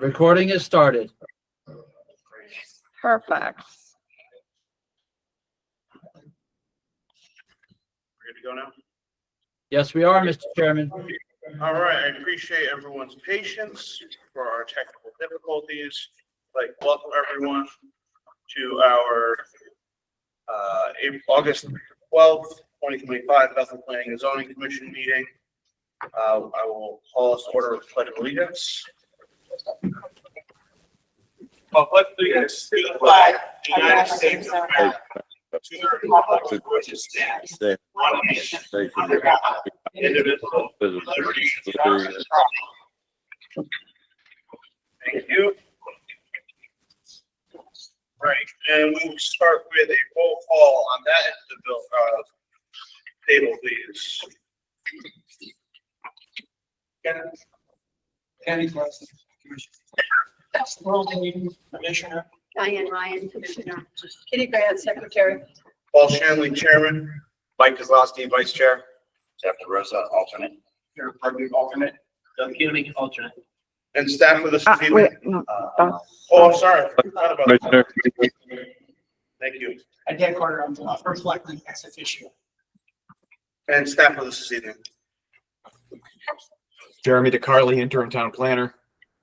Recording is started. Perfect. We're good to go now? Yes, we are, Mr. Chairman. All right, I appreciate everyone's patience for our technical difficulties. I'd like to welcome everyone to our August 12th, 2025 Bethel Planning and Zoning Commission meeting. I will call us to order with pledge of allegiance. Pledge allegiance to the flag of the United States of America, to the republic for which it stands, one nation, under God, indivisible, with liberty and justice for all. Thank you. Right, and we will start with a roll call on that end of the table, please. Kenny Preston, Commissioner. Commissioner. Diane Ryan, Commissioner. Kitty Grant, Secretary. Paul Shanley, Chairman. Mike Kozlowski, Vice Chair. Jeff DeRosa, alternate. Eric Harvey, alternate. Doug Cuny, alternate. And staff with us this evening. Wait, no, don't. Oh, I'm sorry. Forgot about that. Thank you. And Dan Carter, I'm first selectman ex officio. And staff with us this evening. Jeremy DeCarly, interim town planner.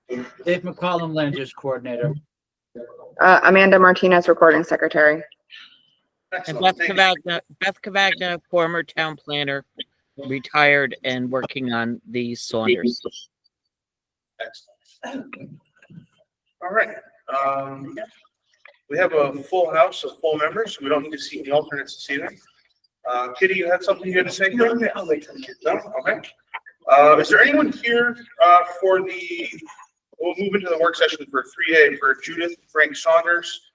Dave McCollum, land use coordinator. Amanda Martinez, recording secretary. And Excellent. Thank you. Beth Cavagna, former town planner, retired and working on the Saunders. Excellent. All right. We have a full house of full members, so we don't need to see the alternates this evening. Kitty, you had something you had to say? No? Okay. Is there anyone here for we'll move into the work session for 3A for Judith Frank Saunders.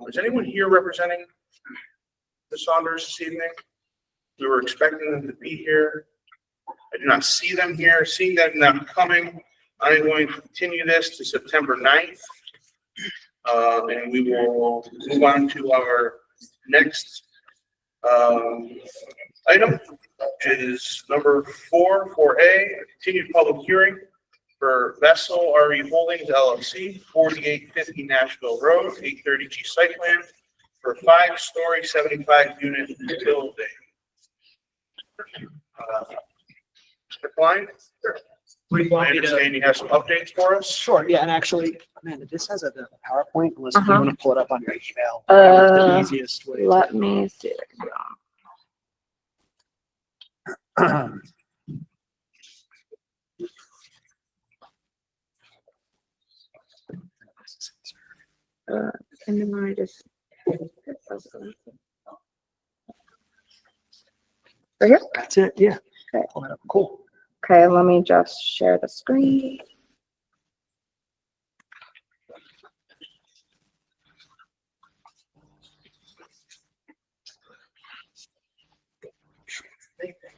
Is anyone here representing the Saunders this evening? We were expecting them to be here. I do not see them here. Seeing them not coming, I'm going to continue this to September 9th. And we will move on to our next item, which is number 4A, continued public hearing for Vessel RE Holdings LLC, 4850 Nashville Road, 830G site plan for 5-story, 75-unit building. Mr. Klein, Would you I want me to? understand you have some updates for us. Sure, yeah, and actually, Amanda, this has a PowerPoint, unless you Uh-huh. want to pull it up on your email. It's the easiest way. Let me see. Can I just? Right here? That's it, yeah. Okay. Pull it up. Cool. Okay, let me just share the screen.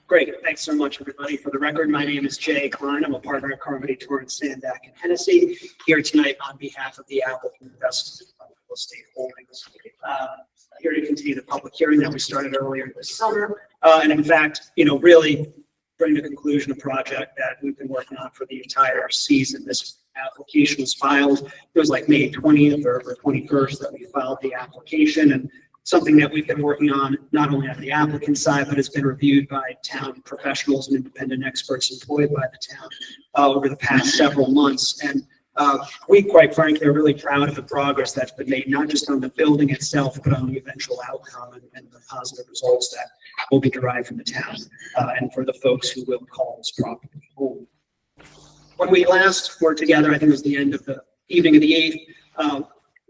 Great, thanks so much, everybody. For the record, my name is Jay Klein. I'm a partner at Carmody, Torrance, Sandak, and Hennessy, here tonight on behalf of the applicant, Vessel Real Estate Holdings. Here to continue the public hearing that we started earlier this summer. And in fact, really bring to conclusion a project that we've been working on for the entire season. This application was filed, it was like May 20th or 21st that we filed the application, and something that we've been working on not only on the applicant side, but has been reviewed by town professionals and independent experts employed by the town over the past several months. And we, quite frankly, are really proud of the progress that's been made, not just on the building itself, but on the eventual outcome and the positive results that will be derived from the town and for the folks who will call this property home. When we last worked together, I think it was the end of the evening of the 8th,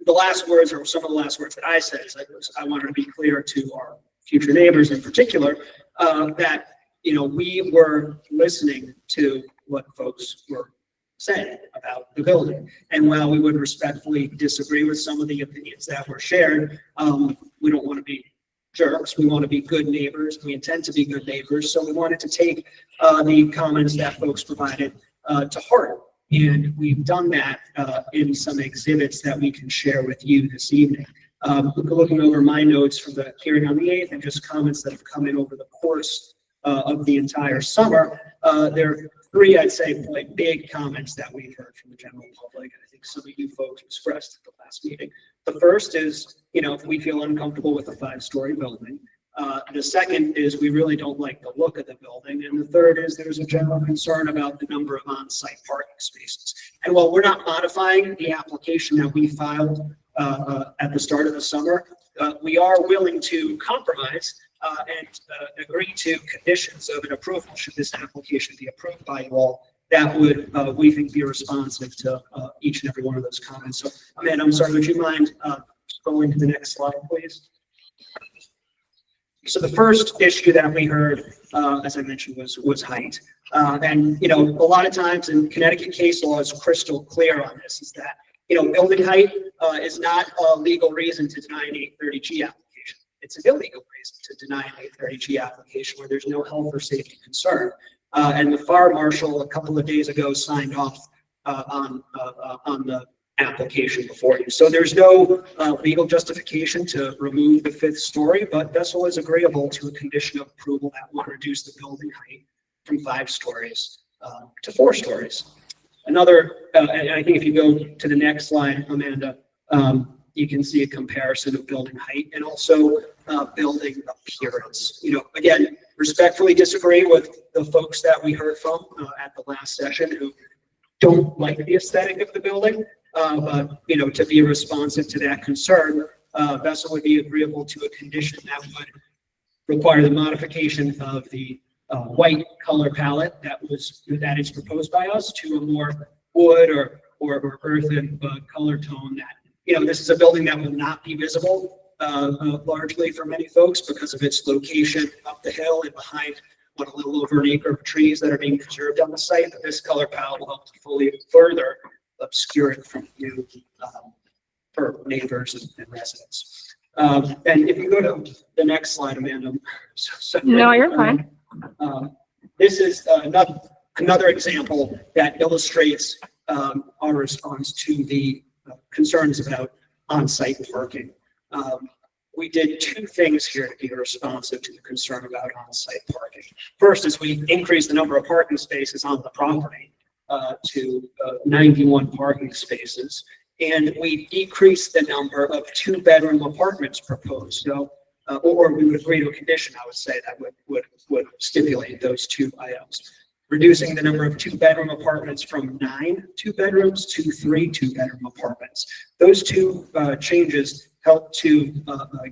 the last words, or some of the last words that I said, is I wanted to be clear to our future neighbors in particular that we were listening to what folks were saying about the building. And while we would respectfully disagree with some of the opinions that were shared, we don't want to be jerks. We want to be good neighbors. We intend to be good neighbors. So we wanted to take the comments that folks provided to heart. And we've done that in some exhibits that we can share with you this evening. Looking over my notes from the hearing on the 8th and just comments that have come in over the course of the entire summer, there are three, I'd say, like big comments that we've heard from the general public. And I think some of you folks expressed at the last meeting. The first is, if we feel uncomfortable with a 5-story building. The second is we really don't like the look of the building. And the third is there's a general concern about the number of on-site parking spaces. And while we're not modifying the application that we filed at the start of the summer, we are willing to compromise and agree to conditions of an approval should this application be approved by you all. That would, we think, be responsive to each and every one of those comments. So, Amanda, I'm sorry, would you mind going to the next slide, please? So the first issue that we heard, as I mentioned, was height. And, a lot of times in Connecticut case law is crystal clear on this, is that, building height is not a legal reason to deny an 830G application. It's an illegal reason to deny an 830G application where there's no health or safety concern. And the fire marshal a couple of days ago signed off on the application before you. So there's no legal justification to remove the 5th story, but Bessel is agreeable to a condition of approval that would reduce the building height from 5 stories to 4 stories. Another, and I think if you go to the next slide, Amanda, you can see a comparison of building height and also building appearance. Again, respectfully disagree with the folks that we heard from at the last session who don't like the aesthetic of the building. But, to be responsive to that concern, Bessel would be agreeable to a condition that would require the modification of the white color palette that is proposed by us to a more wood or earthen color tone that, this is a building that will not be visible largely for many folks because of its location up the hill and behind a little over an acre of trees that are being preserved on the site. But this color palette will help to fully further obscure it from view for neighbors and residents. And if you go to the next slide, Amanda. No, you're fine. This is another example that illustrates our response to the concerns about on-site parking. We did 2 things here to be responsive to the concern about on-site parking. First is we increased the number of parking spaces on the property to 91 parking spaces, and we decreased the number of 2-bedroom apartments proposed. So, or we would agree to a condition, I would say, that would stipulate those 2 items, reducing the number of 2-bedroom apartments from 9 2-bedrooms to 3 2-bedroom apartments. Those 2 changes help to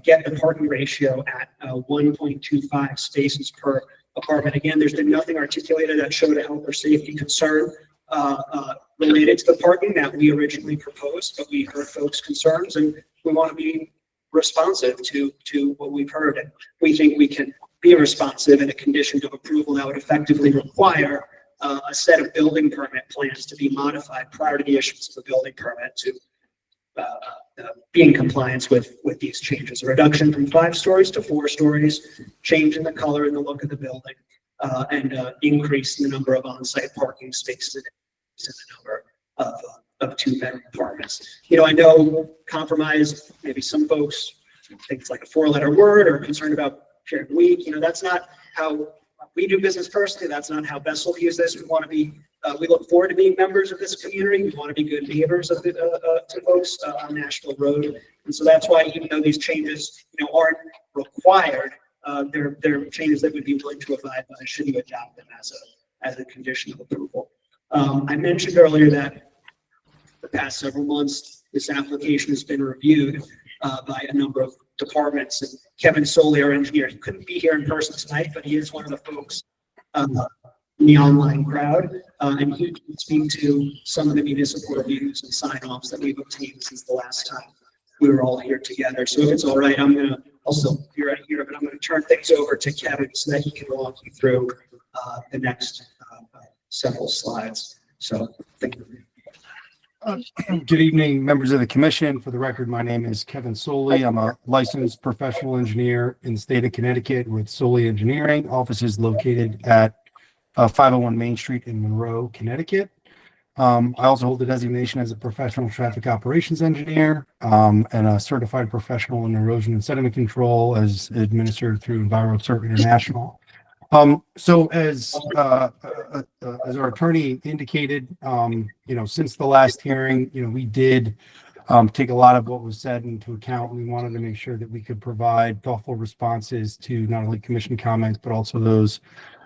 get the parking ratio at 1.25 spaces per apartment. Again, there's been nothing articulated that showed a health or safety concern related to the parking that we originally proposed, but we heard folks' concerns and we want to be responsive to what we've heard. And we think we can be responsive in a condition of approval that would effectively require a set of building permit plans to be modified prior to the issuance of a building permit to be in compliance with these changes. A reduction from 5 stories to 4 stories, change in the color and the look of the building, and increase in the number of on-site parking spaces and the number of 2-bedroom apartments. I know compromise, maybe some folks think it's like a 4-letter word or concerned about shared week. That's not how we do business personally. That's not how Bessel views this. We want to be, we look forward to being members of this community. We want to be good neighbors of to folks on Nashville Road. And so that's why, even though these changes, aren't required, they're changes that we'd be willing to abide by should you adopt them as a condition of approval. I mentioned earlier that the past several months, this application has been reviewed by a number of departments. And Kevin Soley, our engineer, he couldn't be here in person tonight, but he is one of the folks in the online crowd, and he can speak to some of the municipal reviews and sign-offs that we've obtained since the last time we were all here together. So if it's all right, I'll still be right here, but I'm going to turn things over to Kevin so that he can walk you through the next several slides. So thank you. Good evening, members of the commission. For the record, my name is Kevin Soley. I'm a licensed professional engineer in the state of Connecticut with Soley Engineering. Office is located at 501 Main Street in Monroe, Connecticut. I also hold the designation as a professional traffic operations engineer and a certified professional in erosion and sediment control as administered through EnviroCert International. So as our attorney indicated, since the last hearing, we did take a lot of what was said into account. We wanted to make sure that we could provide thoughtful responses to not only commission comments, but also those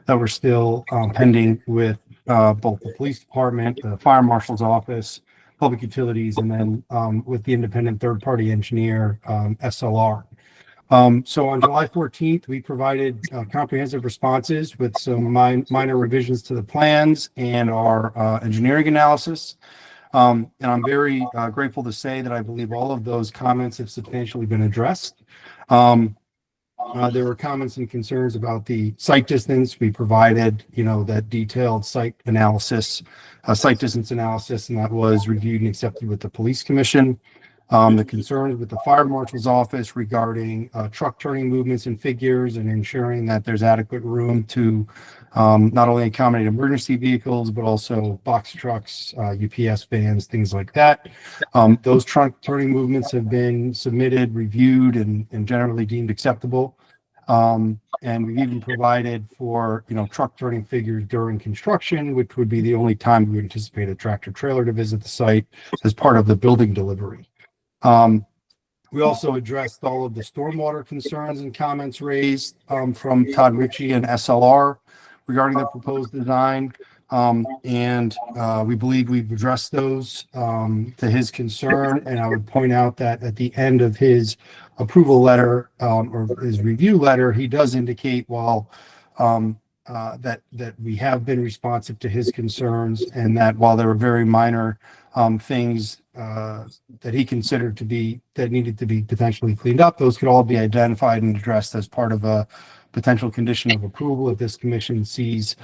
that were still pending with both the police department, the fire marshal's office, public utilities, and then with the independent third-party engineer, SLR. So on July 14th, we provided comprehensive responses with some minor revisions to the plans and our engineering analysis. And I'm very grateful to say that I believe all of those comments have substantially been addressed. There were comments and concerns about the site distance. We provided, that detailed site analysis, site distance analysis, and that was reviewed and accepted with the police commission. The concerns with the fire marshal's office regarding truck turning movements and figures and ensuring that there's adequate room to not only accommodate emergency vehicles, but also box trucks, UPS vans, things like that. Those truck turning movements have been submitted, reviewed, and generally deemed acceptable. And we've even provided for, truck turning figures during construction, which would be the only time we would anticipate a tractor trailer to visit the site as part of the building delivery. We also addressed all of the stormwater concerns and comments raised from Todd Ritchie and SLR regarding the proposed design. And we believe we've addressed those to his concern. And I would point out that at the end of his approval letter or his review letter, he does indicate that we have been responsive to his concerns, and that while there were very minor things that he considered that needed to be potentially cleaned up, those could all be identified and addressed as part of a potential condition of approval if this commission sees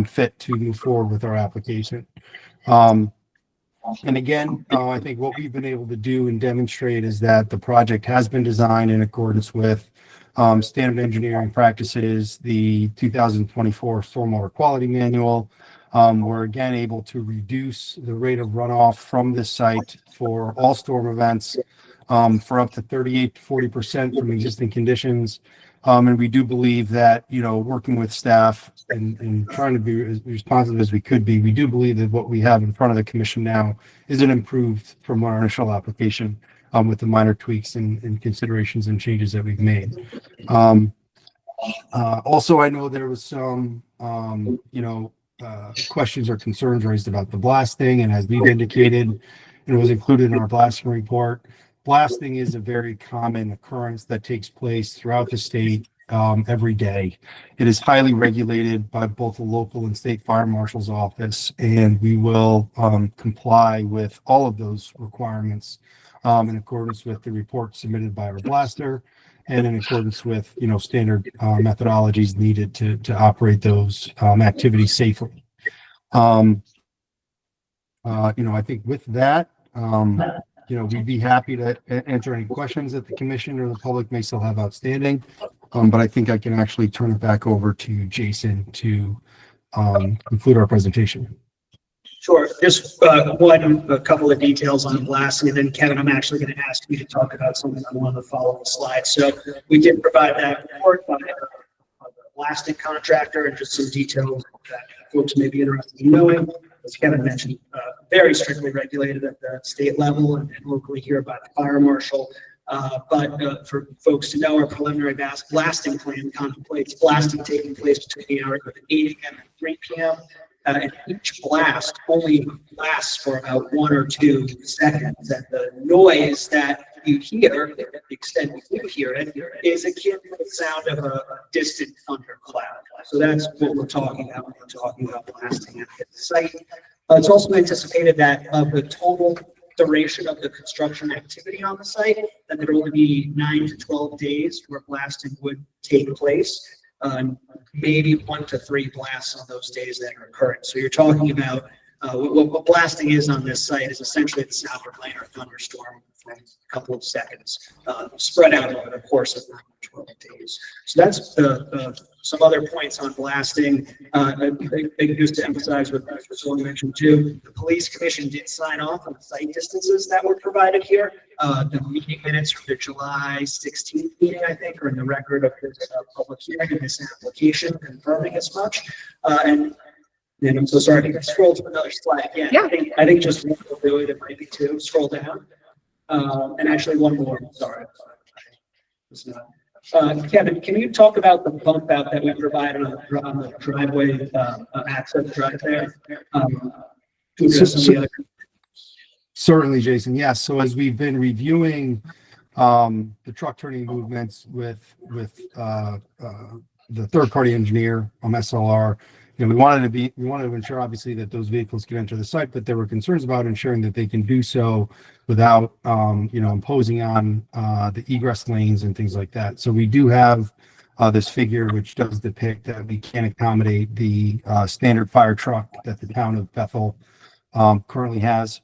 fit to move forward with our application. And again, I think what we've been able to do and demonstrate is that the project has been designed in accordance with standard engineering practices, the 2024 Stormwater Quality Manual. We're again able to reduce the rate of runoff from this site for all storm events for up to 38 to 40% from existing conditions. And we do believe that, working with staff and trying to be as responsive as we could be, we do believe that what we have in front of the commission now is an improved from our initial application with the minor tweaks and considerations and changes that we've made. Also, I know there was some, questions or concerns raised about the blasting, and as we've indicated, it was included in our blasting report. Blasting is a very common occurrence that takes place throughout the state every day. It is highly regulated by both the local and state fire marshal's office, and we will comply with all of those requirements in accordance with the report submitted by our blaster and in accordance with, standard methodologies needed to operate those activities safely. I think with that, we'd be happy to answer any questions that the commission or the public may still have outstanding. But I think I can actually turn it back over to Jason to conclude our presentation. Sure. Just a couple of details on blasting, and then Kevin, I'm actually going to ask you to talk about something on one of the following slides. So we did provide that report by the blasting contractor and just some details that folks may be interested in knowing. As Kevin mentioned, very strictly regulated at the state level and locally here by the fire marshal. But for folks to know, our preliminary blasting plan contemplates blasting taking place between the hours of 8 a.m. and 3 p.m. And each blast only lasts for about 1 or 2 seconds. And the noise that you hear, to the extent you hear it, is akin to the sound of a distant thunderclap. So that's what we're talking about when we're talking about blasting at the site. It's also anticipated that of the total duration of the construction activity on the site, that there will only be 9 to 12 days where blasting would take place. Maybe 1 to 3 blasts on those days that are occurring. So you're talking about what blasting is on this site is essentially the sound of rain or thunderstorm for a couple of seconds, spread out over the course of 12 days. So that's some other points on blasting. Just to emphasize what Mr. Solon mentioned too, the police commission did sign off on the site distances that were provided here. The meeting minutes from the July 16th meeting, I think, are in the record of this public hearing and this application confirming as much. And I'm so sorry, I think I scrolled to another slide again. Yeah. I think just one will do it, it might be two, scroll down. And actually one more, sorry. It's not. Kevin, can you talk about the bump out that we provided on the driveway, access drive there? To address some of the other. Certainly, Jason. Yes. So as we've been reviewing the truck turning movements with the third party engineer on SLR, we wanted to ensure obviously that those vehicles can enter the site, but there were concerns about ensuring that they can do so without imposing on the egress lanes and things like that. So we do have this figure which does depict that we can accommodate the standard fire truck that the town of Bethel currently has.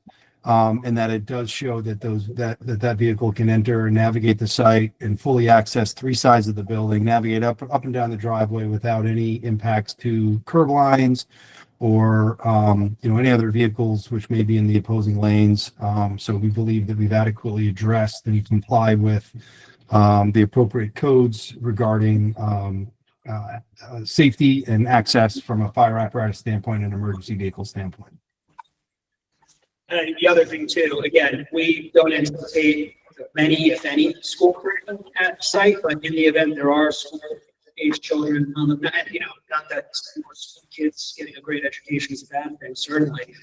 And that it does show that that vehicle can enter and navigate the site and fully access 3 sides of the building, navigate up and down the driveway without any impacts to curb lines or any other vehicles which may be in the opposing lanes. So we believe that we've adequately addressed and complied with the appropriate codes regarding safety and access from a fire apparatus standpoint and emergency vehicle standpoint. And the other thing too, again, we don't anticipate many, if any, school curriculum at site, but in the event there are school-age children on the, not that school kids getting a great education is a bad thing, certainly.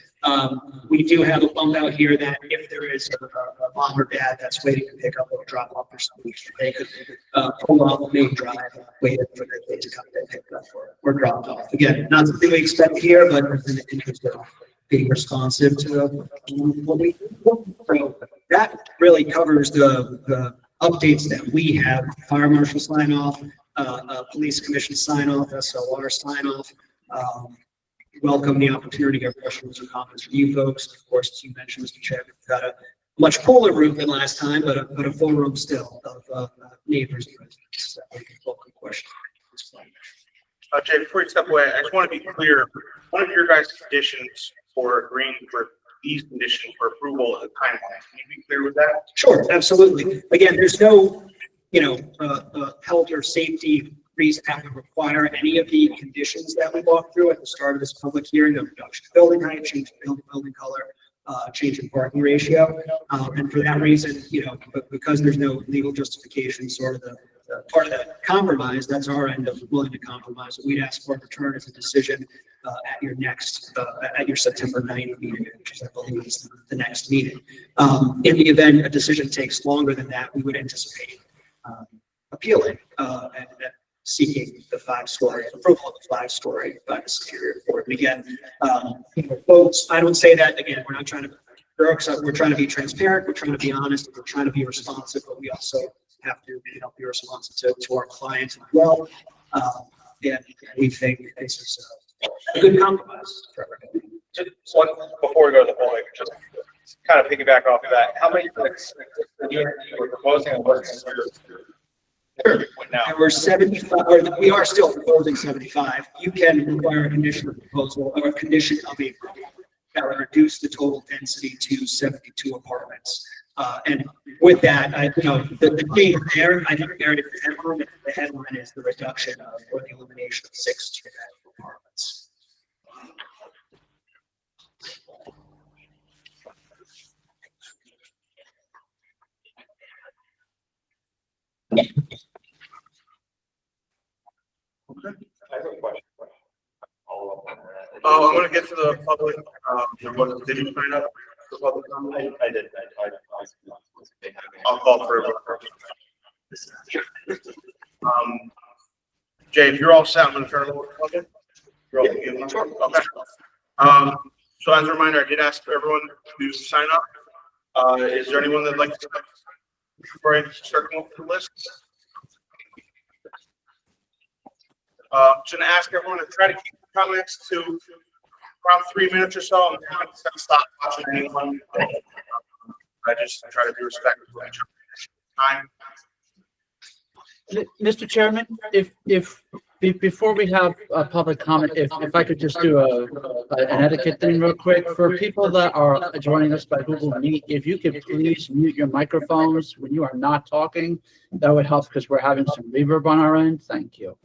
We do have a bump out here that if there is a mom or dad that's waiting to pick up or drop off or something, they could pull off the main drive, waiting for their kid to come and pick up or dropped off. Again, not something we expect here, but in the interest of being responsive to what we do. So that really covers the updates that we have: fire marshal sign off, police commission sign off, SLR sign off. Welcome the opportunity to get questions or comments from you folks. Of course, as you mentioned, Mr. Chairman, we've got a much cooler room than last time, but a full room still of neighbors and residents that we can welcome questions. Jay, before you step away, I just want to be clear. One of your guys' conditions for agreeing for these conditions for approval is timeline. Can you be clear with that? Sure, absolutely. Again, there's no, health or safety reason that would require any of the conditions that we walked through at the start of this public hearing: the reduction of building height, change in building color, change in parking ratio. And for that reason, because there's no legal justification, sort of the part of the compromise, that's our end of willing to compromise. What we'd ask for in return is a decision at your next, at your September 9th meeting, which is, I believe, is the next meeting. In the event a decision takes longer than that, we would anticipate appealing and seeking the 5-story approval of the 5-story by the Superior Court. And again, folks, I don't say that again. We're not trying to. We're trying to be transparent. We're trying to be honest. We're trying to be responsive, but we also have to be responsive to our clients as well. And we think this is a good compromise for everybody. Just one, before we go to the polling, just kind of piggyback off of that, how many you were proposing and what's your now? There were 75, or we are still proposing 75. You can require a condition of proposal or a condition of a that would reduce the total density to 72 apartments. And with that, the date there, I think the headline is the reduction of, or the elimination of 6 two-bedroom apartments. I have a question. Oh, I'm going to get to the public. Did you sign up for public comment? I did. I'll call for it. Jay, if you're all set, I'm going to turn it over to public. You're all okay. So as a reminder, I did ask for everyone to sign up. Is there anyone that'd like to before I start going through the list? Just going to ask everyone to try to keep comments to around 3 minutes or so. I'm not going to stop watching anyone. I just try to be respectful of each other's time. Mr. Chairman, before we have a public comment, if I could just do an etiquette thing real quick, for people that are joining us by Google Meet, if you could please mute your microphones when you are not talking, that would help because we're having some reverb on our end. Thank you.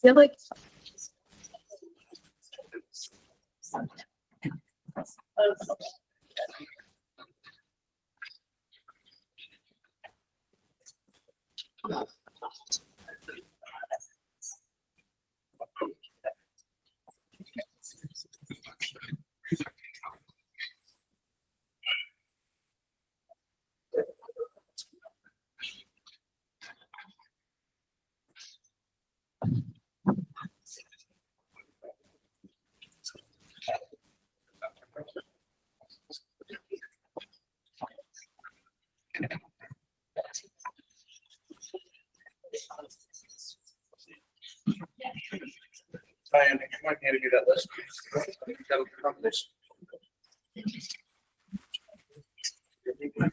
Feel like Diane, you might need to do that list.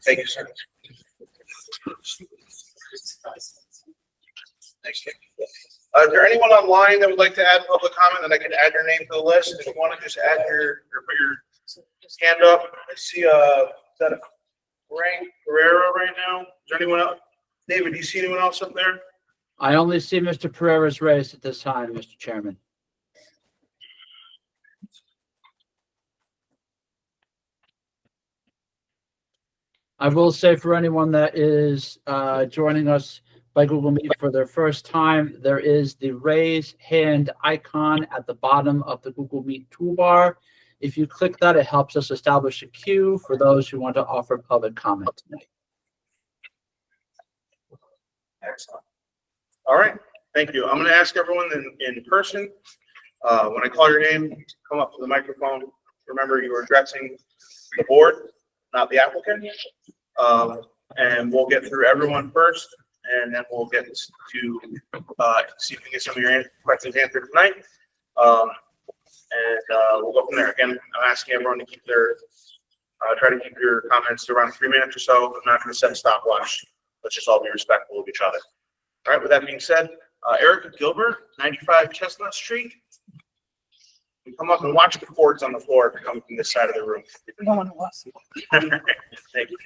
Thank you, sir. Thanks. Is there anyone online that would like to add public comment that I can add your name to the list? If you want to just add or put your hand up. I see, is that a Frank Pereira right now? Is there anyone else? David, do you see anyone else up there? I only see Mr. Pereira's raised at this time, Mr. Chairman. I will say for anyone that is joining us by Google Meet for their first time, there is the raise hand icon at the bottom of the Google Meet toolbar. If you click that, it helps us establish a queue for those who want to offer public comment tonight. Excellent. All right, thank you. I'm going to ask everyone in person, when I call your name, come up to the microphone. Remember, you are addressing the board, not the applicant. And we'll get through everyone first, and then we'll get to see if we can get some of your questions answered tonight. We'll go from there. Again, I'm asking everyone to keep try to keep your comments to around 3 minutes or so. I'm not going to set a stopwatch. Let's just all be respectful of each other. All right, with that being said, Erica Gilbert, 95 Chestnut Street. You come up and watch the cords on the floor if you're coming from this side of the room. no one wants to. Thank you.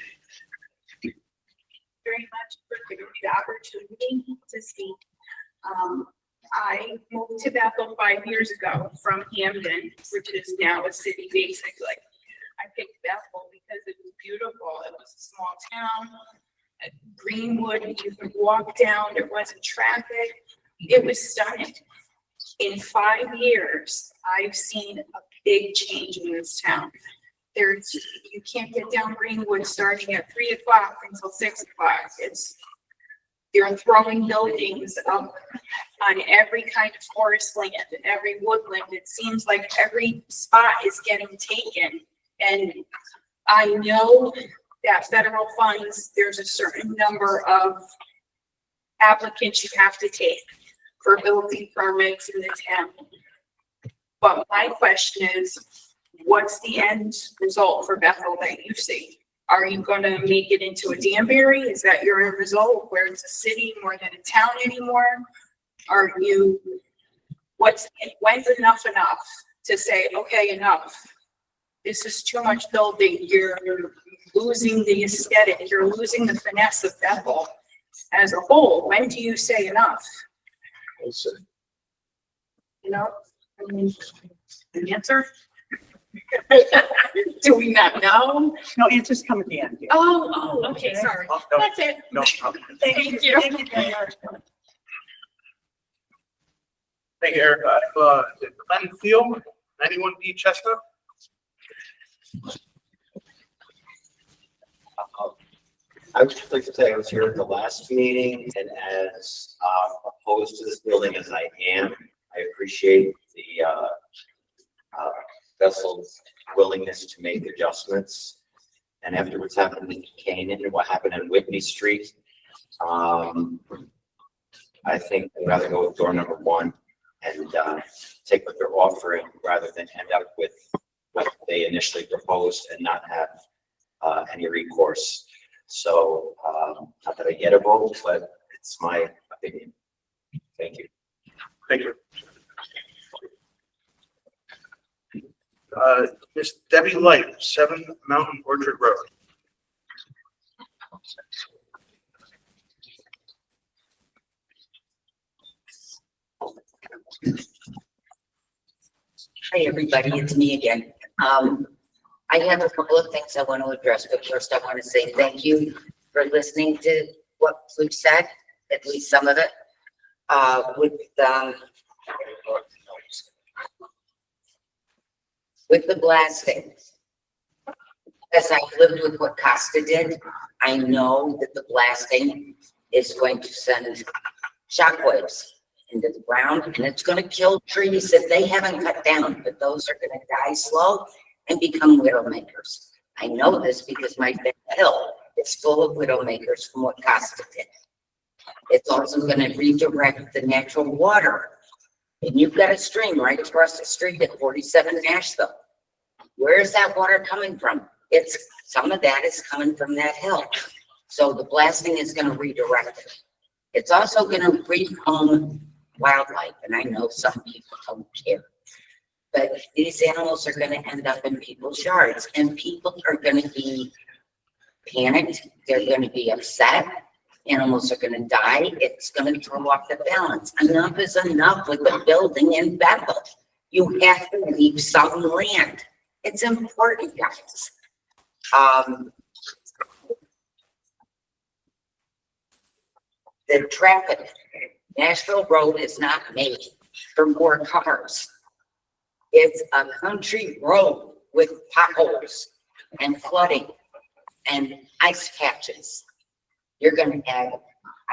Very much for the opportunity to speak. I moved to Bethel 5 years ago from Hamden, which is now a city basically. I picked Bethel because it was beautiful. It was a small town. At Greenwood, you could walk down, there wasn't traffic. It was stunning. In 5 years, I've seen a big change in this town. You can't get down Greenwood starting at 3 o'clock until 6 o'clock. They're throwing buildings up on every kind of forest land, every woodland. It seems like every spot is getting taken. And I know that federal funds, there's a certain number of applicants you have to take for building permits in the town. But my question is, what's the end result for Bethel that you see? Are you going to make it into a Danbury? Is that your end result where it's a city more than a town anymore? When's enough to say, okay, enough? This is too much building. You're losing the aesthetic. You're losing the finesse of Bethel as a whole. When do you say enough? You know, I mean, the answer? Do we not know? No, answers come at the end. Oh, okay, sorry. Oh, no. That's it. No, Thank you. thank you, Erica. I have Glenn Field, 91B Chestnut. I would just like to say I was here at the last meeting, and as opposed to this building as I am, I appreciate the Vessel's willingness to make adjustments. And after what's happened in Canaan and what happened in Whitney Street, I think I'd rather go with door number one and take what they're offering rather than end up with what they initially proposed and not have any recourse. So, not that I get a vote, but it's my opinion. Thank you. Thank you. Miss Debbie Light, 7 Mountain Orchard Road. Hi, everybody, it's me again. I have a couple of things I want to address, but first I want to say thank you for listening to what we've said, at least some of it. With the blasting. As I lived with what Costa did, I know that the blasting is going to send shockwaves into the ground, and it's going to kill trees that they haven't cut down, but those are going to die slow and become widowmakers. I know this because my hill is full of widowmakers from what Costa did. It's also going to redirect the natural water. And you've got a stream right across the street at 47 Nashville. Where is that water coming from? Some of that is coming from that hill. So the blasting is going to redirect it. It's also going to bring home wildlife, and I know some people don't care. But these animals are going to end up in people's yards, and people are going to be panicked. They're going to be upset. Animals are going to die. It's going to throw off the balance. Enough is enough with the building in Bethel. You have to leave some land. It's important, guys. The traffic, Nashville Road is not made for more cars. It's a country road with potholes and flooding and ice patches. You're going to have,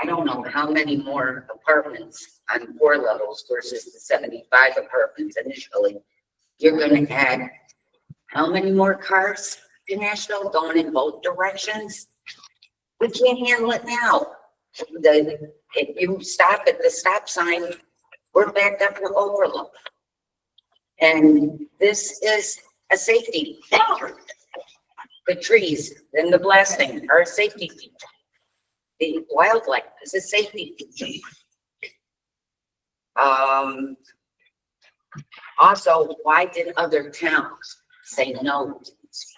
I don't know how many more apartments on 4 levels versus the 75 apartments initially. You're going to add how many more cars to Nashville going in both directions? We can't handle it now. If you stop at the stop sign, we're backed up to overload. And this is a safety feature. The trees and the blasting are a safety feature. The wildlife is a safety feature. Also, why did other towns say no to this?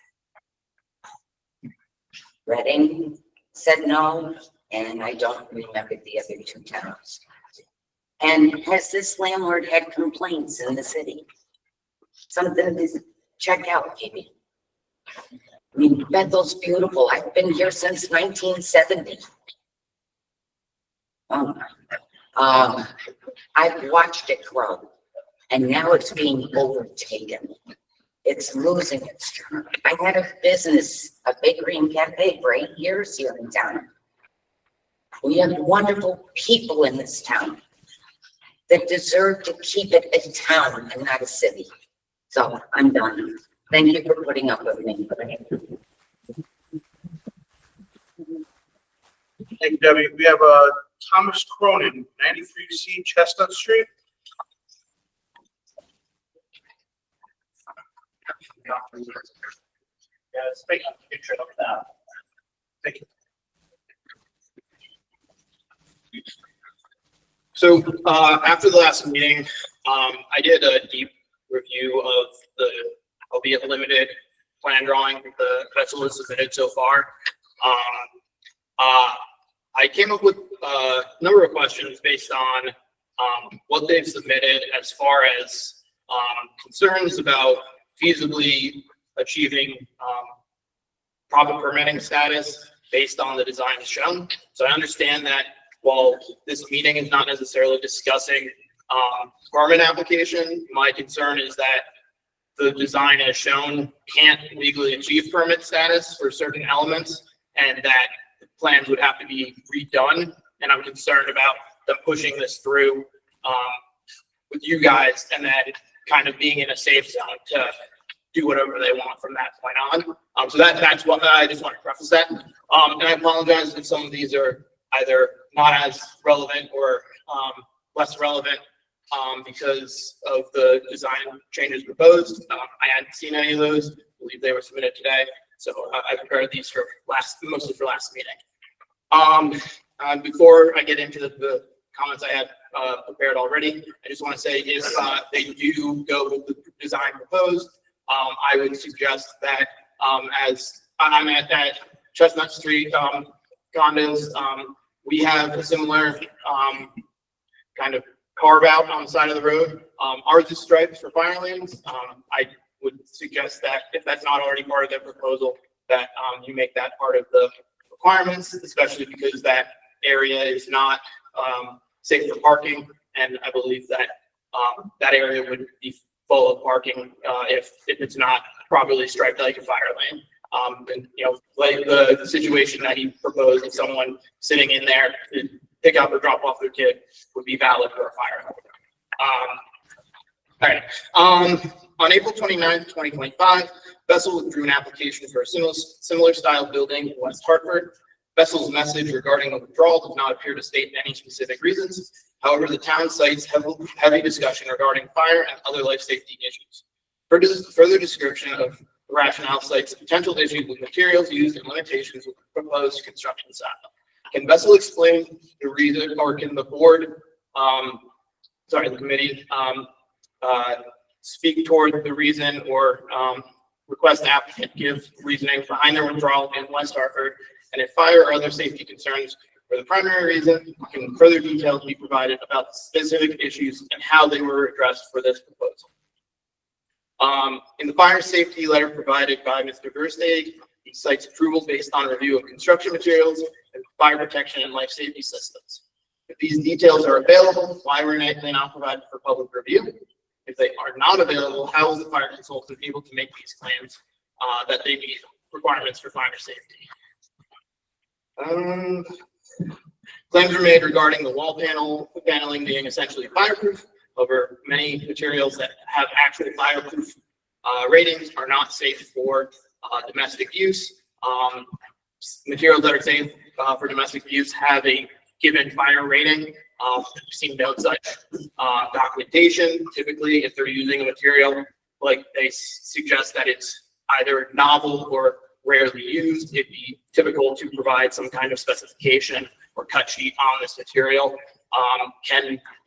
Reading said no, and I don't remember the other 2 towns. And has this landlord had complaints in the city? Something to check out, maybe. I mean, Bethel's beautiful. I've been here since 1970. I've watched it grow, and now it's being overtaken. It's losing its charm. I had a business, a bakery and cafe for 8 years here in town. We have wonderful people in this town that deserve to keep it a town and not a city. So I'm done. Thank you for putting up with me. Thank you, Debbie. We have Thomas Cronin, 93C Chestnut Street. Yeah, it's making a picture of that. Thank you. So after the last meeting, I did a deep review of the, albeit limited, plan drawing the vessel has submitted so far. I came up with a number of questions based on what they've submitted as far as concerns about feasibly achieving proper permitting status based on the design shown. So I understand that while this meeting is not necessarily discussing permit application, my concern is that the design as shown can't legally achieve permit status for certain elements, and that plans would have to be redone. And I'm concerned about them pushing this through with you guys, and that kind of being in a safe zone to do whatever they want from that point on. So that's what I just want to preface that. And I apologize if some of these are either not as relevant or less relevant because of the design changes proposed. I hadn't seen any of those. I believe they were submitted today. So I prepared these for mostly for last meeting. Before I get into the comments I had prepared already, I just want to say if they do go with the design proposed, I would suggest that as I'm at that Chestnut Street condos, we have a similar kind of carve out on the side of the road. Ours is striped for fire lanes. I would suggest that if that's not already part of their proposal, that you make that part of the requirements, especially because that area is not safe for parking. And I believe that that area would be full of parking if it's not properly striped like a fire lane. And you know, like the situation that he proposed, if someone sitting in there to pick up or drop off their kid would be valid for a fire lane. All right. On April 29th, 2025, Bessel withdrew an application for a similar style building in West Hartford. Bessel's message regarding the withdrawal does not appear to state any specific reasons. However, the town cites heavy discussion regarding fire and other life safety issues. Further description of the rationale cites potential issues with materials used and limitations with the proposed construction style. Can Bessel explain the reason, or can the board, the committee, speak toward the reason or request the applicant give reasoning behind their withdrawal in West Hartford? And if fire or other safety concerns were the primary reason, can further details be provided about the specific issues and how they were addressed for this proposal? In the fire safety letter provided by Mr. Versteeg, he cites approval based on review of construction materials and fire protection and life safety systems. If these details are available, why were they not provided for public review? If they are not available, how is the fire consultant able to make these claims that they meet requirements for fire safety? Claims were made regarding the wall paneling being essentially fireproof. However, many materials that have actual fireproof ratings are not safe for domestic use. Materials that are safe for domestic use have a given fire rating. We've seen no such documentation. Typically, if they're using a material, like they suggest that it's either novel or rarely used, it'd be typical to provide some kind of specification or cut sheet on this material.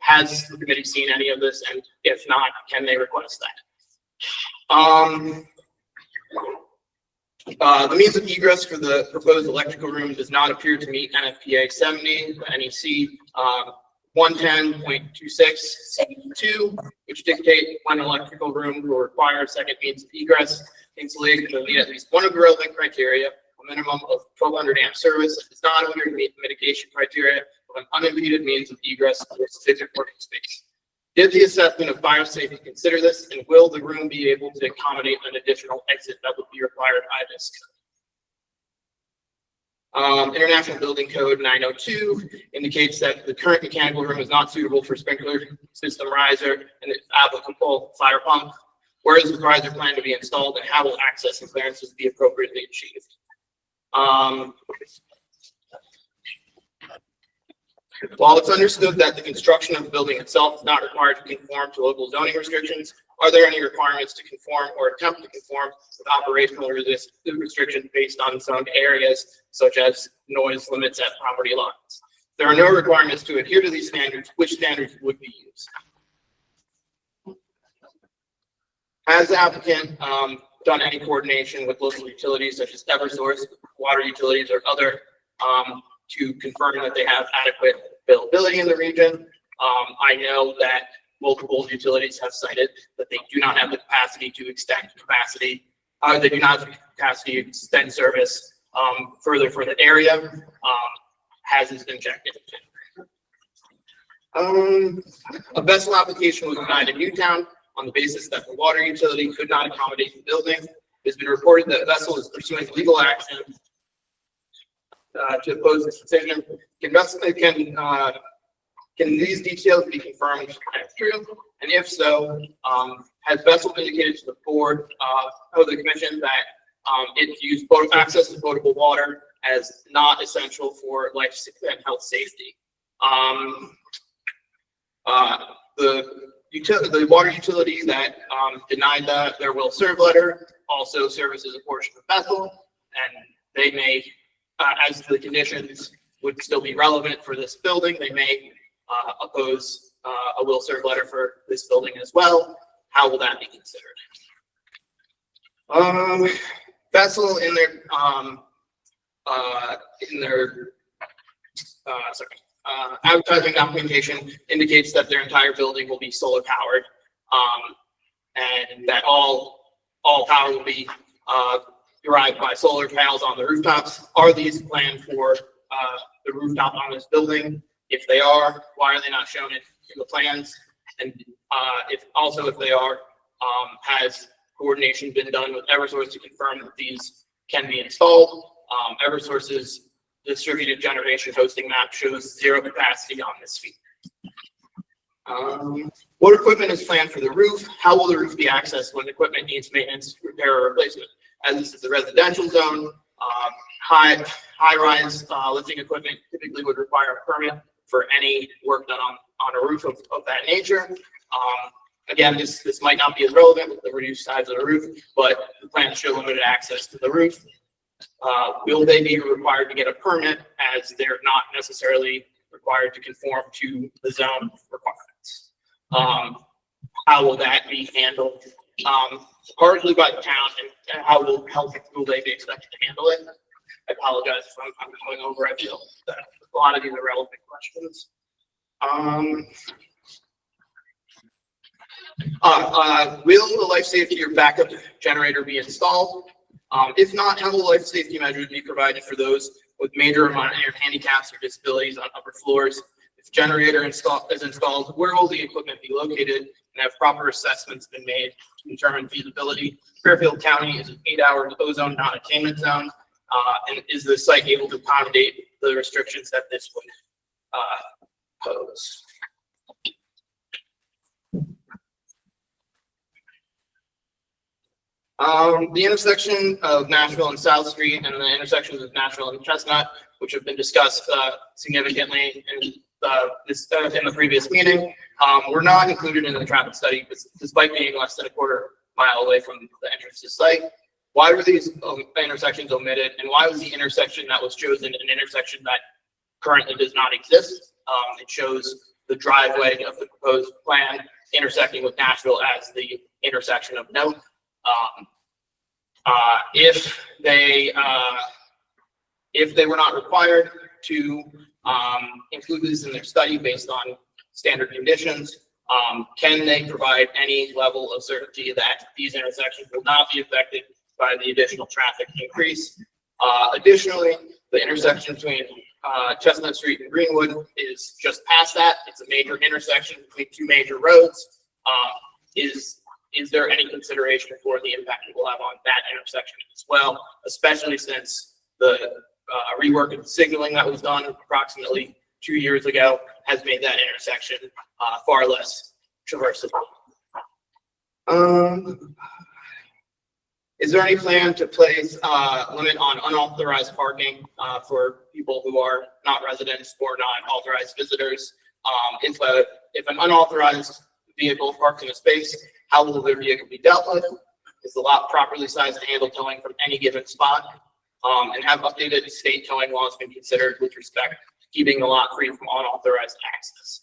Has the committee seen any of this? And if not, can they request that? The means of egress for the proposed electrical room does not appear to meet NFPA 70, the NEC 110.26.2, which dictate when an electrical room will require a second means of egress. Installation will meet at least one of the relevant criteria, a minimum of 1200 amp service. It does not appear to meet the mitigation criteria of an unimpeded means of egress to a specific working space. Did the assessment of fire safety consider this, and will the room be able to accommodate an additional exit that would be required by this code? International Building Code 902 indicates that the current mechanical room is not suitable for sprinkler system riser and the applicable fire pump. Where is the riser plan to be installed, and how will access and clearances be appropriately achieved? While it's understood that the construction of the building itself is not required to conform to local zoning restrictions, are there any requirements to conform or attempt to conform with operational restrictions based on zoned areas, such as noise limits at property lines? If there are no requirements to adhere to these standards, which standards would be used? Has the applicant done any coordination with local utilities such as Eversource, water utilities, or other to confirm that they have adequate availability in the region? I know that multiple utilities have cited that they do not have the capacity to extend capacity. They do not have the capacity to extend service further for the area. Has this been checked into? A vessel application was denied in Newtown on the basis that the water utility could not accommodate the building. It has been reported that Vessel is pursuing legal action to oppose this decision. Can these details be confirmed as true? And if so, has Vessel indicated to the board of the commission that it views access to potable water as not essential for life and health safety? the water utility that denied their will serve letter also services a portion of Bethel, and they may, as the conditions would still be relevant for this building, they may oppose a will serve letter for this building as well. How will that be considered? Bethel in their advertising documentation indicates that their entire building will be solar powered, and that all power will be derived by solar panels on the rooftops. Are these planned for the rooftop on this building? If they are, why are they not shown in the plans? And if they are, has coordination been done with Eversource to confirm that these can be installed? Eversource's distributed generation hosting map shows 0 capacity on this feed. What equipment is planned for the roof? How will the roof be accessed when equipment needs maintenance, repair, or replacement? As this is a residential zone, high-rise lifting equipment typically would require a permit for any work done on a roof of that nature. Again, this might not be as relevant with the reduced size of the roof, but the plans show limited access to the roof. Will they be required to get a permit, as they're not necessarily required to conform to the zone requirements? How will that be handled? Partly by the town, and how will they be expected to handle it? I apologize if I'm going over. I feel that a lot of these are relevant questions. Will the life safety or backup generator be installed? If not, how will life safety measures be provided for those with major or minor handicaps or disabilities on upper floors? If generator is installed, where will the equipment be located? And have proper assessments been made to determine feasibility? Fairfield County is an 8-hour ozone non-attainment zone. And is the site able to accommodate the restrictions that this would pose? The intersection of Nashville and South Street, and the intersections of Nashville and Chestnut, which have been discussed significantly in the previous meeting, were not included in the traffic study, despite being less than a quarter mile away from the entrance to the site. Why were these intersections omitted, and why was the intersection that was chosen an intersection that currently does not exist? It shows the driveway of the proposed plan intersecting with Nashville as the intersection of note. If they were not required to include this in their study based on standard conditions, can they provide any level of certainty that these intersections will not be affected by the additional traffic increase? Additionally, the intersection between Chestnut Street and Greenwood is just past that. It's a major intersection between two major roads. Is there any consideration for the impact it will have on that intersection as well, especially since the rework of the signaling that was done approximately 2 years ago has made that intersection far less traversable? Is there any plan to place a limit on unauthorized parking for people who are not residents or not authorized visitors? If an unauthorized vehicle parks in a space, how will their vehicle be dealt with? Is the lot properly sized to handle towing from any given spot? And have updated state towing laws been considered with respect to keeping the lot free from unauthorized access?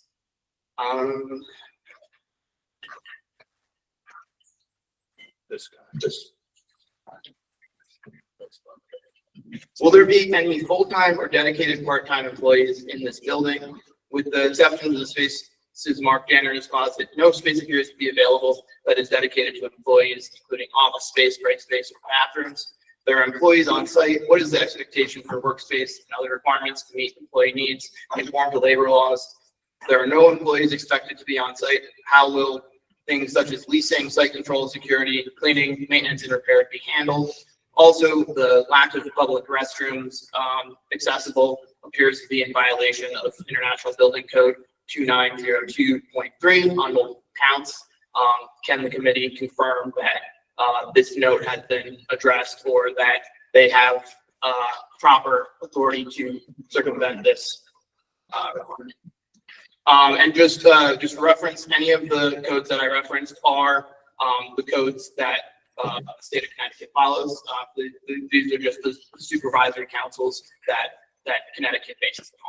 Will there be any full-time or dedicated part-time employees in this building? With the exception of the spaces marked janitor's closet, no space appears to be available that is dedicated to employees, including office space, break space, or bathrooms. There are employees on site. What is the expectation for workspace and other requirements to meet employee needs conform to labor laws? There are no employees expected to be on site. How will things such as leasing, site control, security, cleaning, maintenance, and repair be handled? Also, the lack of public restrooms accessible appears to be in violation of International Building Code 2902.3 on multiple counts. Can the committee confirm that this note has been addressed, or that they have proper authority to circumvent this requirement? And just for reference, any of the codes that I referenced are the codes that the state of Connecticut follows. These are just the supervisory councils that Connecticut bases them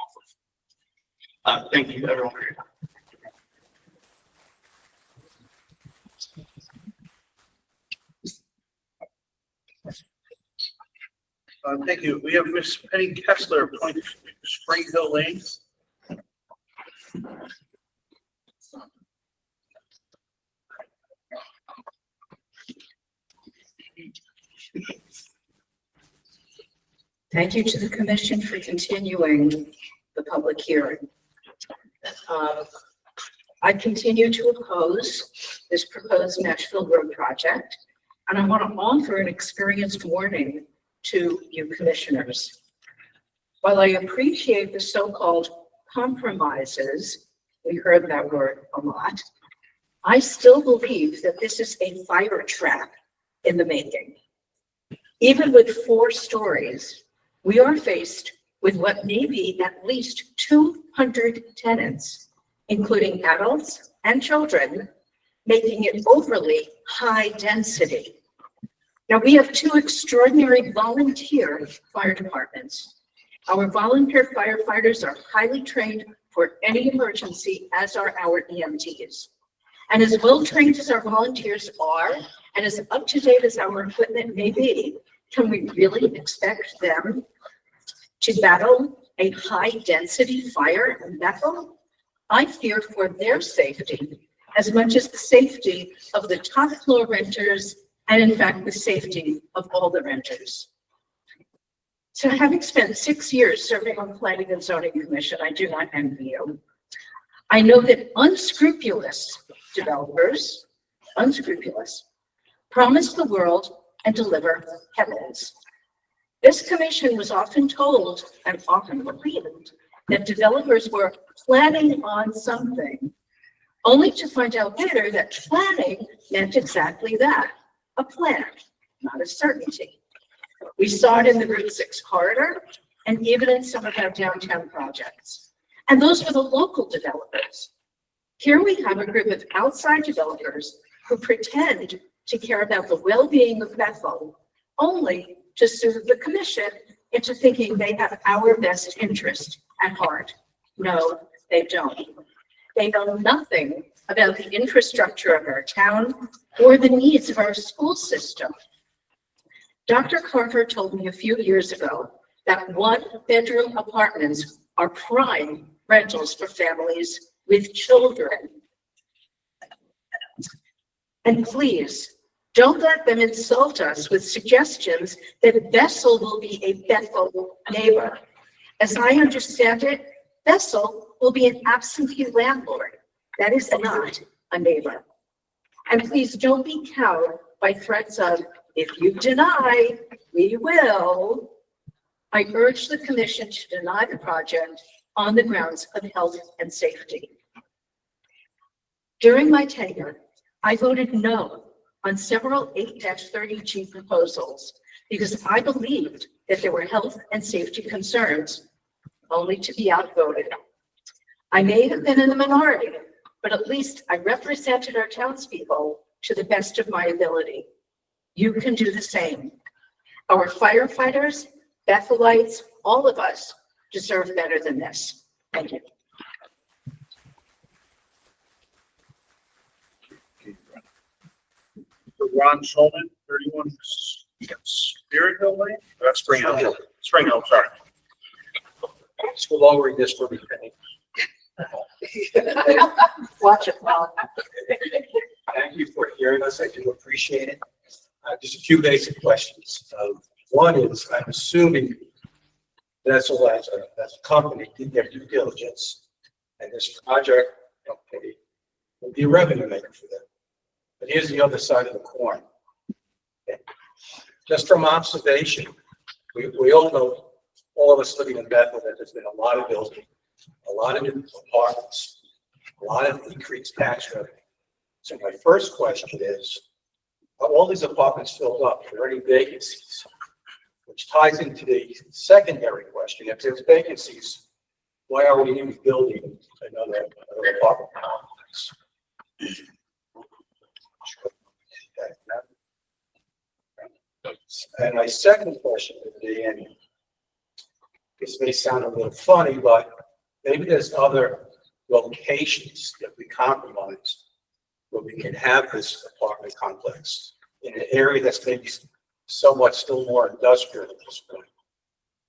off of. Thank you, everyone, for your time. Thank you. We have Miss Penny Kessler, Point Spring Hill Lane. Thank you to the commission for continuing the public hearing. I continue to oppose this proposed Nashville Road project, and I want to offer an experienced warning to you commissioners. While I appreciate the so-called compromises, we heard that word a lot, I still believe that this is a fire trap in the making. Even with 4 stories, we are faced with what may be at least 200 tenants, including adults and children, making it overly high density. Now, we have 2 extraordinary volunteer fire departments. Our volunteer firefighters are highly trained for any emergency, as are our EMTs. And as well trained as our volunteers are, and as up to date as our equipment may be, can we really expect them to battle a high density fire in Bethel? I fear for their safety as much as the safety of the top floor renters, and in fact, the safety of all the renters. So having spent 6 years serving on Planning and Zoning Commission, I do not envy you. I know that unscrupulous developers, promise the world and deliver heavens. This commission was often told and often believed that developers were planning on something, only to find out later that planning meant exactly that, a plan, not a certainty. We saw it in the Route 6 corridor and even in some of our downtown projects. And those were the local developers. Here we have a group of outside developers who pretend to care about the well-being of Bethel, only to soothe the commission into thinking they have our best interest at heart. No, they don't. They know nothing about the infrastructure of our town or the needs of our school system. Dr. Carver told me a few years ago that 1-bedroom apartments are prime rentals for families with children. And please, don't let them insult us with suggestions that Bethel will be a Bethel neighbor. As I understand it, Bethel will be an absentee landlord. That is not a neighbor. And please don't be cowed by threats of, if you deny, we will. I urge the commission to deny the project on the grounds of health and safety. During my tenure, I voted no on several 8-30G proposals because I believed that there were health and safety concerns, only to be outvoted. I may have been in the minority, but at least I represented our townspeople to the best of my ability. You can do the same. Our firefighters, Bethelites, all of us deserve better than this. Thank you. Ron Schulman, 31 Spirit Hill Lane? Spring Hill. Spring Hill, sorry. Thanks for lowering this for me, Penny. Watch it, Ron. Thank you for hearing us. I do appreciate it. Just a few basic questions. One is, I'm assuming Bethel as a company did their due diligence, and this project company will be a revenue maker for them. But here's the other side of the coin. Okay. Just from observation, we all know, all of us living in Bethel, that there's been a lot of building, a lot of new apartments, a lot of increased tax revenue. So my first question is, are all these apartments filled up? Are there any vacancies? Which ties into the secondary question. If there's vacancies, why are we even building another apartment complex? And my second question is, and this may sound a little funny, but maybe there's other locations that we compromise where we can have this apartment complex in an area that's maybe somewhat still more industrial at this point.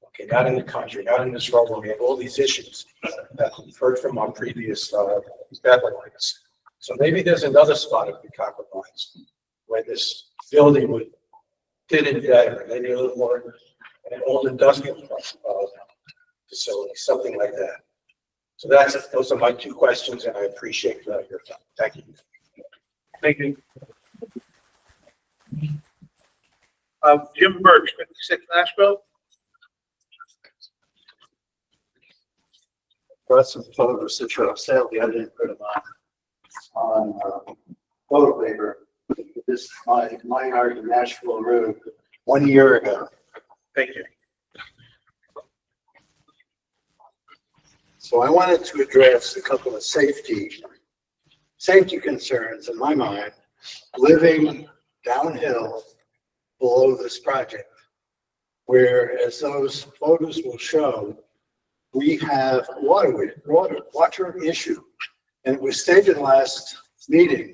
Okay, not in the country, not in this rubble. We have all these issues that we've heard from our previous deadlines. So maybe there's another spot if we compromise where this building would fit in better, maybe a little more an old industrial facility, something like that. So those are my two questions, and I appreciate your time. Thank you. Thank you. Jim Birch, 56 Nashville. Brought some photos to show. Sadly, I didn't put them on photo paper. This is my yard in Nashville Road 1 year ago. Thank you. So I wanted to address a couple of safety concerns in my mind, living downhill below this project, where, as those photos will show, we have water issue. And it was stated last meeting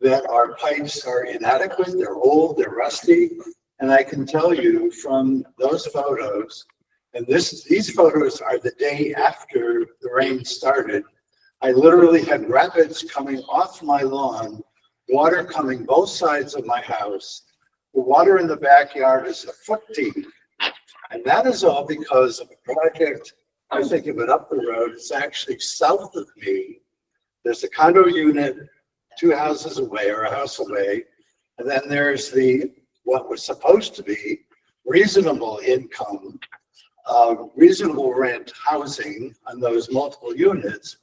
that our pipes are inadequate, they're old, they're rusty. And I can tell you from those photos, and these photos are the day after the rain started, I literally had rapids coming off my lawn, water coming both sides of my house. The water in the backyard is a foot deep. And that is all because of a project, I think of it up the road, it's actually south of me. There's a condo unit 2 houses away or a house away. And then there's what was supposed to be reasonable income, reasonable rent housing on those multiple units,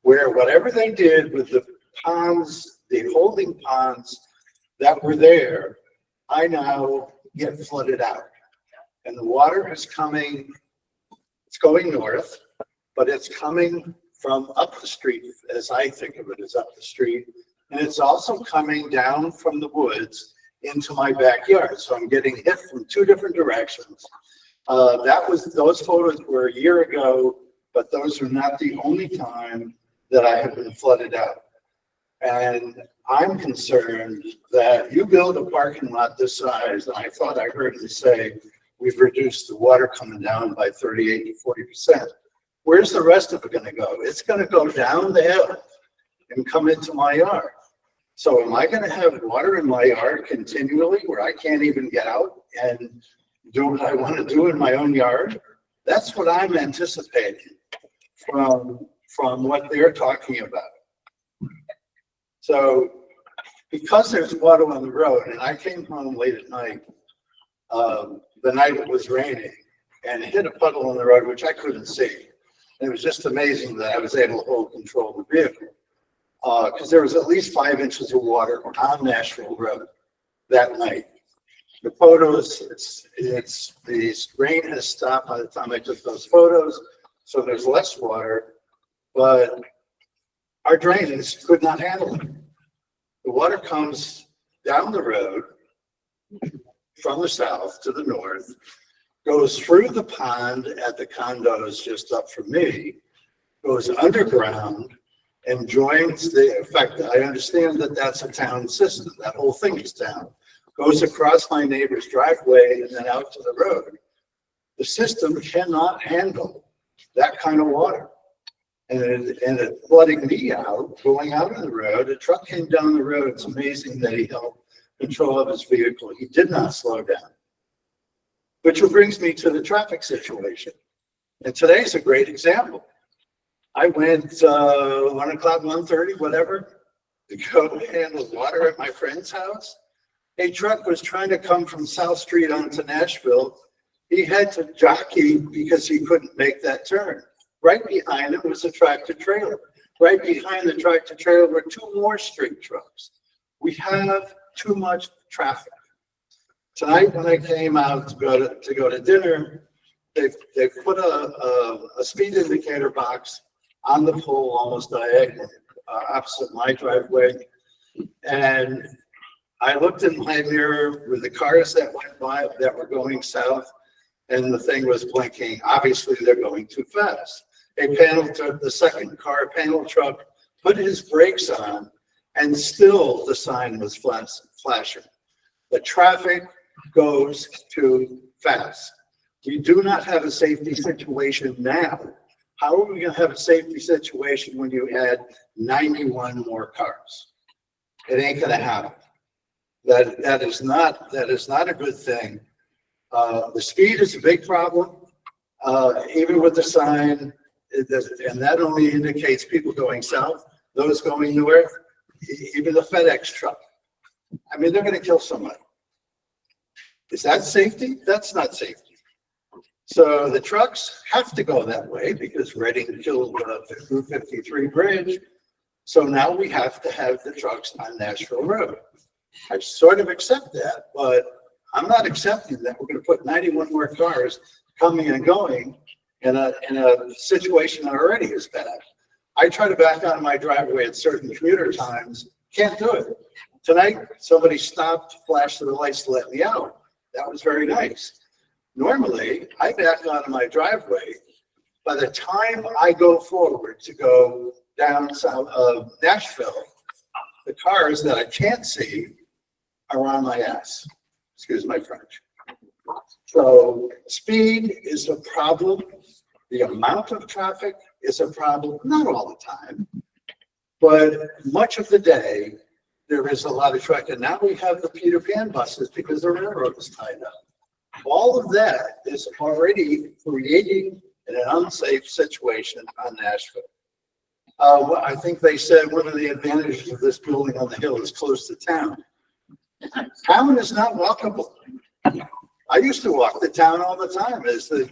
where whatever they did with the ponds, the holding ponds that were there, I now get flooded out. And the water is coming, it's going north, but it's coming from up the street, as I think of it, as up the street. And it's also coming down from the woods into my backyard. So I'm getting hit from 2 different directions. Those photos were a year ago, but those are not the only time that I have been flooded out. And I'm concerned that you build a parking lot this size, and I thought I heard you say we've reduced the water coming down by 38 to 40%. Where's the rest of it going to go? It's going to go down the hill and come into my yard. So am I going to have water in my yard continually where I can't even get out and do what I want to do in my own yard? That's what I'm anticipating from what they're talking about. So because there's water on the road, and I came home late at night, the night it was raining, and hit a puddle on the road, which I couldn't see. And it was just amazing that I was able to hold control of the vehicle. Because there was at least 5 inches of water on Nashville Road that night. The photos, the rain has stopped by the time I took those photos, so there's less water, but our drainage could not handle it. The water comes down the road from the south to the north, goes through the pond at the condos just up from me, goes underground, and joins in fact, I understand that that's a town system. That whole thing is town. Goes across my neighbor's driveway and then out to the road. The system cannot handle that kind of water. And it flooding me out, going out on the road. A truck came down the road. It's amazing that he held control of his vehicle. He did not slow down. Which brings me to the traffic situation. And today's a great example. I went 1 o'clock, 1:30, whatever, to go handle water at my friend's house. A truck was trying to come from South Street onto Nashville. He had to jockey because he couldn't make that turn. Right behind him was a tractor trailer. Right behind the tractor trailer were 2 more street trucks. We have too much traffic. Tonight, when I came out to go to dinner, they've put a speed indicator box on the pole almost diagonally, opposite my driveway. And I looked in my mirror with the cars that went by that were going south, and the thing was blinking. Obviously, they're going too fast. The second car, panel truck, put his brakes on, and still the sign was flashing. The traffic goes too fast. We do not have a safety situation now. How are we going to have a safety situation when you add 91 more cars? It ain't going to happen. That is not a good thing. The speed is a big problem, even with the sign, and that only indicates people going south, those going north, even the FedEx truck. I mean, they're going to kill somebody. Is that safety? That's not safety. So the trucks have to go that way because Reading killed the Route 53 bridge. So now we have to have the trucks on Nashville Road. I sort of accept that, but I'm not accepting that we're going to put 91 more cars coming and going in a situation that already is bad. I try to back out of my driveway at certain commuter times, can't do it. Tonight, somebody stopped, flashed the lights to let me out. That was very nice. Normally, I back out of my driveway. By the time I go forward to go down south of Nashville, the cars that I can't see are on my ass. Excuse my French. So speed is a problem. The amount of traffic is a problem, not all the time, but much of the day, there is a lot of traffic. And now we have the Peter Pan buses because the railroad is tied up. All of that is already creating an unsafe situation on Nashville. I think they said one of the advantages of this building on the hill is close to town. Town is not walkable. I used to walk the town all the time. As the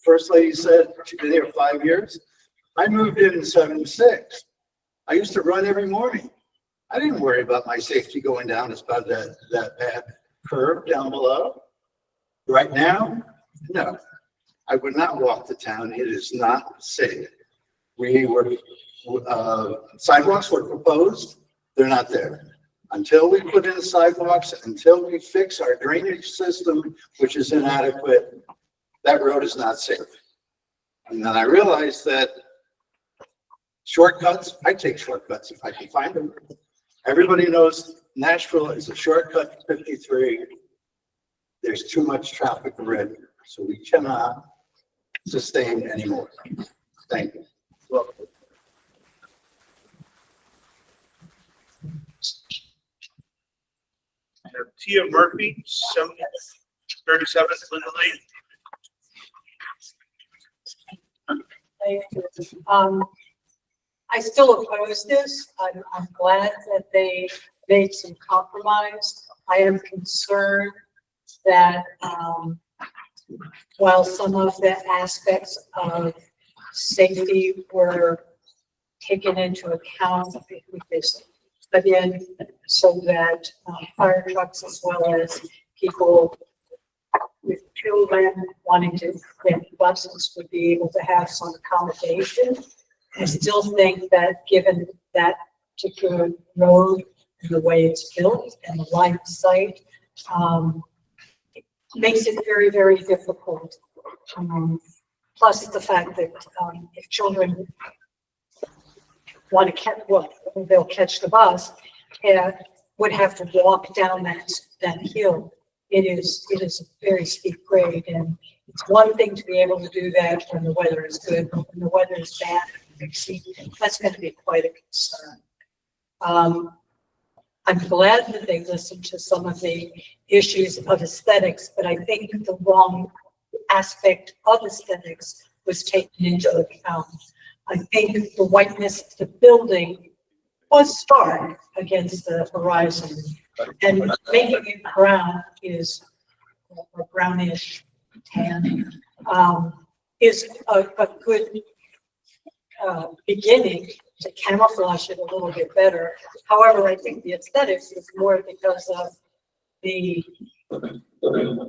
first lady said, she's been there 5 years. I moved in 76. I used to run every morning. I didn't worry about my safety going down as about that bad curve down below. Right now, no. I would not walk the town. It is not safe. Sidewalks were proposed. They're not there. Until we put in sidewalks, until we fix our drainage system, which is inadequate, that road is not safe. And then I realized that shortcuts, I take shortcuts if I can find them. Everybody knows Nashville is a shortcut to 53. There's too much traffic already, so we cannot sustain anymore. Thank you. Welcome. Tia Murphy, 37th Linda Lane. I still oppose this. I'm glad that they made some compromise. I am concerned that while some of the aspects of safety were taken into account with this, again, so that fire trucks as well as people with children wanting to rent buses would be able to have some accommodation. I still think that given that particular road, the way it's built and the line of sight, makes it very, very difficult. Plus the fact that if children want to catch, well, they'll catch the bus, would have to walk down that hill. It is a very steep grade, and it's one thing to be able to do that when the weather is good, but when the weather is bad, that's going to be quite a concern. I'm glad that they listened to some of the issues of aesthetics, but I think the wrong aspect of aesthetics was taken into account. I think the whiteness of the building was stark against the horizon, and making it brown is a brownish tan is a good beginning to camouflage it a little bit better. However, I think the aesthetics is more because of the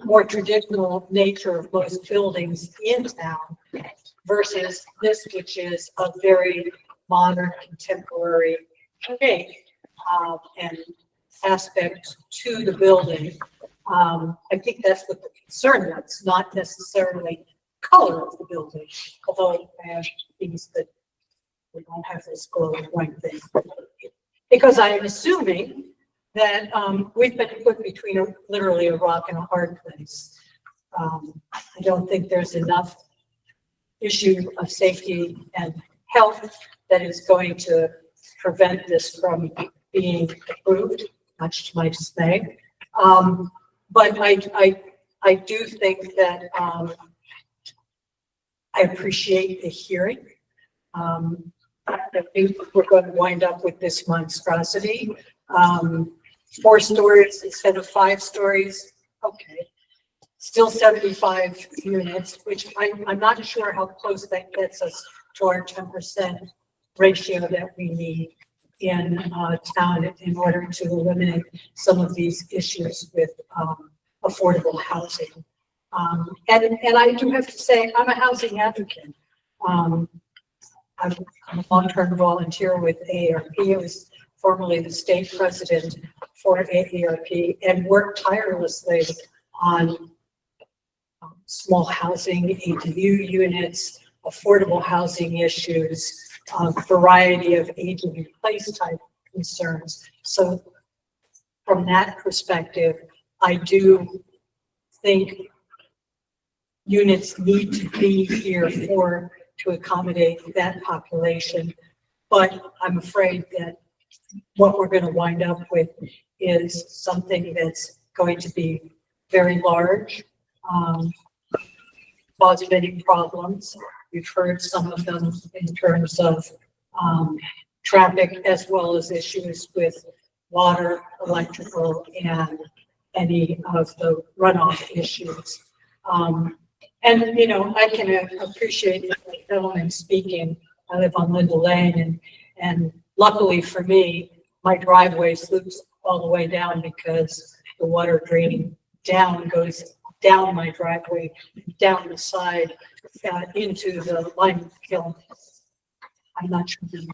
more traditional nature of most buildings in town versus this, which is a very modern, contemporary shape and aspect to the building. I think that's what the concern was, not necessarily color of the building, although I have things that we don't have this glowing white thing. Because I am assuming that we've been put between literally a rock and a hard place. I don't think there's enough issue of safety and health that is going to prevent this from being approved, much to my dismay. But I do think that I appreciate the hearing. I think we're going to wind up with this monstrosity. 4 stories instead of 5 stories. Okay. Still 75 units, which I'm not sure how close that gets us to our 10% ratio that we need in town in order to eliminate some of these issues with affordable housing. And I do have to say, I'm a housing advocate. I'm a long-term volunteer with AARP. I was formerly the state president for AARP and worked tirelessly on small housing, ADU units, affordable housing issues, a variety of aging in place type concerns. So from that perspective, I do think units need to be here to accommodate that population. But I'm afraid that what we're going to wind up with is something that's going to be very large, cause many problems. We've heard some of them in terms of traffic as well as issues with water, electrical, and any of the runoff issues. And, you know, I can appreciate the gentleman speaking. I live on Linda Lane, and luckily for me, my driveway slopes all the way down because the water draining down goes down my driveway, down the side, into the lime kiln. I'm not sure the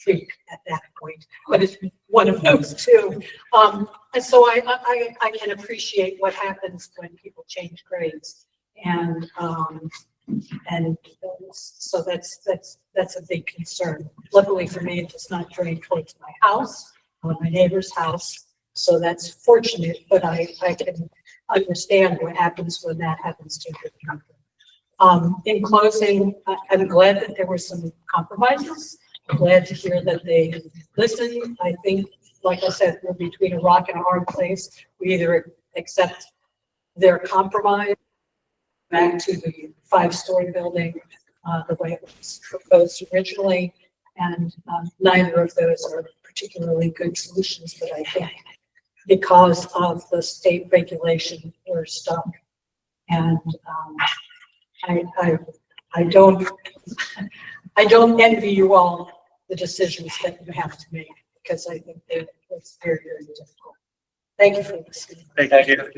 creek at that point, but it's one of those two. And so I can appreciate what happens when people change grades. And so that's a big concern. Luckily for me, it does not drain towards my house or my neighbor's house. So that's fortunate, but I can understand what happens when that happens to you. In closing, I'm glad that there were some compromises. I'm glad to hear that they listened. I think, like I said, we're between a rock and a hard place. We either accept their compromise back to the 5-story building the way it was proposed originally, and neither of those are particularly good solutions, but I think because of the state regulation, we're stuck. And I don't envy you all the decisions that you have to make, because I think it's very, very difficult. Thank you for listening. Thank you.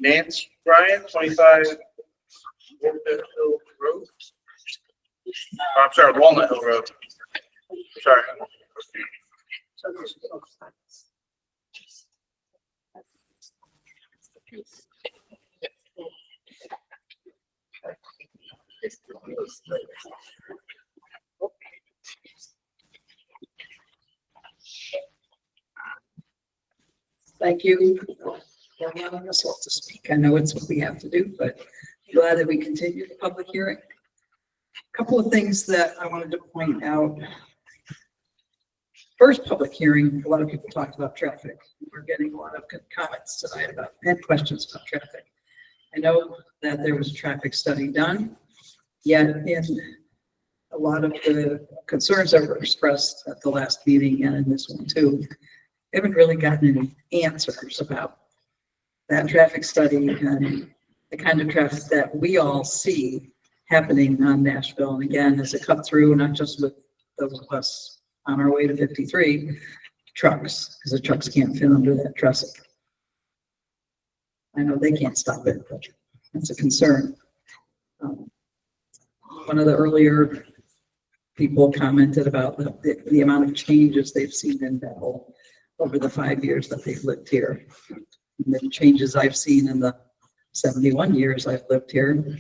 Nance Bryant, 25 Walnut Hill Road. I'm sorry, Walnut Hill Road. Sorry. Thank you for allowing us all to speak. I know it's what we have to do, but I'm glad that we continue the public hearing. A couple of things that I wanted to point out. First public hearing, a lot of people talked about traffic. We're getting a lot of good comments tonight and questions about traffic. I know that there was a traffic study done, yet in a lot of the concerns that were expressed at the last meeting and in this one too, we haven't really gotten any answers about that traffic study and the kind of traffic that we all see happening on Nashville. And again, as a cut through, not just with those of us on our way to 53, trucks, because the trucks can't fit under that trestle. I know they can't stop it, but that's a concern. One of the earlier people commented about the amount of changes they've seen in Bethel over the 5 years that they've lived here. And the changes I've seen in the 71 years I've lived here,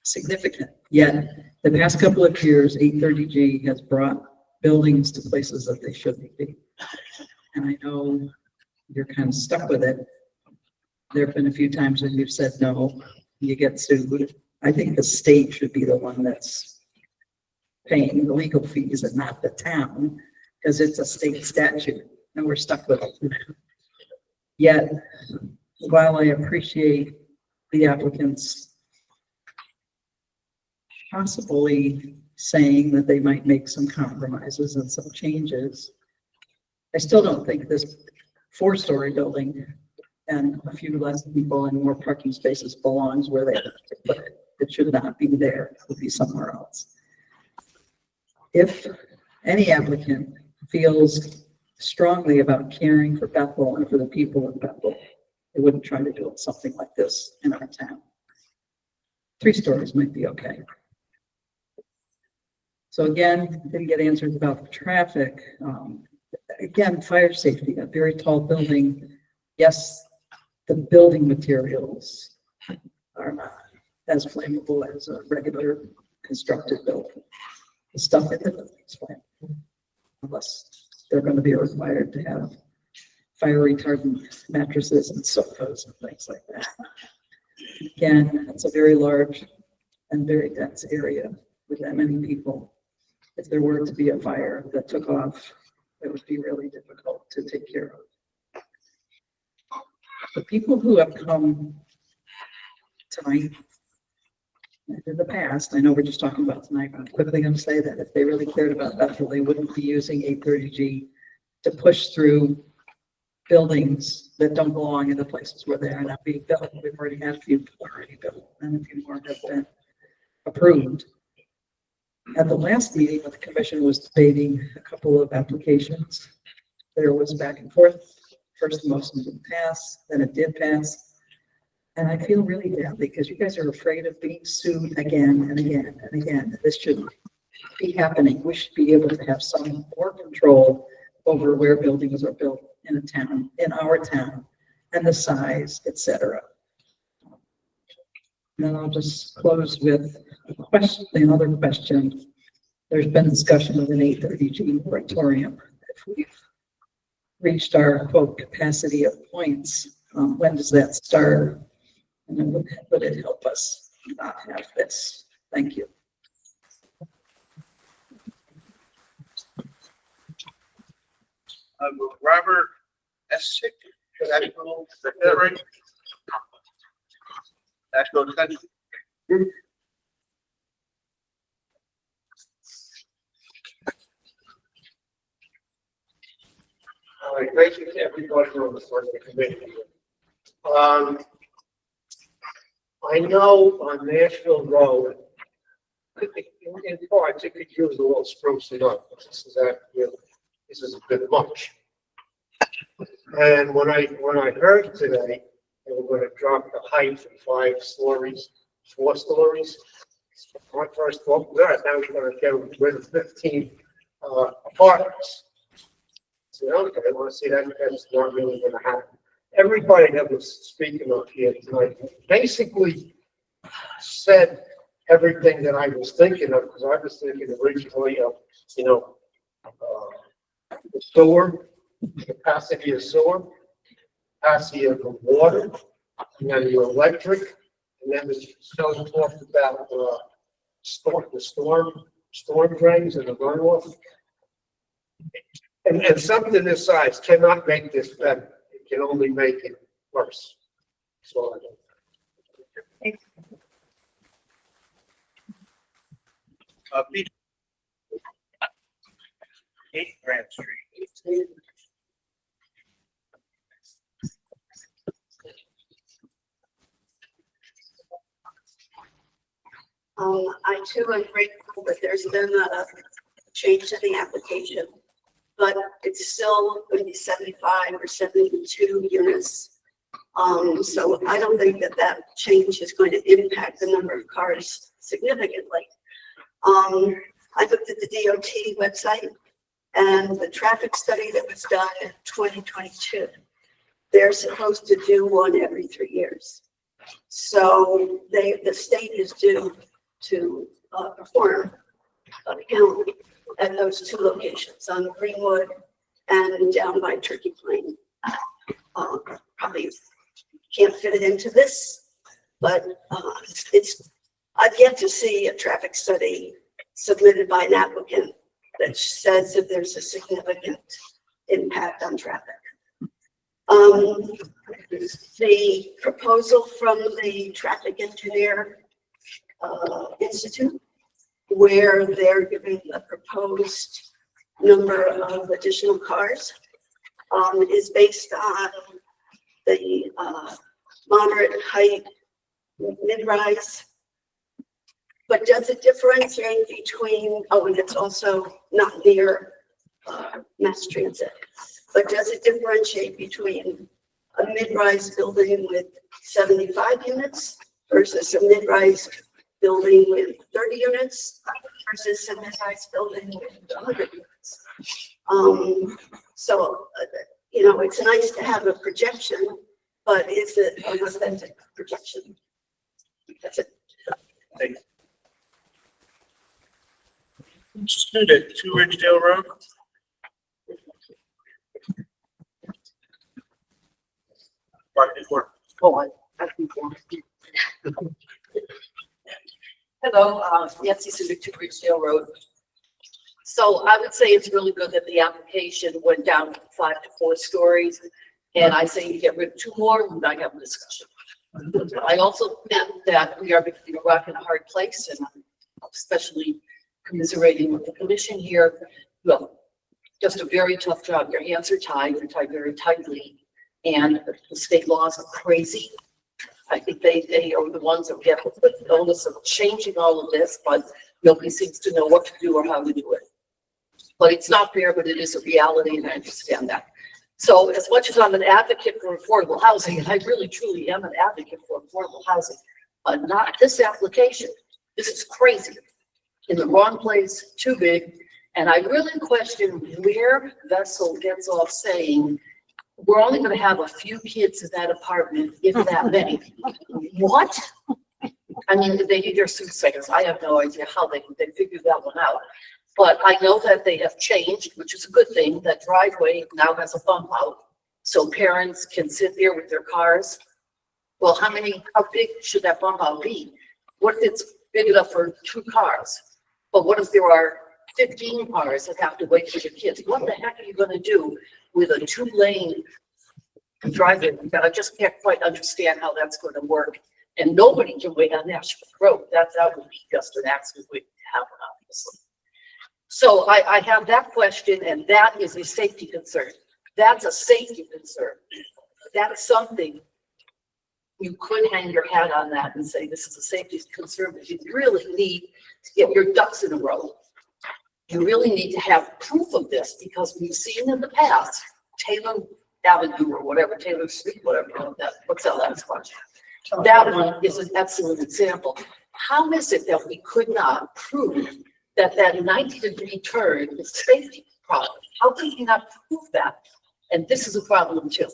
significant. Yet the past couple of years, 830G has brought buildings to places that they shouldn't be. And I know you're kind of stuck with it. There have been a few times when you've said no, you get sued. I think the state should be the one that's paying the legal fees and not the town, because it's a state statute and we're stuck with it. Yet, while I appreciate the applicants possibly saying that they might make some compromises and some changes, I still don't think this 4-story building and a few less people and more parking spaces belongs where they put it. It should not be there. It would be somewhere else. If any applicant feels strongly about caring for Bethel and for the people of Bethel, they wouldn't try to do something like this in our town. 3 stories might be okay. So again, didn't get answers about the traffic. Again, fire safety, a very tall building. Yes, the building materials are not as flammable as a regular constructed building. The stuff in the building is flammable, unless they're going to be required to have fire retardant mattresses and sofas and things like that. Again, it's a very large and very dense area with that many people. If there were to be a fire that took off, it would be really difficult to take care of. The people who have come tonight and in the past, I know we're just talking about tonight, but I'm quickly going to say that if they really cared about Bethel, they wouldn't be using 830G to push through buildings that don't belong in the places where they are not being built. We've already had a few already built, and a few more have been approved. At the last meeting, when the commission was debating a couple of applications, there was back and forth. First, the motion didn't pass, then it did pass. And I feel really bad because you guys are afraid of being sued again and again and again. This shouldn't be happening. We should be able to have some more control over where buildings are built in a town, in our town, and the size, etc. And then I'll just close with a question, another question. There's been discussion of an 830G moratorium. If we've reached our quote capacity of points, when does that start? And then would it help us not have this? Thank you. Robert Essick, is that right? National Extension. All right, thank you to everybody on the committee. I know on Nashville Road, in parts, it could use a little sprucing up. This is a bit much. And when I heard today, they were going to drop the height from 5 stories, 4 stories. My first thought was that now we're going to get rid of 15 apartments. So, okay, I want to see that. That's not really going to happen. Everybody that was speaking up here tonight basically said everything that I was thinking of, because I was thinking originally of, the sewer, capacity of sewer, capacity of the water, and then your electric, and then we still talked about the storm drains and the runoff. And something this size cannot make this better. It can only make it worse. So Peter. 8 Grand Street. I too am grateful that there's been a change in the application. but it's still going to be 75 or 72 units. So I don't think that that change is going to impact the number of cars significantly. I looked at the DOT website and the traffic study that was done in 2022. They're supposed to do one every 3 years. So the state is due to perform an account at those two locations on Greenwood and down by Turkey Plain. Probably can't fit it into this, but I've yet to see a traffic study submitted by an applicant that says that there's a significant impact on traffic. The proposal from the Traffic Engineer Institute, where they're giving a proposed number of additional cars, is based on the moderate height mid-rise. But does it differentiate between, oh, and it's also not near mass transit, but does it differentiate between a mid-rise building with 75 units versus a mid-rise building with 30 units versus a mid-rise building with 100 units? So, you know, it's nice to have a projection, but is it an authentic projection? That's it. Thank you. Just at 2 Ridgedale Road. Hello, Nancy Civic to Ridgedale Road. So I would say it's really good that the application went down from 5 to 4 stories. And I say you get rid of 2 more, we might have a discussion. I also think that we are between a rock and a hard place, and I'm especially commiserating with the commission here. Well, just a very tough job. Your hands are tied, you're tied very tightly, and the state laws are crazy. I think they are the ones that get the onus of changing all of this, but nobody seems to know what to do or how to do it. But it's not fair, but it is a reality, and I understand that. So as much as I'm an advocate for affordable housing, and I really truly am an advocate for affordable housing, but not this application. This is crazy. In the wrong place, too big. And I really question where Vessel gets off saying, we're only going to have a few kids in that apartment, if that many. What? I mean, they need their soothsayers. I have no idea how they figured that one out. But I know that they have changed, which is a good thing. That driveway now has a bump out, so parents can sit there with their cars. Well, how big should that bump out be? What if it's big enough for 2 cars? But what if there are 15 cars that have to wait for your kids? What the heck are you going to do with a 2-lane driveway? I just can't quite understand how that's going to work. And nobody can wait on Nashville Road. That would be just an accident waiting to happen, obviously. So I have that question, and that is a safety concern. That's a safety concern. That's something you could hang your hat on that and say, this is a safety concern, but you really need to get your ducks in a row. You really need to have proof of this, because we've seen in the past, Taylor Avenue or whatever, Taylor Street, whatever, what's that last one? That one is an excellent example. How is it that we could not prove that 90-degree turn is a safety problem? How can you not prove that? And this is a problem too.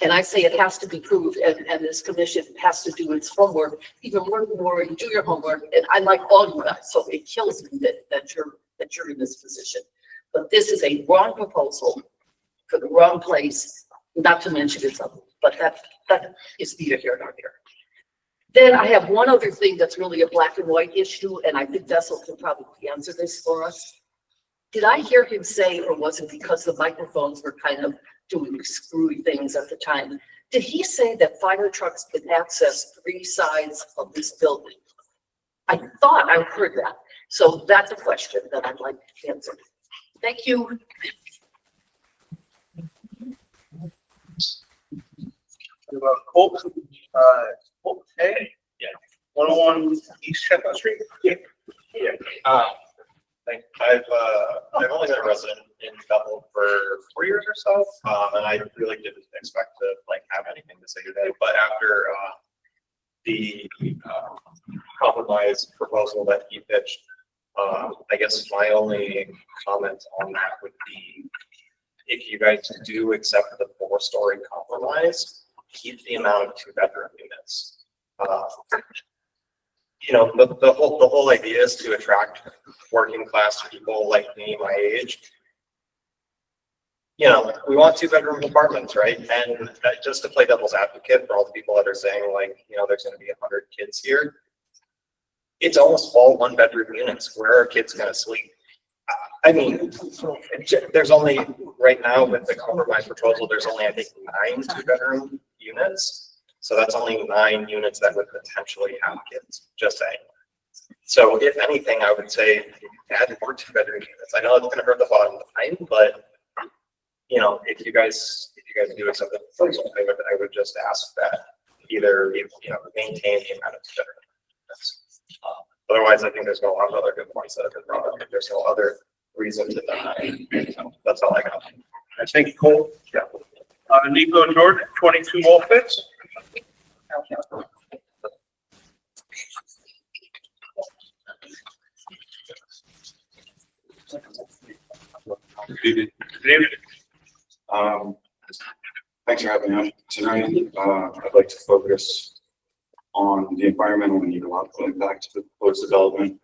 And I say it has to be proved, and this commission has to do its homework, even more, and do your homework. And I like all of that, so it kills me that you're in this position. But this is a wrong proposal for the wrong place, not to mention it's ugly, but that is neither here nor there. Then I have one other thing that's really a black and white issue, and I think Vessel can probably answer this for us. Did I hear him say, or was it because the microphones were kind of doing screwy things at the time? Did he say that fire trucks can access 3 sides of this building? I thought I heard that. So that's a question that I'd like to answer. Thank you. Colt A. Yeah. 101 East Chestnut Street. Yeah. I've only been a resident in Bethel for 4 years or so, and I really didn't expect to like have anything to say today. But after the compromise proposal that he pitched, I guess my only comment on that would be, if you guys do accept the 4-story compromise, keep the amount of 2-bedroom units. You know, the whole idea is to attract working class people like me, my age. You know, we want 2-bedroom apartments, right? And just to play devil's advocate for all the people that are saying like, you know, there's going to be 100 kids here. It's almost all 1-bedroom units. Where are kids going to sleep? I mean, there's only, right now with the compromise proposal, there's only, I think, 9 2-bedroom units. So that's only 9 units that would potentially have kids, just saying. So if anything, I would say add more 2-bedroom units. I know it's going to hurt the bottom line, but you know, if you guys do accept the proposal, I would just ask that either, you know, maintain the amount of 2-bedroom units. Otherwise, I think there's a lot of other good points that have been brought up. If there's no other reason to deny, so that's all I got. I think Cole. Yeah. Nico Jordan, 22 Wolfits. Good evening. Good evening. Thanks for having me on tonight. I'd like to focus on the environmental and ecological impact of the proposed development.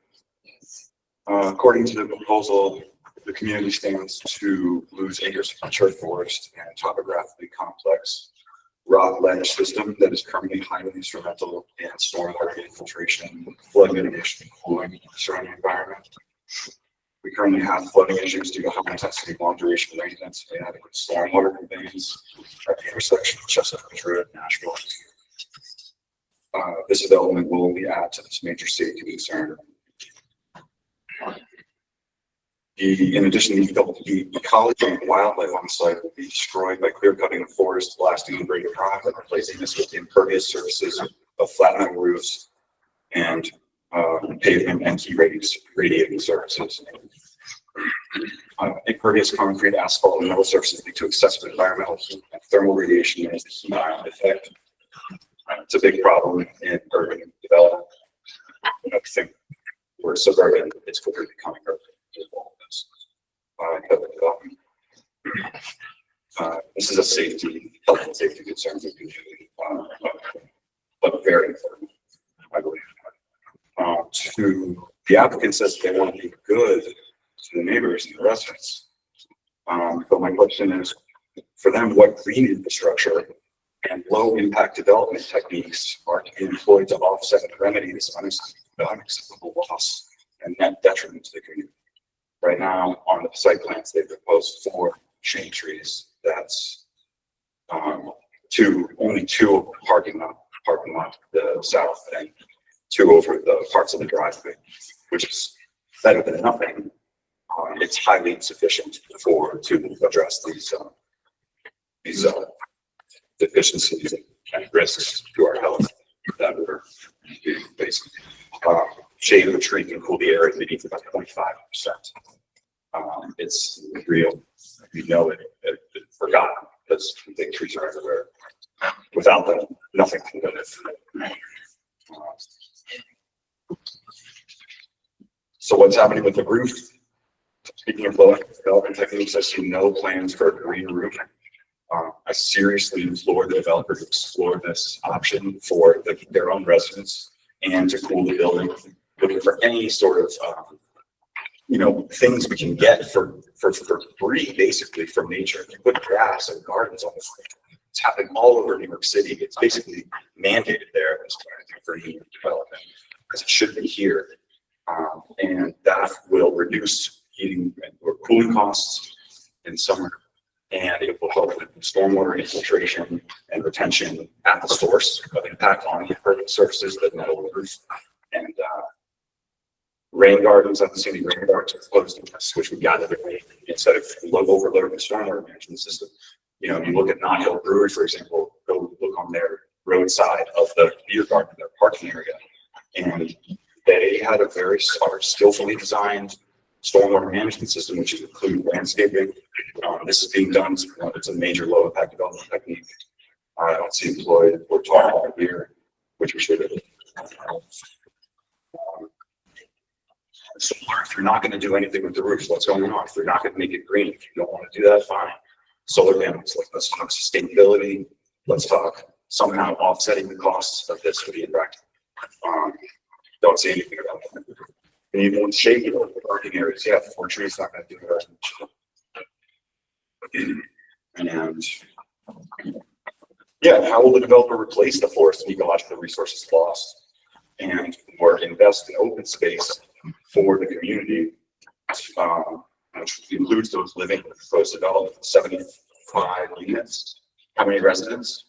According to the proposal, the community stands to lose acres of mature forest and topographically complex rock ledge system that is currently highly instrumental in stormwater infiltration, flood mitigation, and cooling of the surrounding environment. We currently have flooding issues due to high intensity, long duration rain events, and inadequate stormwater conveyance at the intersection of Chestnut Ridge Road and Nashville. This development will only add to this major safety concern. In addition, the ecology and wildlife on site will be destroyed by clear cutting the forest, blasting and breaking rock, and replacing this with impervious surfaces of flat metal roofs and pavement and key radiating surfaces. Impervious concrete, asphalt, and metal surfaces lead to excessive environmental heat and thermal radiation as the heat island effect. It's a big problem in urban development. I think we're suburban, it's quickly becoming urban as well. This is a health and safety concern for the community, but very important, I believe. The applicant says they want to be good to the neighbors and the residents. But my question is, for them, what green infrastructure and low impact development techniques are to be employed to offset and remedy this unacceptable loss and net detriment to the community? Right now, on the site plans, they proposed 4 shade trees. That's only 2 parking lot to the south and 2 over the parts of the driveway, which is better than nothing. It's highly insufficient to address these deficiencies and risks to our health that we're facing. Shade of a tree can cool the air beneath about 25%. It's real. We know it forgotten because big trees are everywhere. Without them, nothing can live. So what's happening with the roof? Speaking of low development techniques, I see no plans for a green roof. I seriously implore the developer to explore this option for their own residents and to cool the building. Looking for any sort of things we can get for free, basically, from nature. If you put grass and gardens on the street, it's happening all over New York City. It's basically mandated there at this point for New York development because it should be here. And that will reduce heating or cooling costs in summer, and it will help with stormwater infiltration and retention at the source of impact on the impervious surfaces that metal roof. And rain gardens, I've seen rain gardens closed in this, which we got every day instead of overloading the stormwater management system. You look at Knott Hill Brewery, for example, go look on their roadside of the beer garden, their parking area, and they had a very skillfully designed stormwater management system, which includes landscaping. This is being done. It's a major low impact development technique. I don't see employed or talking about here, which we should have. Solar, if you're not going to do anything with the roof, what's going on? If you're not going to make it green, if you don't want to do that, fine. Solar panels, let's talk sustainability. Let's talk somehow offsetting the costs of this for the impact. Don't say anything about that. And even with shade or parking areas, yeah, 4 trees not going to do it. And yeah, how will the developer replace the forest and ecological resources lost, and or invest in open space for the community, which includes those living in the proposed development, 75 units. How many residents?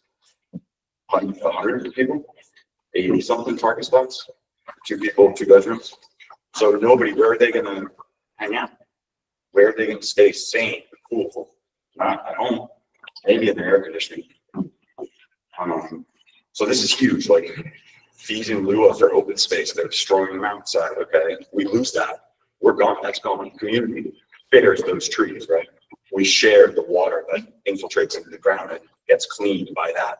100 people, 80 something parking spots, 2 people, 2 bedrooms. So nobody, where are they going to hang out? Where are they going to stay sane, cool? Not at home, maybe in the air conditioning. So this is huge, like fees in lieu of their open space. They're destroying them outside. Okay, we lose that. We're gone. That's gone. The community bears those trees, right? We share the water that infiltrates into the ground and gets cleaned by that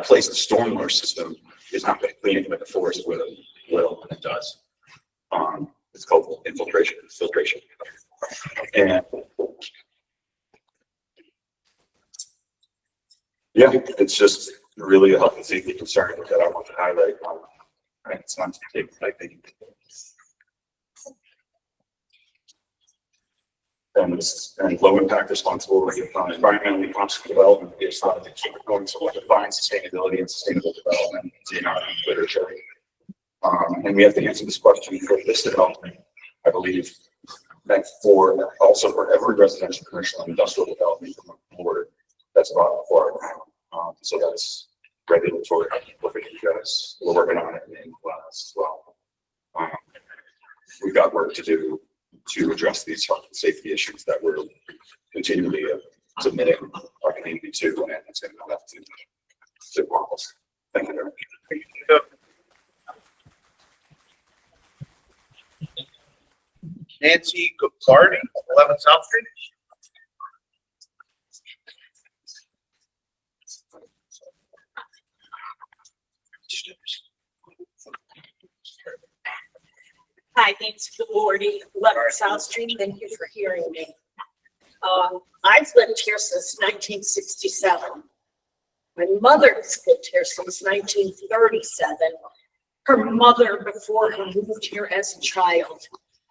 place. The stormwater system is not going to clean it, but the forest will, and it does. It's called infiltration, filtration. And yeah, it's just really a health and safety concern that I want to highlight. Right, it's not to take, I think. And low impact responsible, environmentally conscious development is not to keep it going. So what defines sustainability and sustainable development in our literature. And we have to answer this question for this development, I believe, that for also for every residential, commercial, and industrial development forward that's brought forward. So that's regulatory. Look at you guys. We're working on it in class as well. We've got work to do to address these health and safety issues that we're continually submitting our community to, and it's going to come up to walls. Thank you very much. Nancy Gupardi, 11 South Street. Hi, thanks for the Lordy, 11 South Street. Thank you for hearing me. I've lived here since 1967. My mother's lived here since 1937. Her mother before her moved here as a child.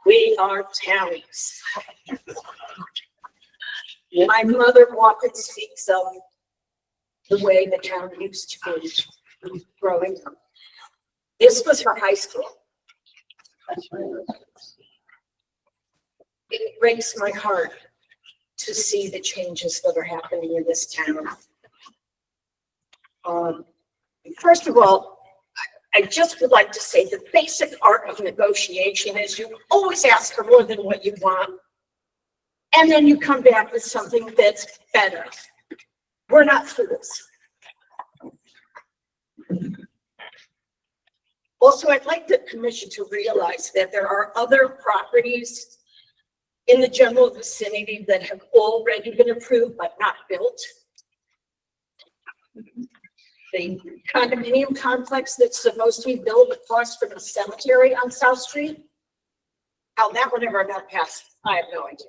We are townies. My mother often speaks of the way the town used to be growing up. This was her high school. It breaks my heart to see the changes that are happening in this town. First of all, I just would like to say the basic art of negotiation is you always ask for more than what you want, and then you come back with something that's better. We're not fools. Also, I'd like the commission to realize that there are other properties in the general vicinity that have already been approved but not built. The condominium complex that's supposed to be built across from the cemetery on South Street. How that one ever got passed, I have no idea.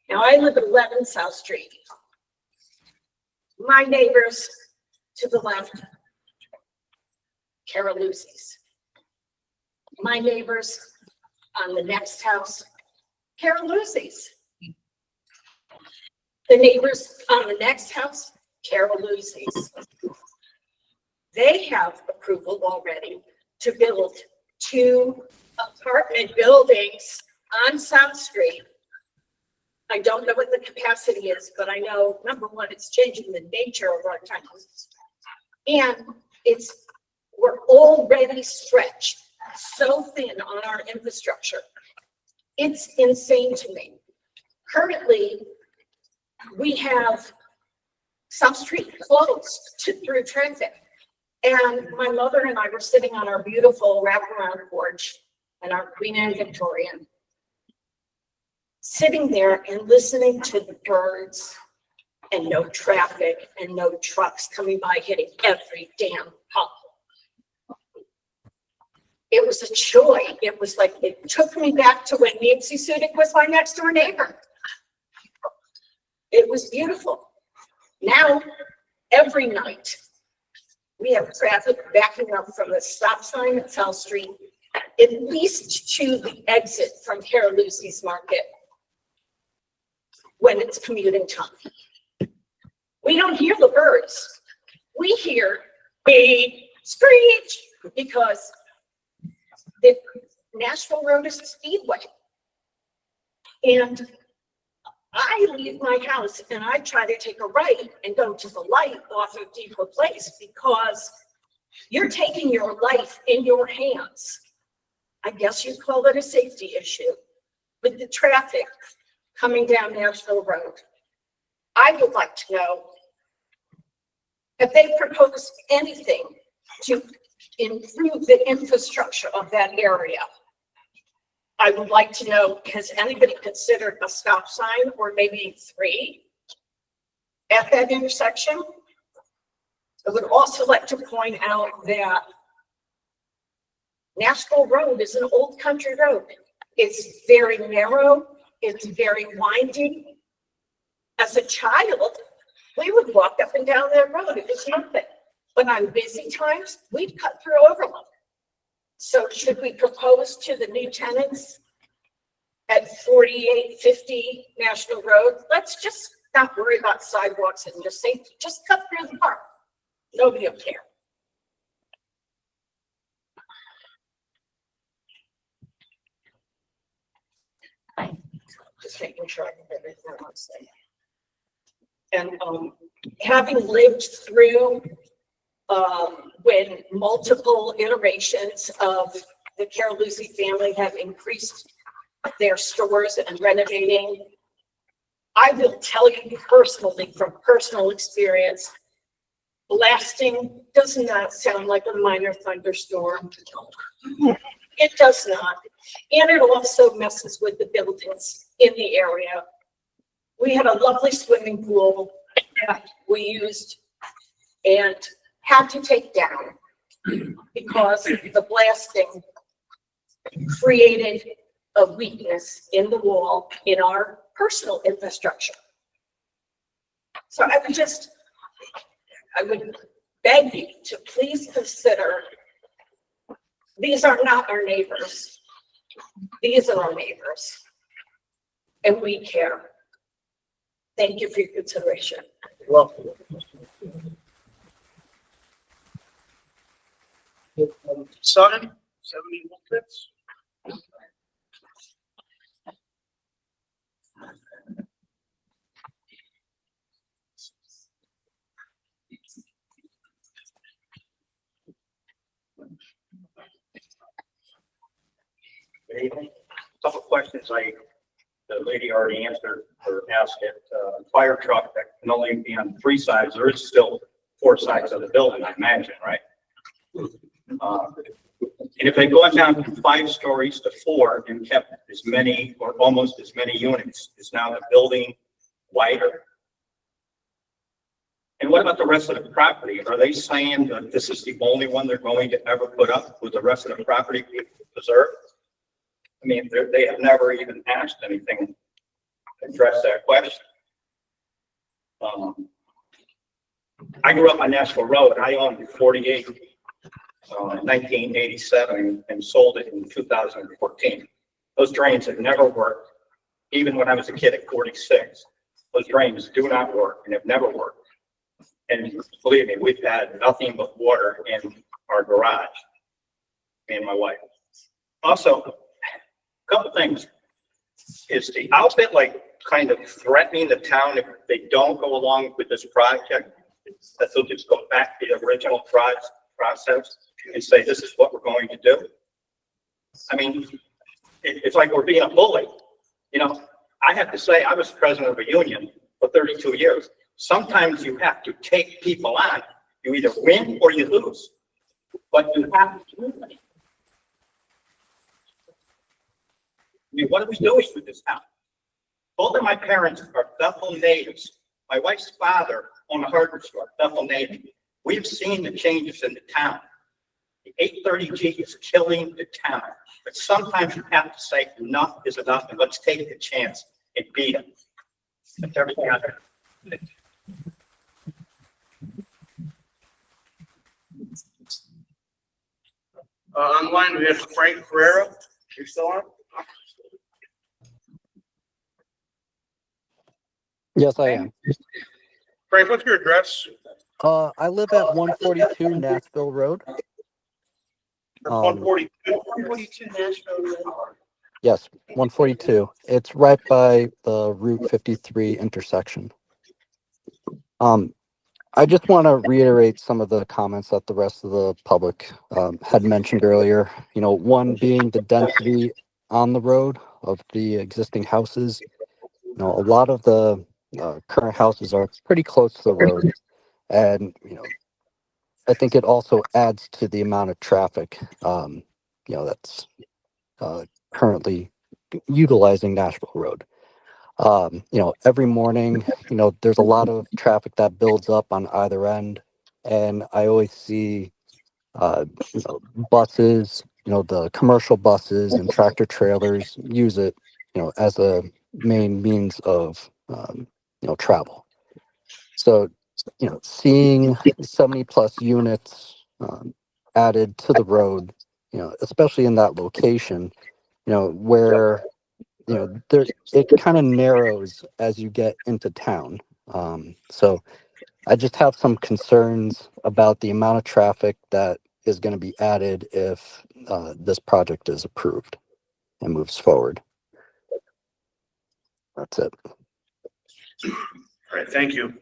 Now, I live at 11 South Street. My neighbors to the left, Caroluzzi's. My neighbors on the next house, Caroluzzi's. The neighbors on the next house, Caroluzzi's. They have approval already to build 2 apartment buildings on South Street. I don't know what the capacity is, but I know, number one, it's changing the nature of our town. And we're already stretched so thin on our infrastructure. It's insane to me. Currently, we have South Street closed through traffic. And my mother and I were sitting on our beautiful wraparound porch and our Queen Anne Victorian. Sitting there and listening to the birds and no traffic and no trucks coming by hitting every damn pump. It was a joy. It was like, it took me back to when Nancy Sudik was my next door neighbor. It was beautiful. Now, every night, we have traffic backing up from the stop sign at South Street, at least to the exit from Carolucci's Market when it's commuting time. We don't hear the birds. We hear a screech because the Nashville Road is a speedway. And I leave my house and I try to take a right and go to the light off of Depot Place because you're taking your life in your hands. I guess you'd call it a safety issue with the traffic coming down Nashville Road. I would like to know, have they proposed anything to improve the infrastructure of that area? I would like to know, has anybody considered a stop sign or maybe 3 at that intersection? I would also like to point out that Nashville Road is an old country road. It's very narrow. It's very winding. As a child, we would walk up and down that road. It was nothing. But on busy times, we'd cut through Overland. So should we propose to the new tenants at 4850 National Road, let's just not worry about sidewalks and just say, just cut through the park. Nobody will care. Just making sure I have everything I want to say. And having lived through when multiple iterations of the Carolucci family have increased their stores and renovating, I will tell you personally, from personal experience, blasting does not sound like a minor thunderstorm. It does not. And it also messes with the buildings in the area. We had a lovely swimming pool that we used and had to take down because the blasting created a weakness in the wall in our personal infrastructure. So I would beg you to please consider, these are not our neighbors. These are our neighbors. And we care. Thank you for your consideration. Welcome. Sutton, 70 Wolfits. Good evening. Couple questions the lady already answered or asked it. Fire truck that can only be on 3 sides. There is still 4 sides of the building, I imagine, right? And if they go down from 5 stories to 4 and kept as many or almost as many units, is now the building wider? And what about the rest of the property? Are they saying that this is the only one they're going to ever put up with the rest of the property being preserved? I mean, they have never even asked anything to address that question. I grew up on Nashville Road. I owned 48 in 1987 and sold it in 2014. Those drains have never worked, even when I was a kid at 46. Those drains do not work and have never worked. And believe me, we've had nothing but water in our garage, me and my wife. Also, a couple things. Is the outfit like kind of threatening the town if they don't go along with this project? That they'll just go back to the original process and say, this is what we're going to do? I mean, it's like we're being a bully. You know, I have to say, I was president of a union for 32 years. Sometimes you have to take people on. You either win or you lose, but you have to win. mean, what are we doing with this town? Both of my parents are Bethel natives. My wife's father owned a hardware store, Bethel native. We've seen the changes in the town. The 830G is killing the town. But sometimes you have to say enough is enough and let's take the chance and beat them. That's everything I have. Online, we have Frank Ferrera. You still on? Yes, I am. Frank, what's your address? I live at 142 Nashville Road. 142. 142 Nashville Road. Yes, 142. It's right by the Route 53 intersection. I just want to reiterate some of the comments that the rest of the public had mentioned earlier. You know, one being the density on the road of the existing houses. You know, a lot of the current houses are pretty close to the road, and you know, I think it also adds to the amount of traffic. You know, that's currently utilizing Nashville Road. You know, every morning, you know, there's a lot of traffic that builds up on either end. And I always see, you know, buses, you know, the commercial buses and tractor trailers use it, you know, as a main means of, you know, travel. So, you know, seeing 70 plus units added to the road, you know, especially in that location, you know, where you know, there it kind of narrows as you get into town. So I just have some concerns about the amount of traffic that is going to be added if this project is approved and moves forward. That's it. All right, thank you.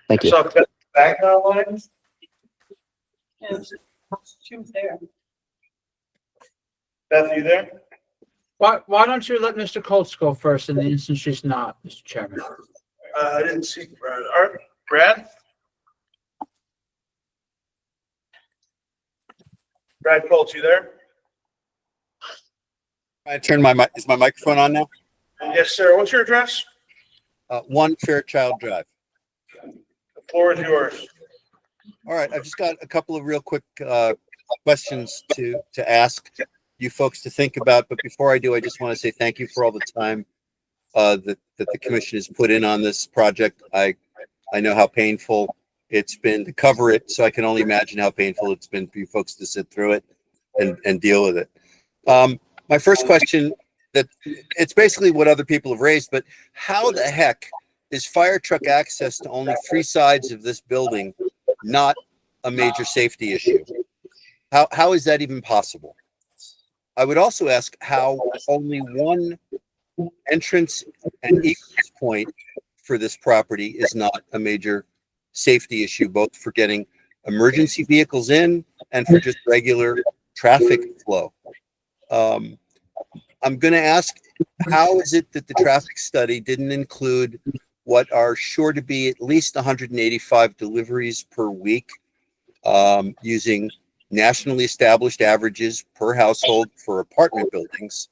Thank you. I saw back online. Yes, she was there. Beth, you there? Why don't you let Mr. Colts go first in the instance she's not, Mr. Chairman? I didn't see Brad. All right, Brad? Brad Colts, you there? I turn my mic. Is my microphone on now? Yes, sir. What's your address? 1 Fairchild Drive. The floor is yours. All right. I've just got a couple of real quick questions to ask you folks to think about. But before I do, I just want to say thank you for all the time that the commission has put in on this project. I know how painful it's been to cover it, so I can only imagine how painful it's been for you folks to sit through it and deal with it. My first question, that it's basically what other people have raised, but how the heck is fire truck access to only 3 sides of this building not a major safety issue? How is that even possible? I would also ask how only one entrance and egress point for this property is not a major safety issue, both for getting emergency vehicles in and for just regular traffic flow. I'm going to ask, how is it that the traffic study didn't include what are sure to be at least 185 deliveries per week, using nationally established averages per household for apartment buildings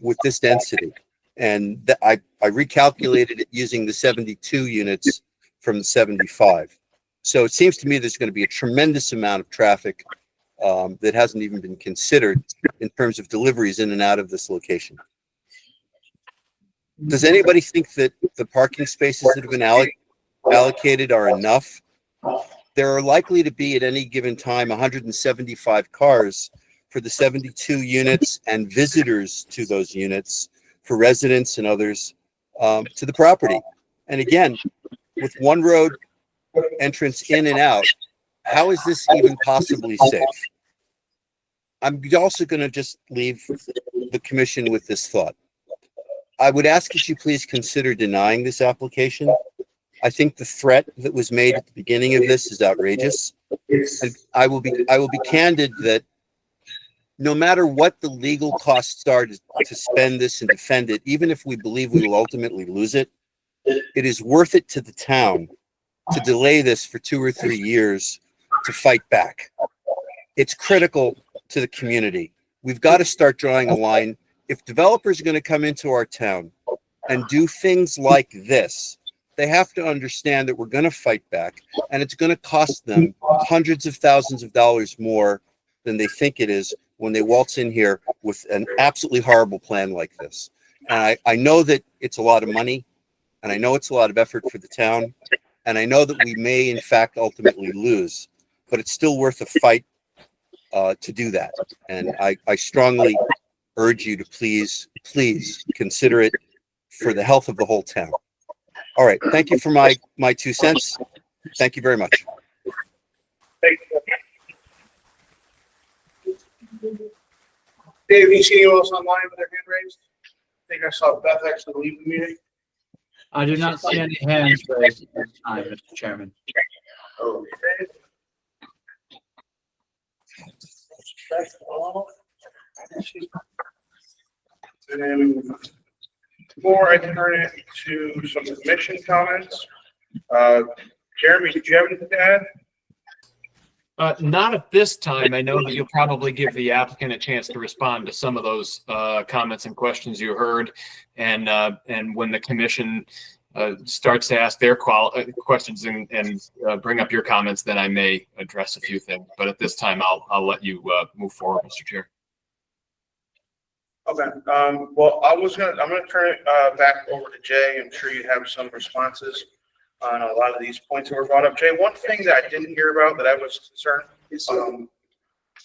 with this density? And I recalculated it using the 72 units from the 75. So it seems to me there's going to be a tremendous amount of traffic that hasn't even been considered in terms of deliveries in and out of this location. Does anybody think that the parking spaces that have been allocated are enough? There are likely to be at any given time 175 cars for the 72 units and visitors to those units for residents and others to the property. And again, with one road entrance in and out, how is this even possibly safe? I'm also going to just leave the commission with this thought. I would ask that you please consider denying this application. I think the threat that was made at the beginning of this is outrageous. And I will be candid that no matter what the legal costs are to spend this and defend it, even if we believe we will ultimately lose it, it is worth it to the town to delay this for 2 or 3 years to fight back. It's critical to the community. We've got to start drawing a line if developers are going to come into our town and do things like this, they have to understand that we're going to fight back, and it's going to cost them hundreds of thousands of dollars more than they think it is when they waltz in here with an absolutely horrible plan like this. And I know that it's a lot of money, and I know it's a lot of effort for the town, and I know that we may in fact ultimately lose, but it's still worth a fight to do that. And I strongly urge you to please consider it for the health of the whole town. All right, thank you for my 2 cents. Thank you very much. Thank you. Dave, you see anyone else online with their hand raised? I think I saw Beth actually leave the meeting. I do not see any hands raised at this time, Mr. Chairman. Okay. And before I turn it to some commission comments, Jeremy, did you have anything to add? Not at this time. I know that you'll probably give the applicant a chance to respond to some of those comments and questions you heard. And when the commission starts to ask their questions and bring up your comments, then I may address a few things. But at this time, I'll let you move forward, Mr. Chair. Okay, well, I'm gonna turn it back over to Jay. I'm sure you have some responses on a lot of these points that were brought up. Jay, one thing that I didn't hear about that I was concerned,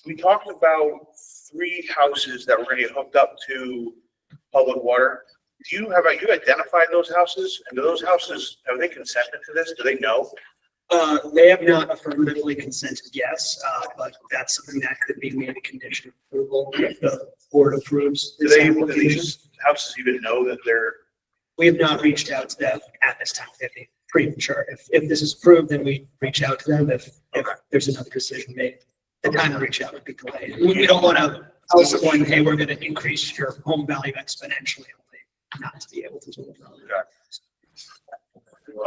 we talked about 3 houses that were gonna get hooked up to public water. Have you identified those houses? And do those houses, have they consented to this? Do they know? They have not affirmatively consented, yes, but that's something that could be made a condition of approval if the board approves Do this they, do application. these houses even know that they're, We have not reached out to them at this time. They'd be premature. If this is approved, then we reach out to them. If there's another decision made, the time to reach out would be delayed. We don't want to tell someone, hey, we're going to increase your home value exponentially, only not to be able to do it.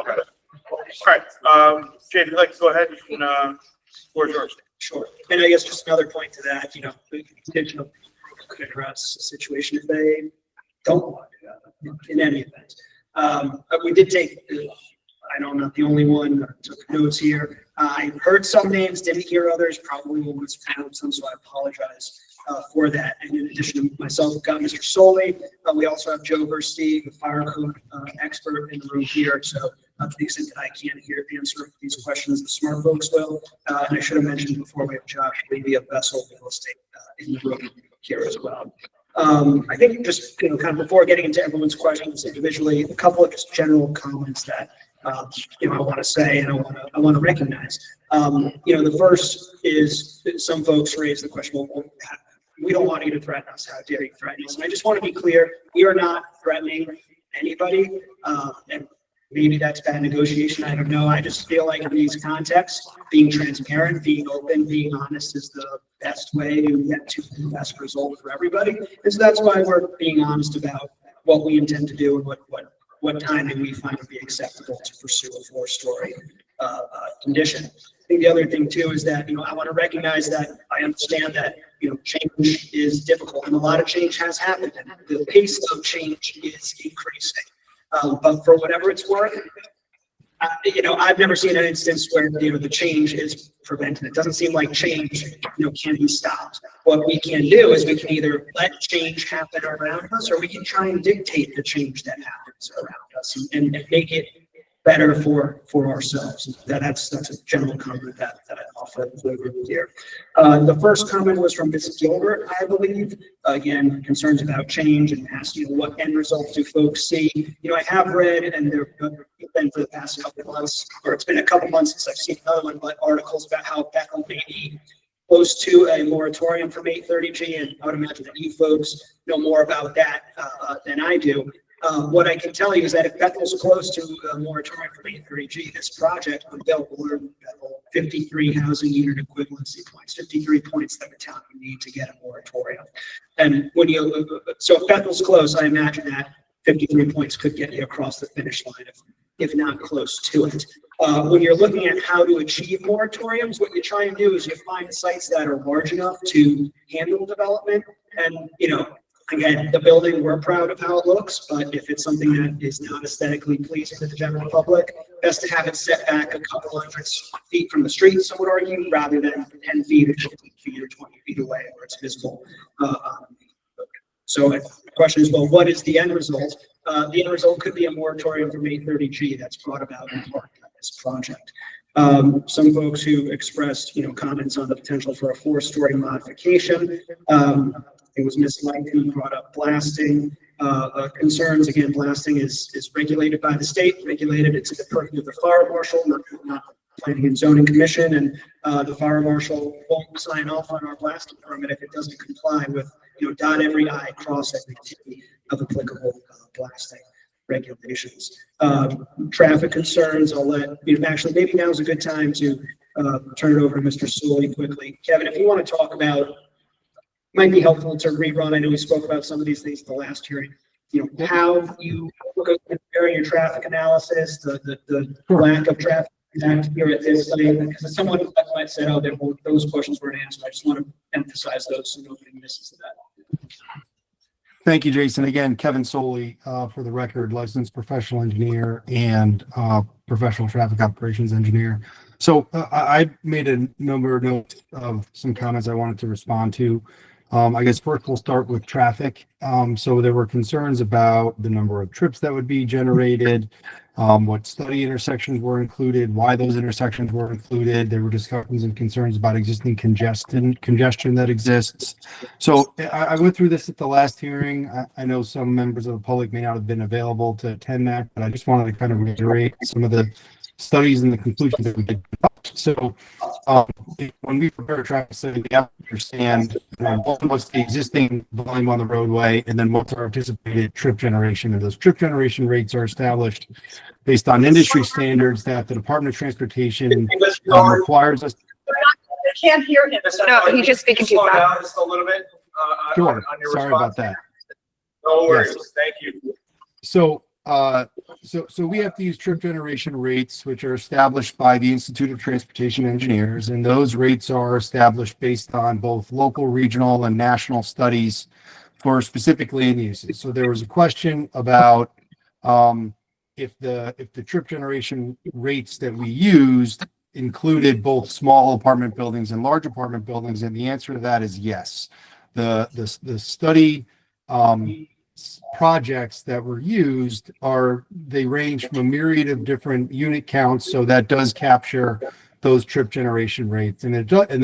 okay. All right, Jay, if you'd like to go ahead, you can, floor is yours. Sure. And I guess just another point to that, the condition of could address a situation if they don't want to do that in any event. We did take, I know I'm not the only one that took notes here. I heard some names, didn't hear others, probably will mispronounce them, so I apologize for that. And in addition to myself, we've got Mr. Soley. We also have Joe Versteeg, the fire code expert in the room here. So to the extent that I can't answer these questions, the smart folks will. And I should have mentioned before, we have Josh Levy of Vessel Real Estate in the room here as well. I think just, kind of before getting into everyone's questions individually, a couple of just general comments that, I want to say and I want to recognize. The first is that some folks raise the question, well, we don't want you to threaten us. How dare you threaten us? And I just want to be clear, we are not threatening anybody. And maybe that's bad negotiation. I don't know. I just feel like in these contexts, being transparent, being open, being honest is the best way to get to the best result for everybody. And so that's why we're being honest about what we intend to do and what timing we find to be acceptable to pursue a 4-story condition. I think the other thing too is that, I want to recognize that I understand that, change is difficult and a lot of change has happened and the pace of change is increasing. But for whatever it's worth, I've never seen an instance where, the change is prevented. It doesn't seem like change, can be stopped. What we can do is we can either let change happen around us or we can try and dictate the change that happens around us and make it better for ourselves. That's a general comment that I offer to the group here. The first comment was from Ms. Gilbert, I believe. Again, concerns about change and asking what end results do folks see. I have read, and there have been for the past couple of months, or it's been a couple months since I've seen another one, but articles about how Bethel may be close to a moratorium from 830G, and I would imagine that you folks know more about that than I do. What I can tell you is that if Bethel's close to a moratorium from 830G, this project would build 53 housing unit equivalency points, 53 points that the town would need to get a moratorium. And so if Bethel's close, I imagine that 53 points could get you across the finish line, if not close to it. When you're looking at how to achieve moratoriums, what you try and do is you find sites that are large enough to handle development. And, Again, the building, we're proud of how it looks, but if it's something that is not aesthetically pleasing to the general public, best to have it set back a couple hundred feet from the street, some would argue, rather than 10 feet or 15 feet or 20 feet away where it's visible. So the question is, well, what is the end result? The end result could be a moratorium from 830G that's brought about in part by this project. Some folks who expressed, comments on the potential for a 4-story modification. It was Ms. Light who brought up blasting concerns. Again, blasting is regulated by the state, it's in the purview of the fire marshal, not planning and zoning commission, and the fire marshal won't sign off on our blasting permit if it doesn't comply with, dot every I, cross every T of applicable blasting regulations. Traffic concerns, I'll let, actually maybe now is a good time to turn it over to Mr. Sully quickly. Kevin, if you want to talk about, might be helpful to rerun. I know we spoke about some of these things at the last hearing. How you look at comparing your traffic analysis, the lack of traffic impact here at this site. Because someone might say, oh, those questions weren't answered. I just want to emphasize those so nobody misses that. Thank you, Jason. Again, Kevin Soley, for the record, licensed professional engineer and professional traffic operations engineer. So I made a number of notes of some comments I wanted to respond to. I guess first we'll start with traffic. So there were concerns about the number of trips that would be generated, what study intersections were included, why those intersections were included. There were discussions and concerns about existing congestion that exists. So I went through this at the last hearing. I know some members of the public may not have been available to attend that, but I just wanted to kind of reiterate some of the studies and the conclusions that we did. So when we prepare a traffic study, we have to understand what's the existing volume on the roadway, and then what's our anticipated trip generation. And those trip generation rates are established based on industry standards that the Department of Transportation requires us. I can't hear him. No, he's just speaking too fast. Just a little bit. Sure. On your Sorry response. about that. No worries. Yes. Thank you. So we have to use trip generation rates, which are established by the Institute of Transportation Engineers, and those rates are established based on both local, regional, and national studies for specific land uses. So there was a question about if the trip generation rates that we used included both small apartment buildings and large apartment buildings, and the answer to that is yes. The study projects that were used they range from a myriad of different unit counts, so that does capture those trip generation rates, and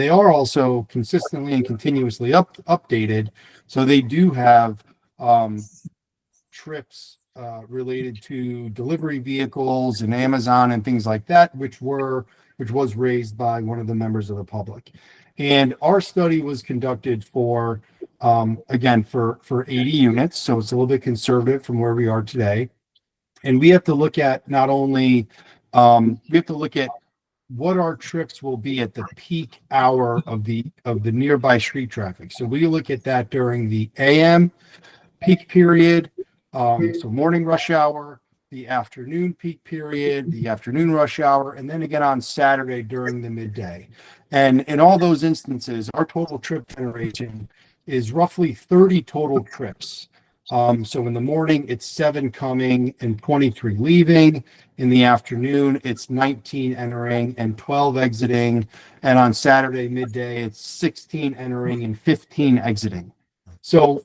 they are also consistently and continuously updated, so they do have trips related to delivery vehicles and Amazon and things like that, which was raised by one of the members of the public. And our study was conducted for, again, for 80 units. So it's a little bit conservative from where we are today. And we have to look at not only, we have to look at what our trips will be at the peak hour of the nearby street traffic. So we look at that during the AM peak period, so morning rush hour, the afternoon peak period, the afternoon rush hour, and then again on Saturday during the midday. And in all those instances, our total trip generation is roughly 30 total trips. So in the morning, it's 7 coming and 23 leaving. In the afternoon, it's 19 entering and 12 exiting. And on Saturday midday, it's 16 entering and 15 exiting. So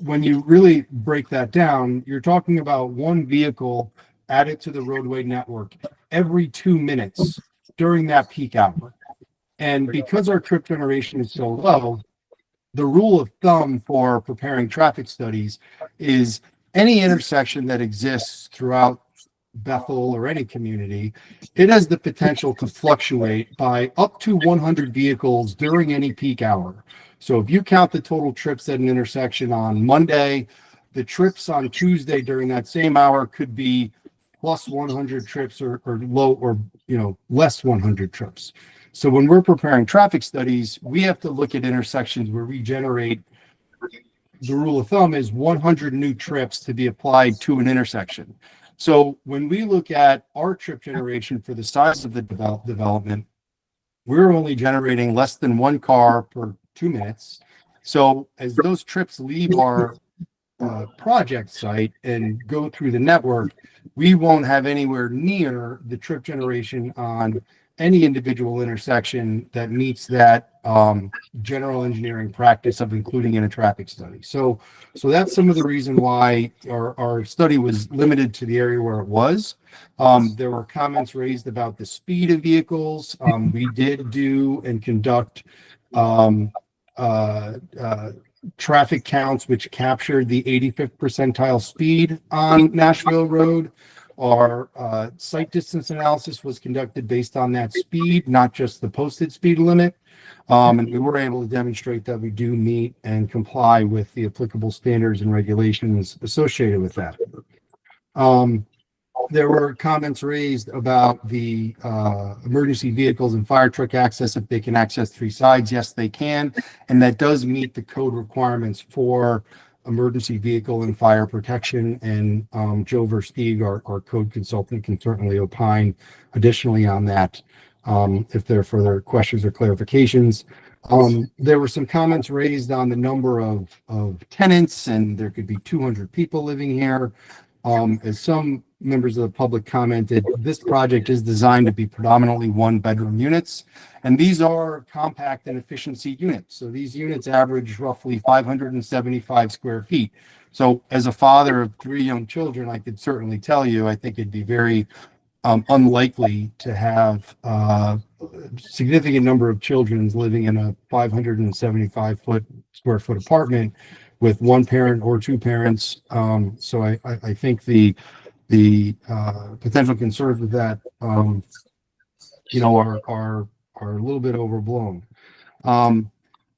when you really break that down, you're talking about one vehicle added to the roadway network every 2 minutes during that peak hour. And because our trip generation is so low, the rule of thumb for preparing traffic studies is any intersection that exists throughout Bethel or any community, it has the potential to fluctuate by up to 100 vehicles during any peak hour. So if you count the total trips at an intersection on Monday, the trips on Tuesday during that same hour could be plus 100 trips or less 100 trips. So when we're preparing traffic studies, we have to look at intersections where we generate, the rule of thumb is 100 new trips to be applied to an intersection. So when we look at our trip generation for the size of the development, we're only generating less than 1 car per 2 minutes. So as those trips leave our project site and go through the network, we won't have anywhere near the trip generation on any individual intersection that meets that general engineering practice of including in a traffic study. So that's some of the reason why our study was limited to the area where it was. There were comments raised about the speed of vehicles. We did do and conduct traffic counts which captured the 85th percentile speed on Nashville Road. Our site distance analysis was conducted based on that speed, not just the posted speed limit. And we were able to demonstrate that we do meet and comply with the applicable standards and regulations associated with that. There were comments raised about the emergency vehicles and fire truck access, if they can access 3 sides. Yes, they can. And that does meet the code requirements for emergency vehicle and fire protection. And Joe Versteeg, our code consultant, can certainly opine additionally on that if there are further questions or clarifications. There were some comments raised on the number of tenants, and there could be 200 people living here. As some members of the public commented, this project is designed to be predominantly 1-bedroom units, and these are compact and efficiency units. So these units average roughly 575 square feet. So as a father of 3 young children, I could certainly tell you, I think it'd be very unlikely to have a significant number of children living in a 575 square foot apartment with 1 parent or 2 parents. So I think the potential concerns with that, are a little bit overblown.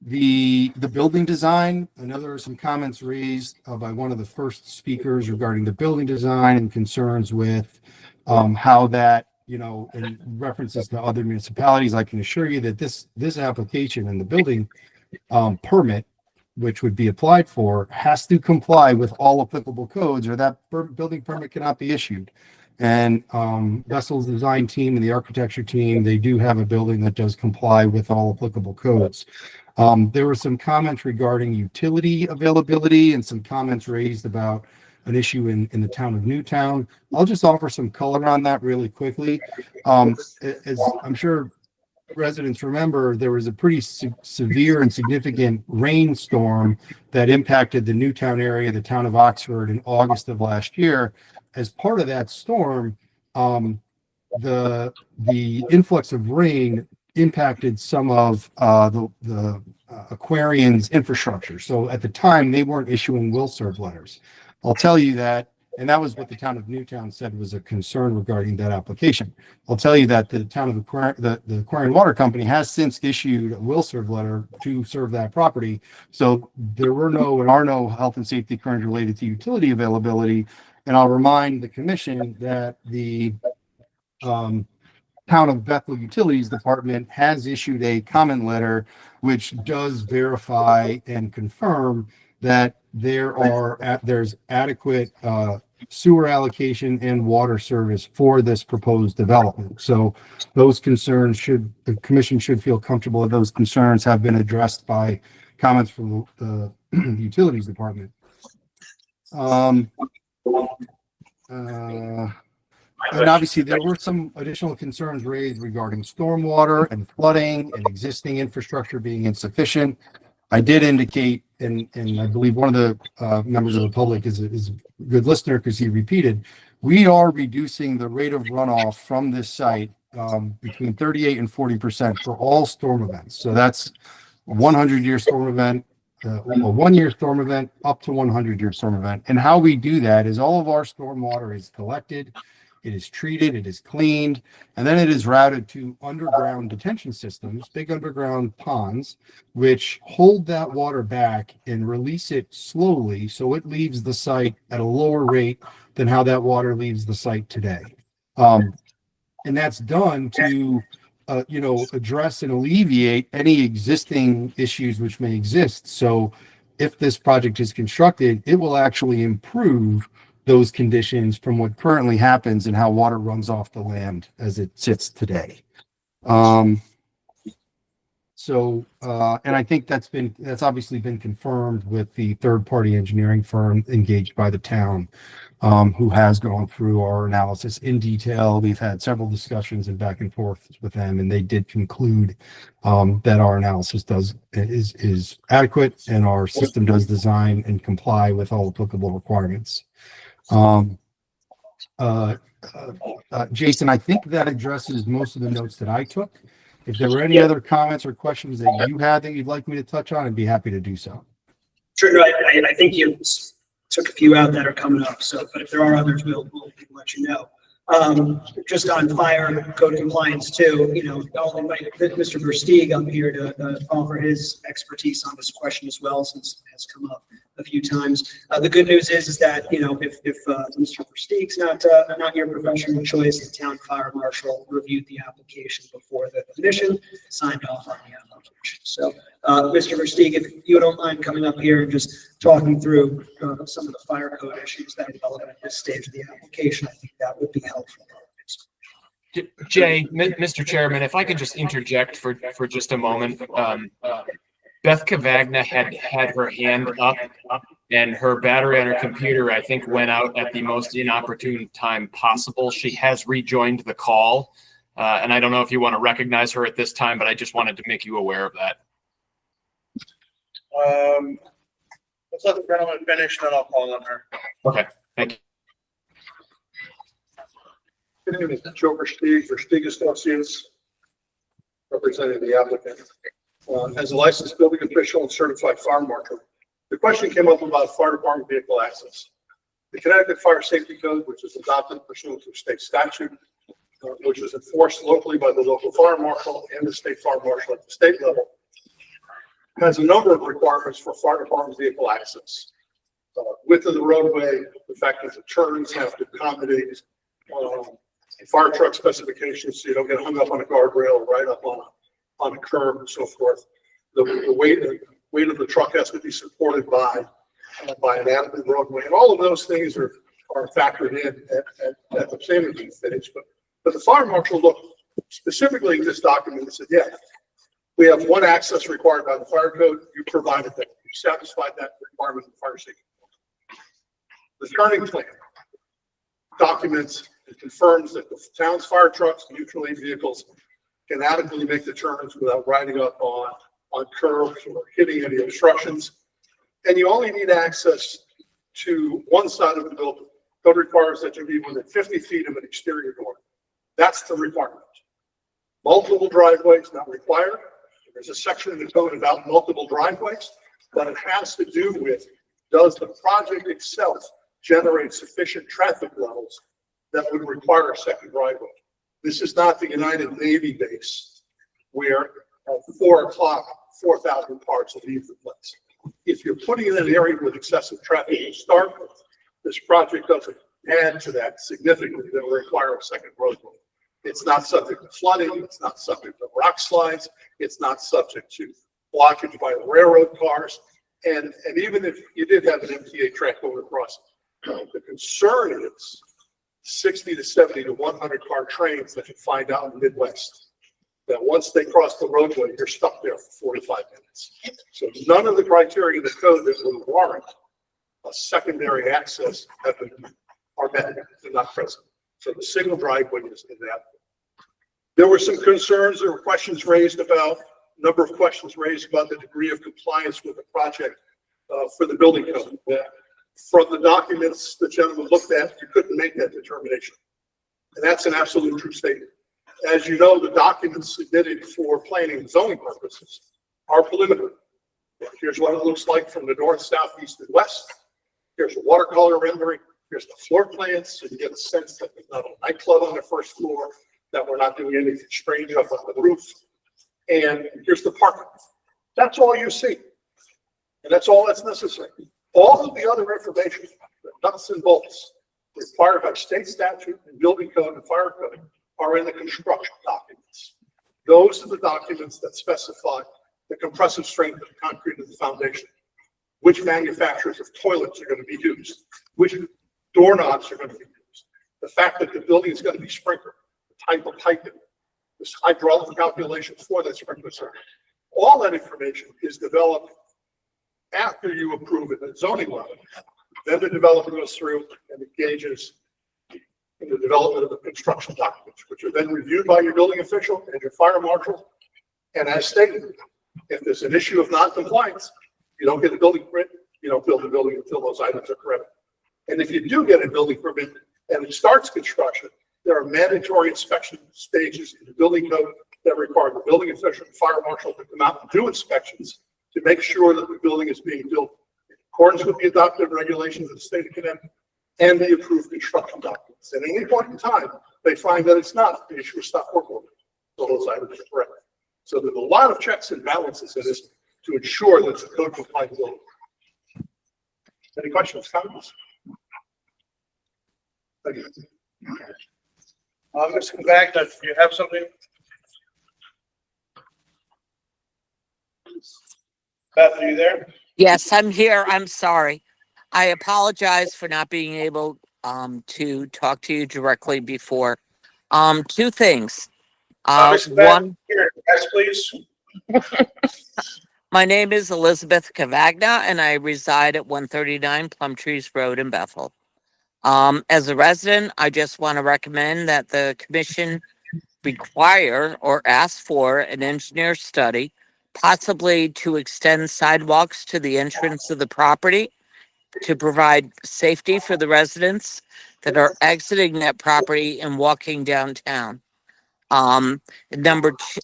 The building design, I know there were some comments raised by one of the first speakers regarding the building design and concerns with how that, in references to other municipalities. I can assure you that this application and the building permit, which would be applied for, has to comply with all applicable codes, or that building permit cannot be issued. And Vessel's design team and the architecture team, they do have a building that does comply with all applicable codes. There were some comments regarding utility availability and some comments raised about an issue in the town of Newtown. I'll just offer some color on that really quickly. As I'm sure residents remember, there was a pretty severe and significant rainstorm that impacted the Newtown area, the town of Oxford, in August of last year. As part of that storm, the influx of rain impacted some of the Aquarian's infrastructure. So at the time, they weren't issuing will serve letters. I'll tell you that, and that was what the town of Newtown said was a concern regarding that application. I'll tell you that the town of the Aquarian Water Company has since issued a will serve letter to serve that property. So there are no health and safety concerns related to utility availability. And I'll remind the commission that the Town of Bethel Utilities Department has issued a comment letter which does verify and confirm that there's adequate sewer allocation and water service for this proposed development. So those concerns the commission should feel comfortable that those concerns have been addressed by comments from the utilities department. And obviously there were some additional concerns raised regarding stormwater and flooding and existing infrastructure being insufficient. I did indicate, and I believe one of the members of the public is a good listener because he repeated, we are reducing the rate of runoff from this site between 38 and 40% for all storm events. So that's a 100-year storm event, a 1-year storm event, up to 100-year storm event. And how we do that is all of our storm water is collected, it is treated, it is cleaned, and then it is routed to underground detention systems, big underground ponds, which hold that water back and release it slowly so it leaves the site at a lower rate than how that water leaves the site today. And that's done to address and alleviate any existing issues which may exist. So if this project is constructed, it will actually improve those conditions from what currently happens and how water runs off the land as it sits today. So So, and I think that's obviously been confirmed with the third-party engineering firm engaged by the town, who has gone through our analysis in detail. We've had several discussions and back and forth with them, and they did conclude that our analysis is adequate and our system does design and comply with all applicable requirements. Jason, I think that addresses most of the notes that I took. If there were any other comments or questions that you had that you'd like me to touch on, I'd be happy to do so. Sure, no, I think you took a few out that are coming up, so, but if there are others, we'll let you know. Just on fire code compliance too, I'll invite Mr. Versteeg up here to offer his expertise on this question as well, since it has come up a few times. The good news is that, if Mr. Versteeg's not your professional choice, the town fire marshal reviewed the application before the commission signed off on the application. So, Mr. Versteeg, if you don't mind coming up here and just talking through some of the fire code issues that are relevant at this stage of the application, I think that would be helpful. Jay, Mr. Chairman, if I could just interject for just a moment. Beth Cavagna had her hand up, and her battery on her computer, I think, went out at the most inopportune time possible. She has rejoined the call, and I don't know if you want to recognize her at this time, but I just wanted to make you aware of that. Let's let the gentleman finish, then I'll call on her. Okay, thank you. Good evening, Joe Versteeg, Versteeg Associates, representing the applicant. As a licensed building official and certified fire marshal, the question came up about fire department vehicle access. The Connecticut Fire Safety Code, which is adopted pursuant to state statute, which is enforced locally by the local fire marshal and the state fire marshal at the state level, has a number of requirements for fire department vehicle access. Width of the roadway, the fact that the turns have to accommodate fire truck specifications, so you don't get hung up on a guardrail, right up on a curb and so forth. The weight of the truck has to be supported by an adequate roadway, and all of those things are factored in at the planning stage. But the fire marshal looked specifically at this document and said, yeah, we have one access required by the fire code. You provided that. You satisfied that requirement of the fire safety code. The turning plan documents and confirms that the town's fire trucks, mutual aid vehicles, can adequately make the turns without riding up on curbs or hitting any obstructions. And you only need access to one side of the building. Code requires that you be within 50 feet of an exterior door. That's the requirement. Multiple driveways not required. There's a section in the code about multiple driveways, but it has to do with, does the project itself generate sufficient traffic levels that would require a second driveway? This is not the United Navy base where at 4 o'clock, 4,000 cars leave the place. If you're putting it in an area with excessive traffic to start with, this project doesn't add to that significantly. That will require a second roadway. It's not subject to flooding. It's not subject to rock slides. It's not subject to blockage by railroad cars. And even if you did have an MTA track going across, the concern is 60 to 70 to 100 car trains that you find out in the Midwest, that once they cross the roadway, you're stuck there for 45 minutes. So none of the criteria in the code that would warrant a secondary access are met. They're not present. So the single driveway is inadequate. There were some concerns, there were questions raised about, a number of questions raised about the degree of compliance with the project for the building code. From the documents the gentleman looked at, you couldn't make that determination. And that's an absolute true statement. As you know, the documents submitted for planning and zoning purposes are preliminary. Here's what it looks like from the north, south, east, and west. Here's a watercolor rendering. Here's the floor plans, so you get a sense that there's not a nightclub on the first floor, that we're not doing anything strange up on the roof. And here's the parking. That's all you see. And that's all that's necessary. All of the other information, the nuts and bolts, required by state statute and building code and fire code, are in the construction documents. Those are the documents that specify the compressive strength of the concrete of the foundation, which manufacturers of toilets are going to be used, which doorknobs are going to be used, the fact that the building is going to be sprinkled, the type of piping, this hydraulic calculations for that sprinkler circuit. All that information is developed after you approve it at zoning level. Then the developer goes through and engages in the development of the construction documents, which are then reviewed by your building official and your fire marshal. And as stated, if there's an issue of non-compliance, you don't get a building permit, you don't build the building until those items are correct. And if you do get a building permit and it starts construction, there are mandatory inspection stages in the building code that require the building official and fire marshal to come out and do inspections to make sure that the building is being built in accordance with the adopted regulations of the state of Connecticut and the approved construction documents. And at any point in time, they find that it's not, the issue is stop work order. So those items are correct. So there's a lot of checks and balances in this to ensure that it's a code compliant building. Any questions, comments? Thank you. Ms. Cavagna, do you have something? Beth, are you there? Yes, I'm here. I'm sorry. I apologize for not being able to talk to you directly before. Two things. Ms. Cavagna, One, here, yes, please. my name is Elizabeth Cavagna, and I reside at 139 Plum Trees Road in Bethel. As a resident, I just want to recommend that the commission require or ask for an engineer study, possibly to extend sidewalks to the entrance of the property to provide safety for the residents that are exiting that property and walking downtown. Number two,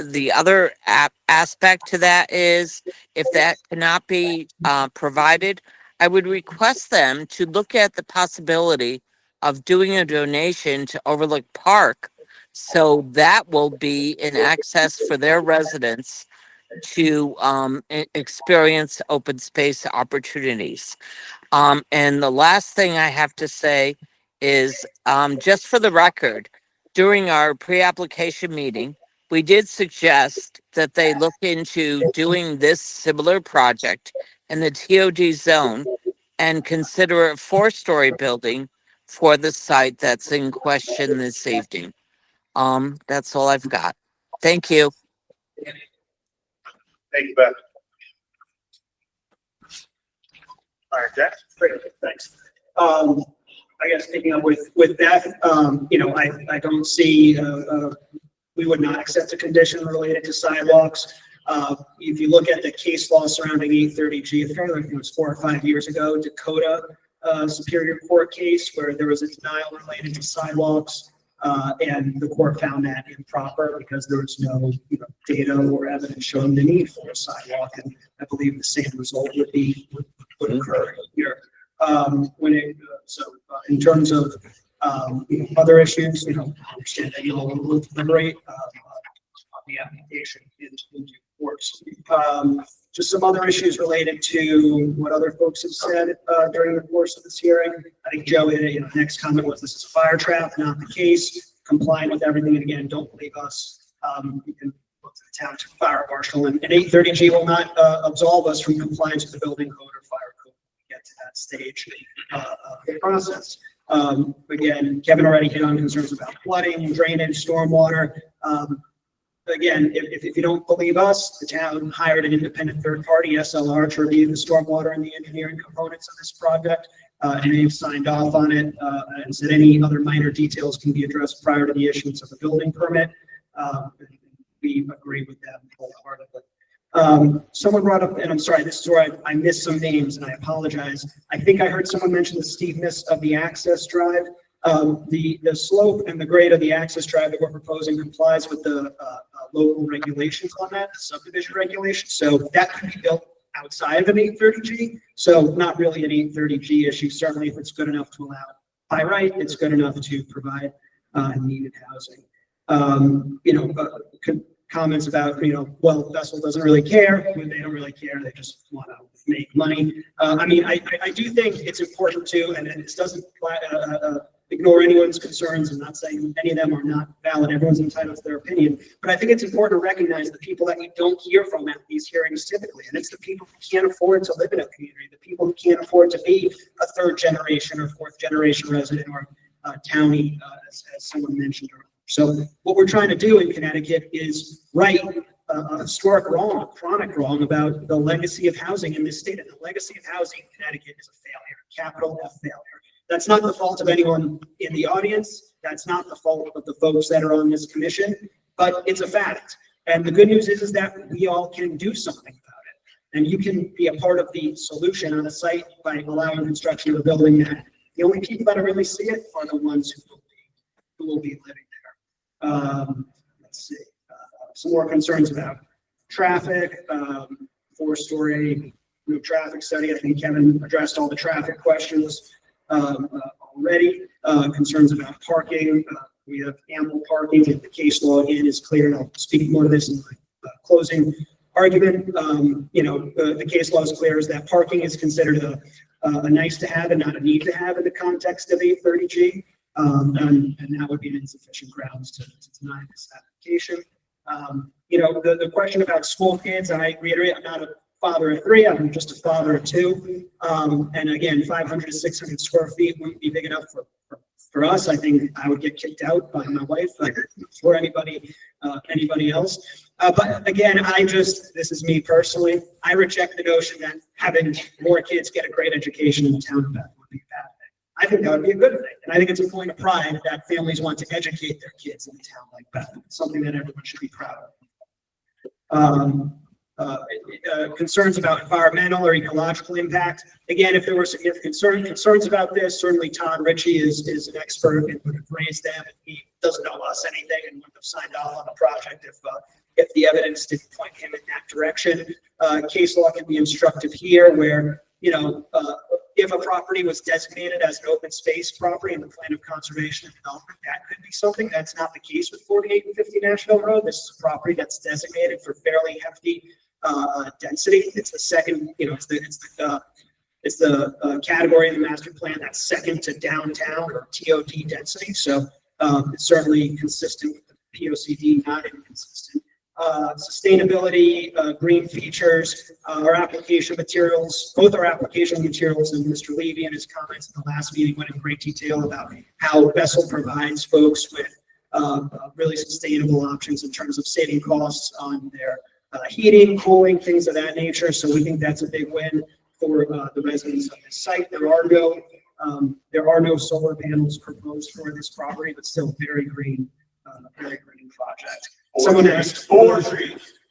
the other aspect to that is if that cannot be provided, I would request them to look at the possibility of doing a donation to Overlook Park. So that will be an access for their residents to experience open space opportunities. And the last thing I have to say is just for the record, during our pre-application meeting, we did suggest that they look into doing this similar project in the TOD zone and consider a 4-story building for the site that's in question this evening. That's all I've got. Thank you. Thank you, Beth. All right, Jack. Great, thanks. I guess picking up with Beth, I don't see, we would not accept a condition related to sidewalks. If you look at the case law surrounding 830G, I think it was 4 or 5 years ago, Dakota Superior Court case where there was a denial related to sidewalks, and the court found that improper because there was no data or evidence showing the need for a sidewalk, and I believe the same result would occur here. In terms of other issues, I understand that you'll deliberate on the application in due course. Just some other issues related to what other folks have said during the course of this hearing. I think Joe, the next comment was this is a fire trap, not the case. Complying with everything, and again, don't believe us. You can look to the township fire marshal, and 830G will not absolve us from compliance with the building code or fire code when we get to that stage of the process. Again, Kevin already hit on concerns about flooding, drainage, stormwater. Again, if you don't believe us, the town hired an independent third party, SLR, to review the stormwater and the engineering components of this project. And they've signed off on it and said any other minor details can be addressed prior to the issuance of the building permit. We agree with them wholeheartedly. Someone brought up, and I'm sorry, this is where I missed some names and I apologize. I think I heard someone mention the steepness of the access drive. The slope and the grade of the access drive that we're proposing complies with the local regulations on that, the subdivision regulations. So that can be built outside of an 830G. So not really an 830G issue. Certainly if it's good enough to allow by right, it's good enough to provide needed housing. Comments about, well, Vessel doesn't really care. They don't really care. They just want to make money. I do think it's important to, and this doesn't ignore anyone's concerns. I'm not saying any of them are not valid. Everyone's entitled to their opinion. But I think it's important to recognize the people that you don't hear from at these hearings typically. And it's the people who can't afford to live in a community, the people who can't afford to be a 3rd generation or 4th generation resident or townie, as someone mentioned earlier. So what we're trying to do in Connecticut is write a historic wrong, a chronic wrong about the legacy of housing in this state. And the legacy of housing in Connecticut is a failure, capital F failure. That's not the fault of anyone in the audience. That's not the fault of the folks that are on this commission, but it's a fact. And the good news is that we all can do something about it. And you can be a part of the solution on a site by allowing construction of a building that the only people that really see it are the ones who will be living there. Let's see, some more concerns about traffic, 4-story new traffic study. I think Kevin addressed all the traffic questions already. Concerns about parking. We have ample parking. The case law again is clear, and I'll speak more to this in my closing argument. The case law is clear is that parking is considered a nice to have and not a need to have in the context of 830G. And that would be an insufficient grounds to deny this application. The question about school kids, I reiterate, I'm not a father of 3, I'm just a father of 2. And again, 500 to 600 square feet wouldn't be big enough for us. I think I would get kicked out by my wife or anybody else. But again, this is me personally, I reject the notion that having more kids get a great education in the town of Bethel would be a bad thing. I think that would be a good thing. And I think it's a point of pride that families want to educate their kids in a town like Bethel. It's something that everyone should be proud of. Concerns about environmental or ecological impact. Again, if there were significant concerns about this, certainly Todd Ritchie is an expert and would have raised them. And he doesn't know us anything and wouldn't have signed off on the project if the evidence didn't point him in that direction. Case law can be instructive here where, if a property was designated as an open space property in the plan of conservation and development, that could be something. That's not the case with 48 and 50 Nashville Road. This is a property that's designated for fairly hefty density. It's the second, it's the category in the master plan that's second to downtown or TOD density. So it's certainly consistent with the POCD, not inconsistent. Sustainability, green features, our application materials, both our application materials and Mr. Levy and his comments in the last meeting went in great detail about how Bessel provides folks with really sustainable options in terms of saving costs on their heating, cooling, things of that nature. So we think that's a big win for the residents of this site. There are no solar panels proposed for this property, but still very green project. Someone asked,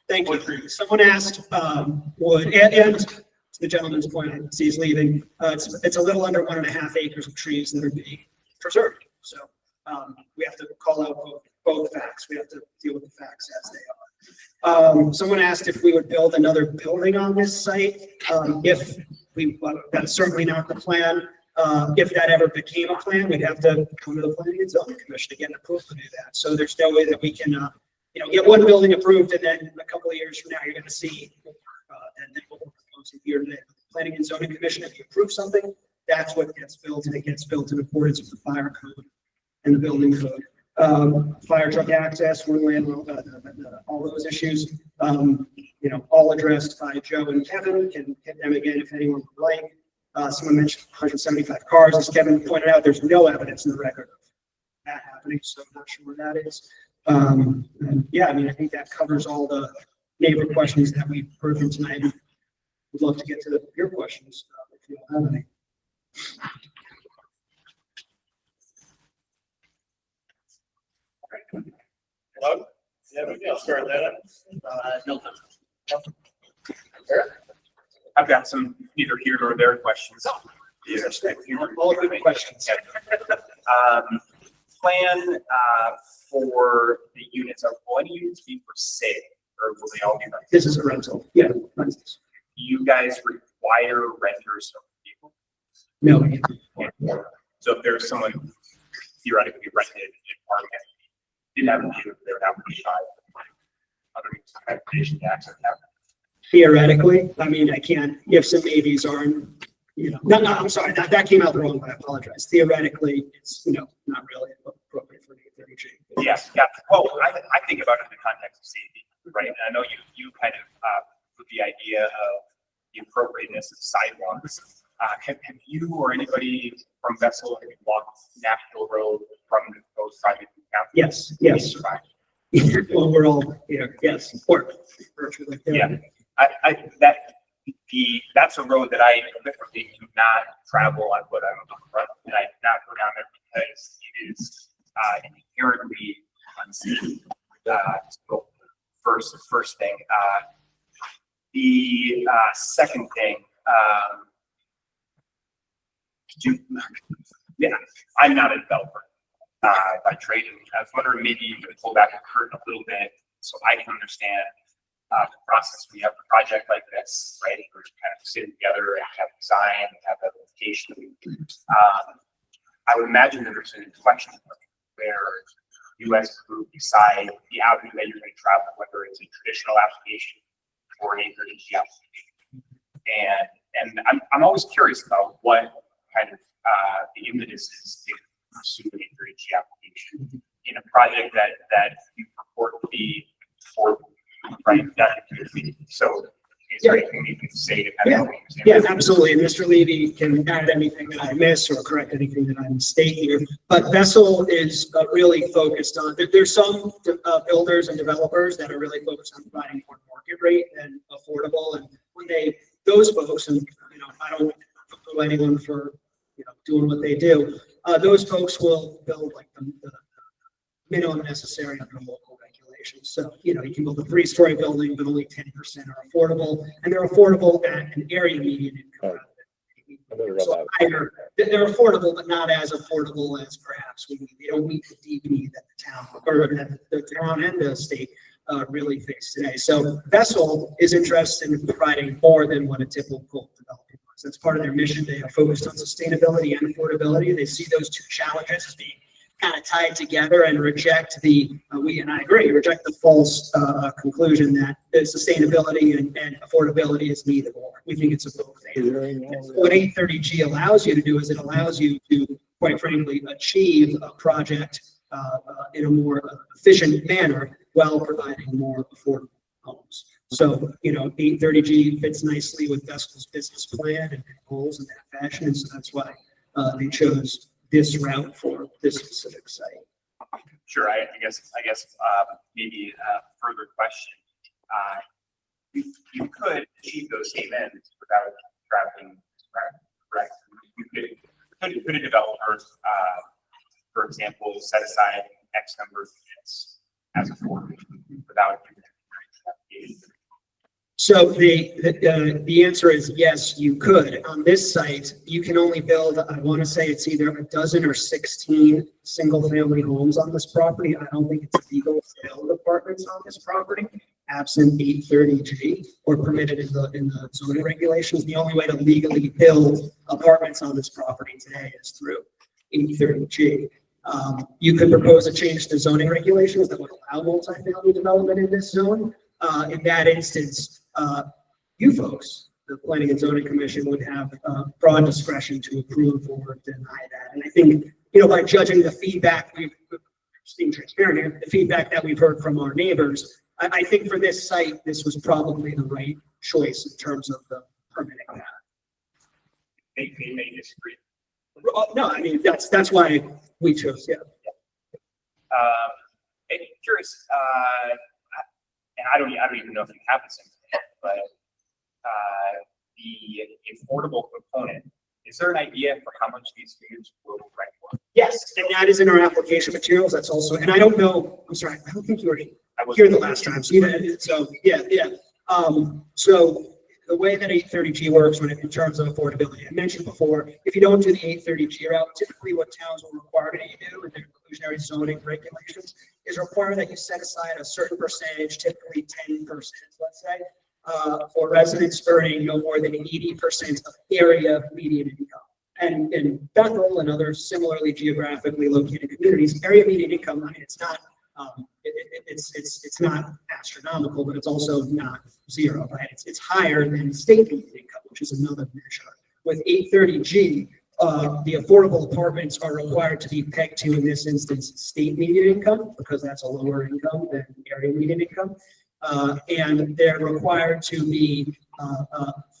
thank you. Someone asked, and to the gentleman's point, I see he's leaving, it's a little under 1.5 acres of trees that are being preserved. So we have to call out both facts. We have to deal with the facts as they are. Someone asked if we would build another building on this site. That's certainly not the plan. If that ever became a plan, we'd have to come to the Planning and Zoning Commission to get approved to do that. So there's no way that we can, get one building approved and then a couple of years from now, you're going to see, and then what we're proposing here today. The Planning and Zoning Commission, if you approve something, that's what gets built, and it gets built in accordance with the fire code and the building code. Fire truck access, woodland, all those issues, all addressed by Joe and Kevin. Can hit them again if anyone would like. Someone mentioned 175 cars. As Kevin pointed out, there's no evidence in the record of that happening, so I'm not sure where that is. I think that covers all the neighbor questions that we've heard from tonight. We'd love to get to your questions if you don't have any. Hello? Yeah, maybe I'll start that up. I've got some either here or there questions. All good questions. Plan for the units, are all any units being for sale, or will they all be rented? This is a rental. Yeah. Do you guys require renters of people? No. So if there's someone theoretically rented in apartment, didn't have a view, they would have to be other transportation to access that. Theoretically, I can't, ifs and maybes aren't, no, I'm sorry, that came out wrong, I apologize. Theoretically, it's, not really appropriate for 830G. Yes, yeah. Well, I think about it in the context of safety, right? And I know you kind of put the idea of the appropriateness of sidewalks. Have you or anybody from Bessel walked Nashville Road from the proposed project? Yes. overall, yes, support virtually. Yeah, that's a road that I literally do not travel on, but and I do not go down there because it is inherently unsafe. So first thing. The second thing, I'm not a developer by trade, and I was wondering maybe you could pull back the curtain a little bit so I can understand the process. We have a project like this, right? We're kind of sitting together and have design, have implementation. I would imagine that there's an inflection point where you as a group decide the avenue that you're going to travel, whether it's a traditional application or an A30G application. And I'm always curious about what kind of the impetus is to pursue an A30G application in a project that you purport to be for, right? So is there anything you can say to kind of help me understand? Yeah, absolutely. And Mr. Levy can add anything that I miss or correct anything that I mistake here. But Vessel is really focused on, there's some builders and developers that are really focused on providing more market rate and affordable. And when those folks, and I don't know anyone for doing what they do, those folks will build like the minimum necessary under local regulations. So, you can build a 3-story building, but only 10% are affordable, and they're affordable at an area median income. So higher, they're affordable, but not as affordable as perhaps we need. They don't meet the DB that the town or that the town and the state really face today. So Vessel is interested in providing more than what a typical developer does. That's part of their mission. They are focused on sustainability and affordability. They see those two challenges as being kind of tied together and reject and I agree, reject the false conclusion that sustainability and affordability is neither or. We think it's a both. What 830G allows you to do is it allows you to, quite frankly, achieve a project in a more efficient manner while providing more affordable homes. So, 830G fits nicely with Vessel's business plan and goals in that fashion. And so that's why they chose this route for this specific site. Sure. I guess maybe a further question. You could achieve those same ends without traveling, correct? Could a developer, for example, set aside X number of units as affordable without doing that? So the answer is yes, you could. On this site, you can only build, I want to say it's either a dozen or 16 single-family homes on this property. I don't think it's legal to build apartments on this property, absent 830G or permitted in the zoning regulations. The only way to legally build apartments on this property today is through 830G. You could propose a change to zoning regulations that would allow multifamily development in this zone. In that instance, you folks, the Planning and Zoning Commission, would have broad discretion to approve or deny that. And I think, by judging the feedback, just being transparent here, the feedback that we've heard from our neighbors, I think for this site, this was probably the right choice in terms of the permitting. They may disagree. No, I mean, that's why we chose, yeah. And curious, and I don't even know if you have this in, but the affordable component, is there an idea for how much these units will rent for? Yes, and that is in our application materials. That's also, and I don't know, I'm sorry, I don't think you were here the last time. So, yeah. So the way that 830G works in terms of affordability, I mentioned before, if you don't do the 830G route, typically what towns will require that you do in their inclusionary zoning regulations is require that you set aside a certain percentage, typically 10%, let's say, for residents earning no more than 80% of area median income. And in Bethel and other similarly geographically located communities, area median income, I mean, it's not it's not astronomical, but it's also not zero, right? It's higher than state median income, which is another measure. With 830G, the affordable apartments are required to be pegged to, in this instance, state median income, because that's a lower income than area median income. And they're required to be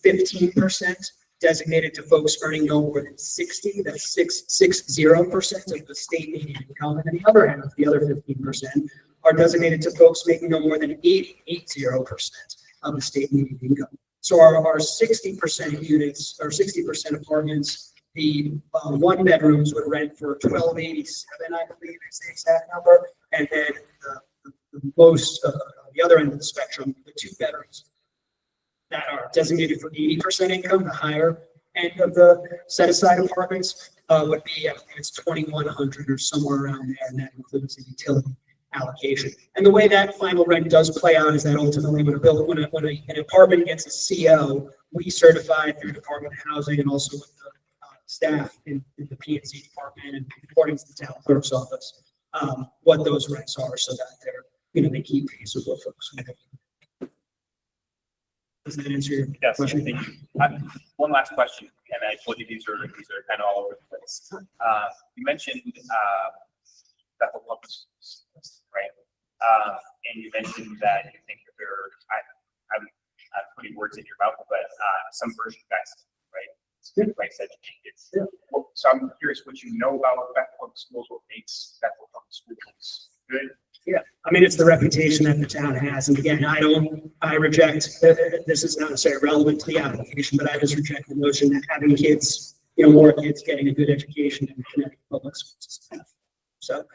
15% designated to folks earning no more than 60, that's 60% of the state median income. And then the other half, the other 15%, are designated to folks making no more than 80% of the state median income. So our 60% units or 60% apartments, the one bedrooms would rent for $1,287, I believe is the exact number. And then the most, the other end of the spectrum, the two bedrooms that are designated for 80% income, the higher end of the set aside apartments would be, I believe it's 2,100 or somewhere around there, and that includes the utility allocation. And the way that final rent does play out is that ultimately when an apartment gets a CO, we certify through Department of Housing and also with the staff in the P&Z department and reporting to the town clerk's office what those rents are, so that they're, they keep pace with what folks are doing. Does that answer your question? Thank you. One last question, and I told you these are kind of all over the place. You mentioned Bethel Public Schools, right? And you mentioned that you think that I'm putting words in your mouth, but some version of that, right? Like said, kids. So I'm curious what you know about Bethel Public Schools, what makes Bethel Public Schools good. Yeah, I mean, it's the reputation that the town has. And again, I reject, this is not necessarily relevant to the application, but I just reject the notion that having kids, more kids getting a good education in Connecticut public schools is enough. So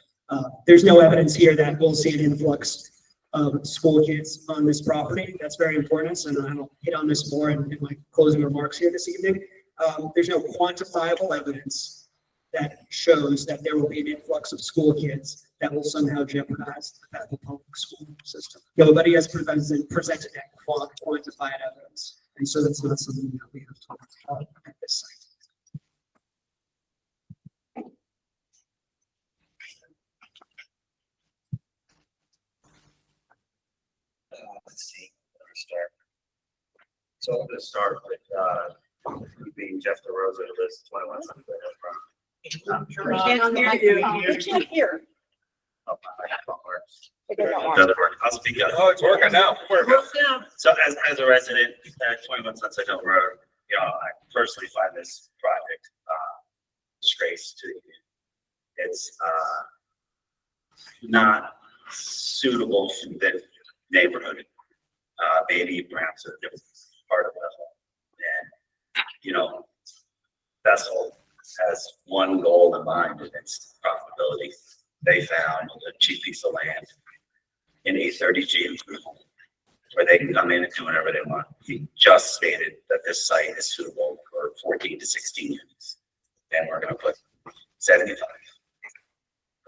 there's no evidence here that we'll see an influx of school kids on this property. That's very important. And I'll hit on this more in my closing remarks here this evening. There's no quantifiable evidence that shows that there will be an influx of school kids that will somehow jeopardize the Bethel public school system. Nobody has presented that quantified evidence. And so that's not something that we have talked about at this site. Let's see, where to start. So I'm going to start with being Jeff DeRosa, who lives 21 something from. We can't hear. Oh, I have one more. It doesn't work. Doesn't work. I'll speak up. Oh, it's working now. So as a resident at 21 Sunset Hill Road, I personally find this project disgrace to the community. It's not suitable for the neighborhood. Maybe perhaps a different part of Bethel. And Bethel has one goal in mind, and it's profitability. They found a cheap piece of land in 830G where they can come in and do whatever they want. He just stated that this site is suitable for 14 to 16 units, and we're going to put 75.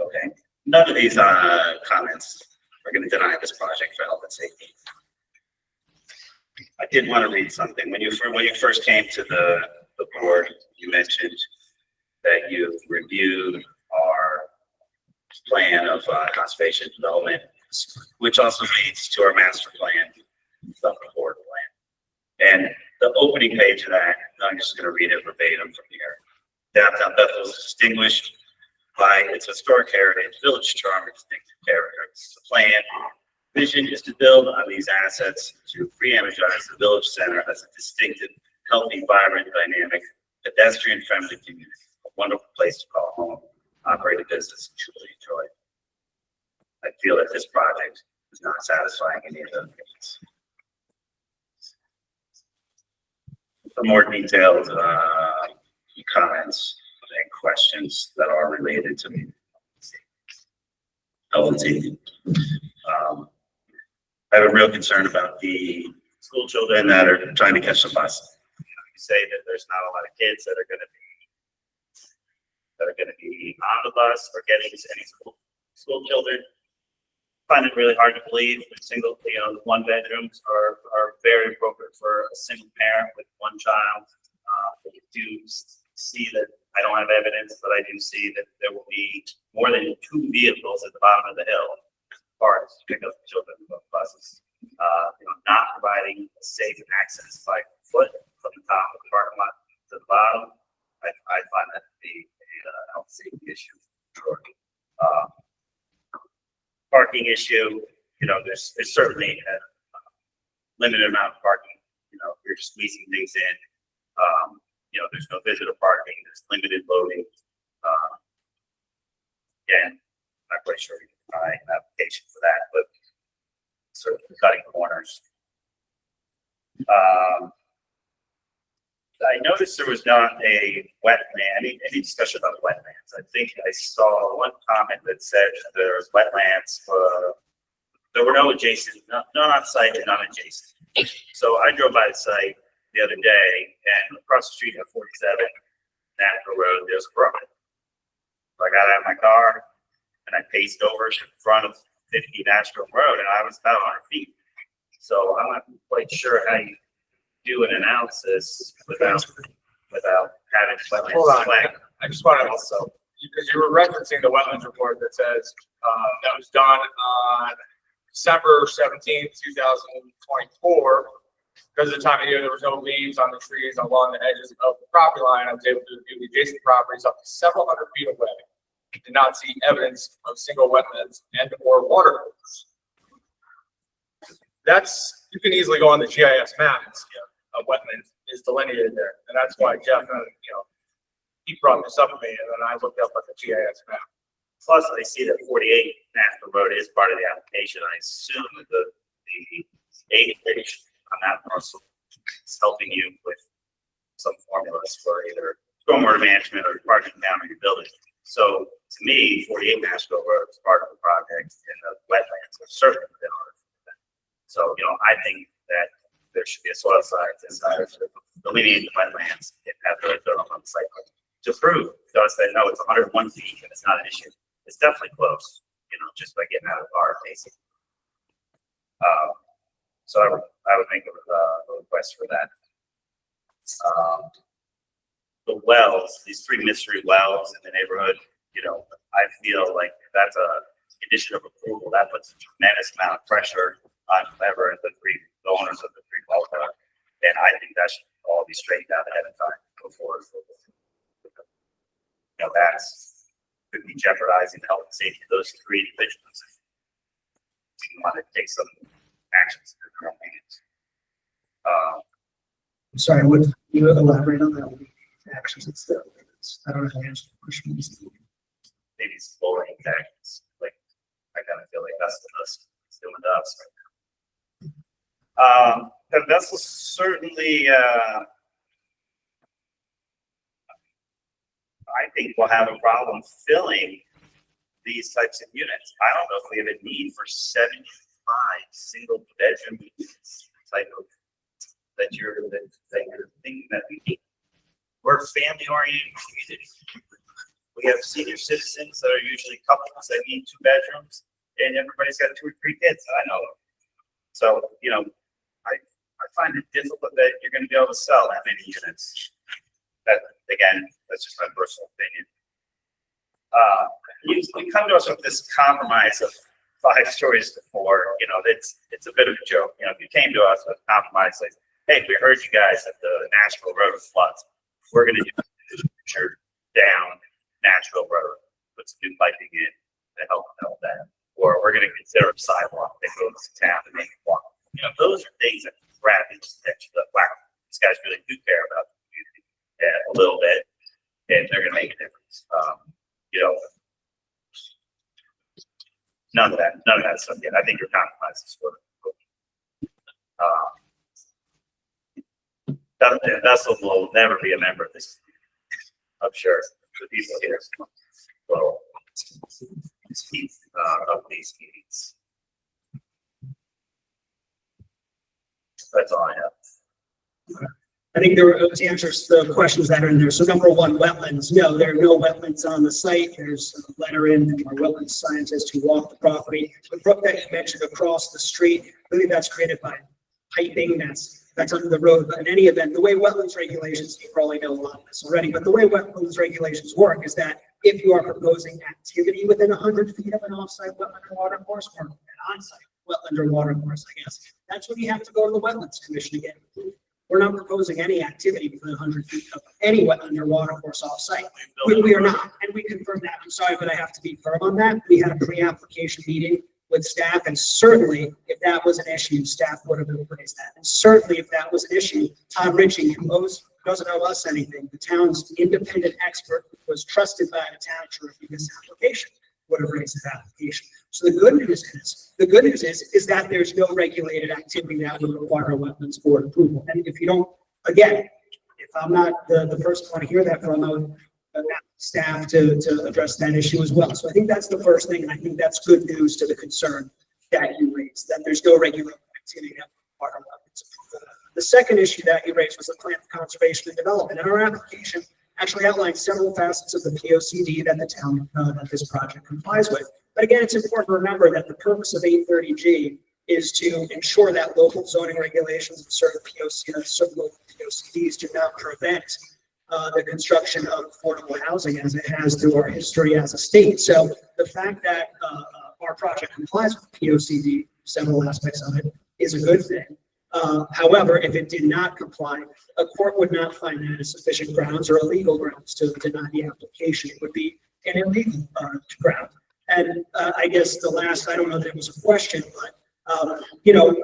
Okay. None of these comments are going to deny this project for health and safety. I did want to read something. When you first came to the board, you mentioned that you reviewed our plan of conservation development, which also leads to our master plan, the board plan. And the opening page of that, I'm just going to read it verbatim from here. Downtown Bethel is distinguished by its historic heritage, village charm, and distinctive character. The plan vision is to build on these assets to re-energize the village center as a distinctive, healthy, vibrant, dynamic, pedestrian-friendly community. A wonderful place to call home, operate a business, and truly enjoy. I feel that this project is not satisfying any of those needs. For more detailed comments and questions that are related to health and safety. I have a real concern about the school children that are trying to catch the bus. You say that there's not a lot of kids that are going to be on the bus or getting to any school children. I find it really hard to believe that single, one bedrooms are very appropriate for a single parent with one child. I do see that, I don't have evidence, but I do see that there will be more than 2 vehicles at the bottom of the hill, cars to pick up the children from buses. Not providing safe access by foot from the top of the parking lot to the bottom. I find that to be a health safety issue. Sure. Parking issue, there's certainly a limited amount of parking. You're squeezing things in. There's no visitor parking. There's limited loading. Again, not quite sure. my application for that, but sort of cutting corners. I noticed there was not a wetland, any discussion about wetlands. I think I saw one comment that said there's wetlands, there were no adjacent, not on site and not adjacent. So I drove by the site the other day, and across the street at 47 Natural Road, there's a brook. So I got out of my car and I paced over in front of 50 Natural Road, and I was about 100 feet. So I'm not quite sure how you do an analysis without having wetlands. Hold on. flag. I just want to Also, because you were referencing the wetlands report that says, that was done on December 17th, 2024. Because of the time of year, there was no leaves on the trees along the edges of the property line. I was able to view the adjacent properties up to several hundred feet away. Did not see evidence of single wetlands and or water courses. That's, you can easily go on the GIS map and see a wetland is delineated there. And that's why Jeff, he brought this up to me, and then I looked up at the GIS map. plus I see that 48 National Road is part of the application. I assume that the acreage on that parcel is helping you with some formulas for either stormwater management or parking down on your building. So to me, 48 Nashville Road is part of the project, and the wetlands are certainly within our. So, I think that there should be a soil scientist to delineate the wetlands and have the on the site plan to prove to us that no, it's 101 feet and it's not an issue. It's definitely close, just by getting out of the car basically. So I would make a request for that. The wells, these 3 mystery wells in the neighborhood, I feel like that's a condition of approval. That puts a tremendous amount of pressure on whoever the owners of the 3 wells are. And I think that should all be straightened out ahead of time before. That's could be jeopardizing the health and safety of those 3 individuals. If you want to take some actions in their own hands. Sorry, would you elaborate on that? Actions and stuff. I don't know how to answer the question. Maybe it's lowering taxes. Like, I kind of feel like that's what us is doing to us right now. The vessel certainly, I think we'll have a problem filling these types of units. I don't know if we have a need for 75 single bedroom units type of that you're thinking that we need. We're a family oriented community. We have senior citizens that are usually couples that need 2 bedrooms, and everybody's got 2 or 3 kids. I know. So, I find it difficult that you're going to be able to sell that many units. That, again, that's just my personal opinion. You come to us with this compromise of 5 stories to 4. It's a bit of a joke. If you came to us with a compromise, like, hey, we heard you guys that the Nashville Road floods. We're going to do down Nashville Road, put some new piping in to help that. Or we're going to consider a sidewalk that goes to town to make it walk. Those are things that grab into attention. Wow, these guys really do care about the community a little bit, and they're going to make a difference. None of that stuff yet. I think your compromise is sort of Vessel will never be a member of this. I'm sure the people here will speak of these meetings. That's all I have. I think there answers the questions that are in there. So number 1, wetlands. No, there are no wetlands on the site. There's a letter in from our wetland scientist who walked the property. The brook that you mentioned across the street, I believe that's created by piping that's under the road. But in any event, the way wetlands regulations, you probably know a lot of this already, but the way wetlands regulations work is that if you are proposing activity within 100 feet of an offsite wetland or water course, or an onsite wetland or water course, I guess, that's when you have to go to the Wetlands Commission again. We're not proposing any activity within 100 feet of any wetland or water course offsite. We are not, and we confirmed that. I'm sorry, but I have to be firm on that. We had a pre-application meeting with staff, and certainly if that was an issue, staff would have raised that. And certainly if that was an issue, Todd Ritchie, who doesn't owe us anything, the town's independent expert who was trusted by the town to review this application, would have raised that application. So the good news is that there's no regulated activity that would require a wetlands board approval. And if you don't, again, if I'm not the person want to hear that from, I would staff to address that issue as well. So I think that's the first thing, and I think that's good news to the concern that you raised, that there's no regulated activity that would require a wetlands approval. The second issue that you raised was the plan for conservation and development. And our application actually outlines several facets of the POCD that the town, that this project complies with. But again, it's important to remember that the purpose of 830G is to ensure that local zoning regulations and certain local POCDs do not prevent the construction of affordable housing as it has through our history as a state. So the fact that our project complies with POCD, several aspects of it, is a good thing. However, if it did not comply, a court would not find that as sufficient grounds or illegal grounds to deny the application. It would be an illegal ground. And I guess the last, I don't know that it was a question, but you know,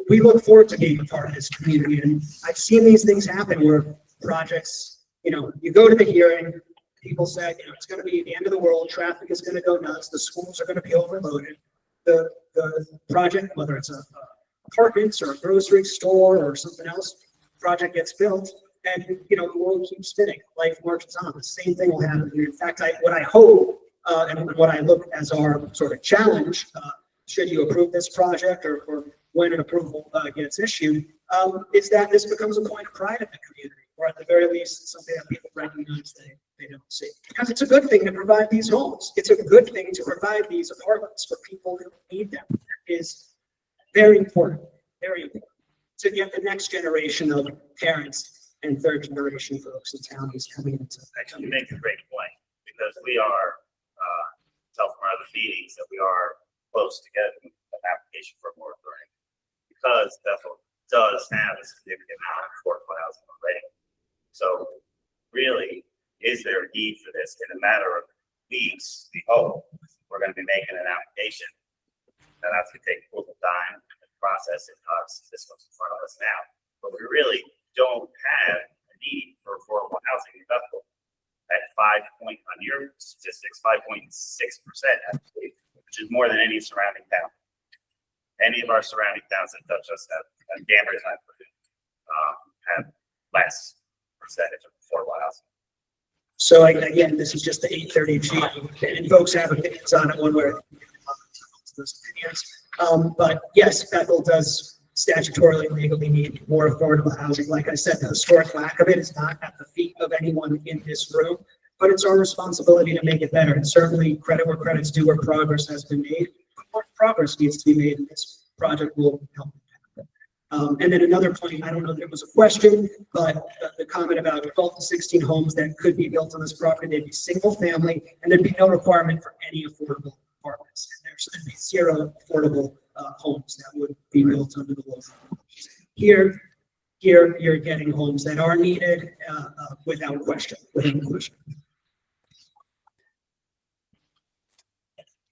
we look forward to being a part of this community. And I've seen these things happen where projects, you know, you go to the hearing, people say, you know, it's going to be the end of the world, traffic is going to go nuts, the schools are going to be overloaded. The project, whether it's a apartments or a grocery store or something else, project gets built, and you know the world keeps spinning. Life marches on. The same thing will happen here. In fact, what I hope and what I look as our sort of challenge, should you approve this project or when an approval gets issued, is that this becomes a point of pride in the community, or at the very least, it's something that people recognize they don't see. Because it's a good thing to provide these homes. It's a good thing to provide these apartments for people who need them. It is very important to get the next generation of parents and third generation folks in town who's coming into. Actually, you make a great point, because we are, tell from our other meetings that we are close to getting an application for a moratorium, because Bethel does have a significant amount of affordable housing already. So really, is there a need for this? In a matter of weeks, we hope we're going to be making an application. And that's going to take a little time to process it. This one's in front of us now, but we really don't have a need for affordable housing in Bethel. At 5 point on your statistics, 5.6%, which is more than any surrounding town. Any of our surrounding towns that touch us have Danvers have less percentage of affordable housing. So again, this is just the 830G, and folks have opinions on it one way or those opinions. But yes, Bethel does statutorily legally need more affordable housing. Like I said, the historic lack of it is not at the feet of anyone in this room, but it's our responsibility to make it better. And certainly credit where credit's due, where progress has been made. More progress needs to be made, and this project will help. And then another point, I don't know if it was a question, but the comment about 12 to 16 homes that could be built on this property, they'd be single family, and there'd be no requirement for any affordable apartments. There'd be zero affordable homes that would be built under the law. Here you're getting homes that are needed without question.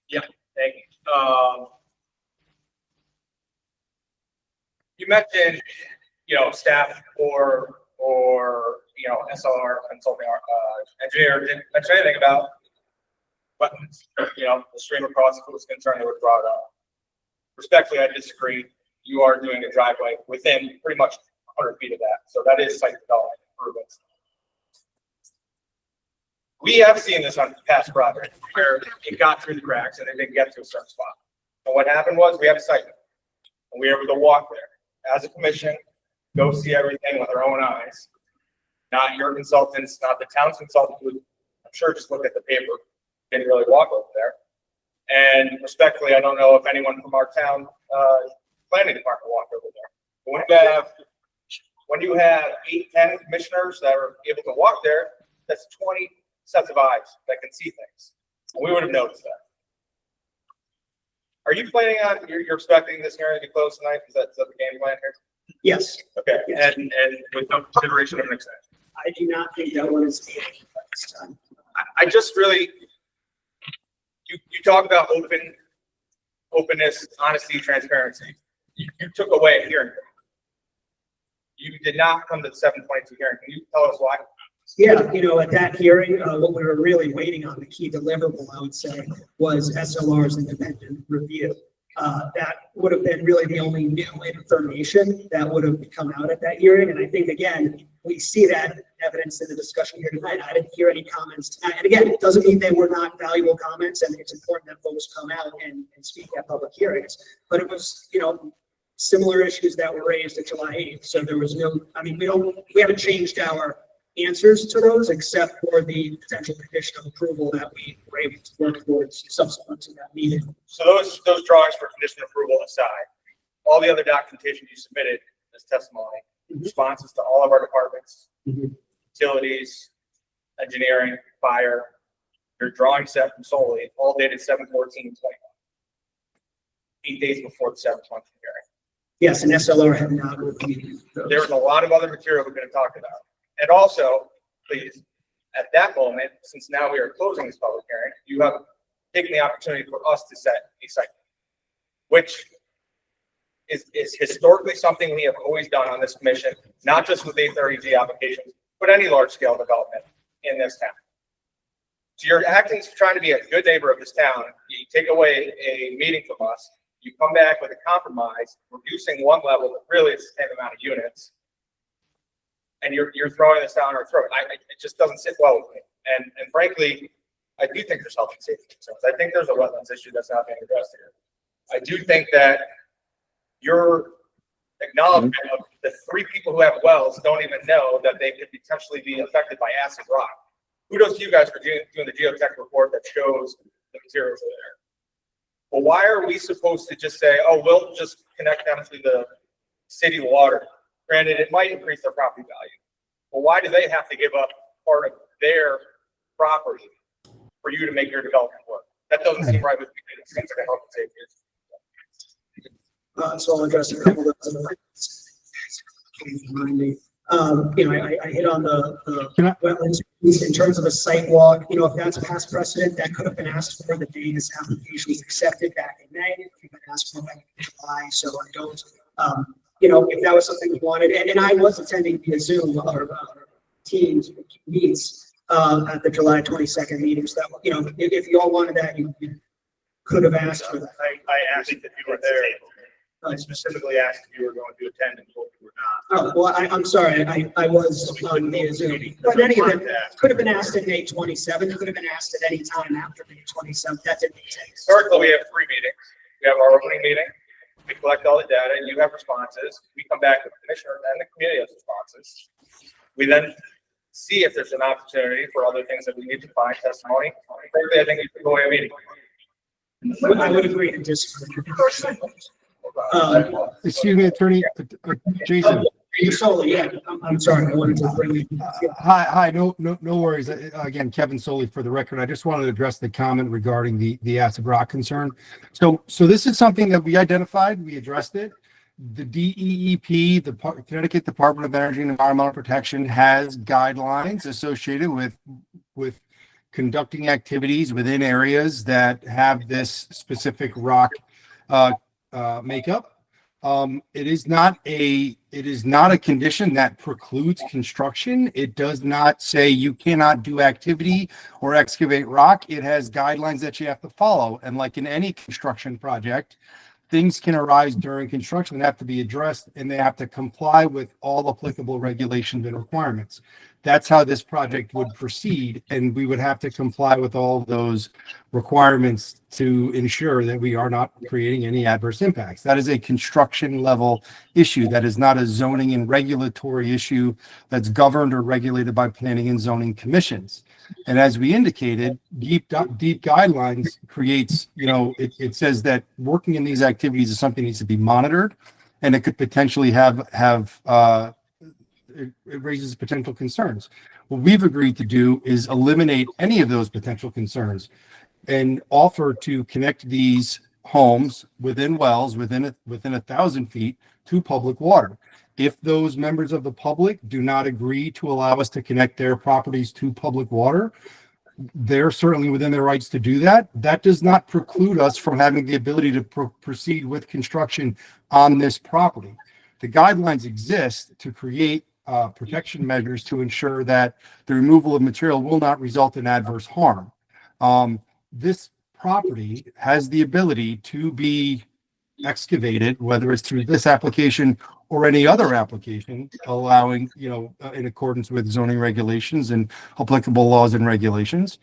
Yeah, thank you. You mentioned, staff or SLR consulting engineer didn't mention anything about wetlands. The stream across was concerned they would draw it up. Respectfully, I disagree. You are doing a driveway within pretty much 100 feet of that, so that is site development improvements. We have seen this on past projects where it got through the cracks and it didn't get to a certain spot. And what happened was we have a site and we were able to walk there as a commission, go see everything with our own eyes. Not your consultants, not the town's consultant who I'm sure just looked at the paper, didn't really walk over there. And respectfully, I don't know if anyone from our town planning department walked over there. But when you have 8, 10 commissioners that are able to walk there, that's 20 sets of eyes that can see things. We would have noticed that. Are you planning on, you're expecting this hearing to close tonight? Is that the game plan here? Yes. Okay, Yes. and with no consideration of an extension? I do not think that one is needed at this time. I just really, you talk about openness, honesty, transparency. You took away a hearing. You did not come to the 722 hearing. Can you tell us why? Yeah, at that hearing, what we were really waiting on, the key deliverable, I would say, was SLR's independent review. That would have been really the only new information that would have come out at that hearing. And I think, again, we see that evidence in the discussion here tonight. I didn't hear any comments tonight. And again, it doesn't mean they were not valuable comments, and it's important that folks come out and speak at public hearings. But it was, similar issues that were raised at July 8th. So there was no, we haven't changed our answers to those except for the potential condition of approval that we were able to work towards subsequent to that meeting. So those drawings for condition approval aside, all the other documentation you submitted as testimony, responses to all of our departments, utilities, engineering, fire, your drawing set from Solely, all dated 7/14/21. 8 days before the 7/20 hearing. Yes, and SLR had not reviewed those. There was a lot of other material we're going to talk about. And also, please, at that moment, since now we are closing this public hearing, you have taken the opportunity for us to set a site, which is historically something we have always done on this commission, not just with 830G applications, but any large scale development in this town. So you're acting, trying to be a good neighbor of this town. You take away a meeting from us, you come back with a compromise, reducing one level, but really it's the same amount of units. And you're throwing this down our throat. It just doesn't sit well with me. And frankly, I do think there's health and safety concerns. I think there's a wetlands issue that's not being addressed here. I do think that your acknowledgement of the 3 people who have wells don't even know that they could potentially be affected by acid rock. Kudos to you guys for doing the geotech report that shows the materials are there. But why are we supposed to just say, oh, we'll just connect them to the city water? Granted, it might increase their property value. But why do they have to give up part of their property for you to make your development work? That doesn't seem right with me. It seems like a health and safety issue. So I'll address a couple of them. I hit on the wetlands piece in terms of a site walk. If that's past precedent, that could have been asked for the day this application was accepted back in May. It could have been asked for back in July, so I don't. If that was something we wanted, and I was attending via Zoom or Teams meets at the July 22nd meetings. That if you all wanted that, you could have asked for that. I asked if you were there. I specifically asked if you were going to attend and told you were not. Oh, well, I'm sorry, I was on via Zoom. But in any event, could have been asked at May 27th, could have been asked at any time after May 27th. That didn't make sense. Historically, we have 3 meetings. We have our opening meeting. We collect all the data. You have responses. We come back with the commissioner and the community has responses. We then see if there's an opportunity for other things that we need to find testimony. Frankly, I think we should go away a meeting. I would agree to disagree. Excuse me, Attorney Jason. Solely, yeah. I'm sorry. I wanted to bring Hi. No worries. Again, Kevin Solely for the record. I just wanted to address the comment regarding the acid rock concern. So this is something that we identified. We addressed it. The DEEP, the Connecticut Department of Energy and Environmental Protection, has guidelines associated with conducting activities within areas that have this specific rock makeup. It is not a condition that precludes construction. It does not say you cannot do activity or excavate rock. It has guidelines that you have to follow. And like in any construction project, things can arise during construction that have to be addressed, and they have to comply with all applicable regulations and requirements. That's how this project would proceed, and we would have to comply with all those requirements to ensure that we are not creating any adverse impacts. That is a construction level issue. That is not a zoning and regulatory issue that's governed or regulated by planning and zoning commissions. And as we indicated, deep guidelines creates, it says that working in these activities is something that needs to be monitored, and it could potentially it raises potential concerns. What we've agreed to do is eliminate any of those potential concerns and offer to connect these homes within wells within 1,000 feet to public water. If those members of the public do not agree to allow us to connect their properties to public water, they're certainly within their rights to do that. That does not preclude us from having the ability to proceed with construction on this property. The guidelines exist to create protection measures to ensure that the removal of material will not result in adverse harm. This property has the ability to be excavated, whether it's through this application or any other application, allowing, in accordance with zoning regulations and applicable laws and regulations.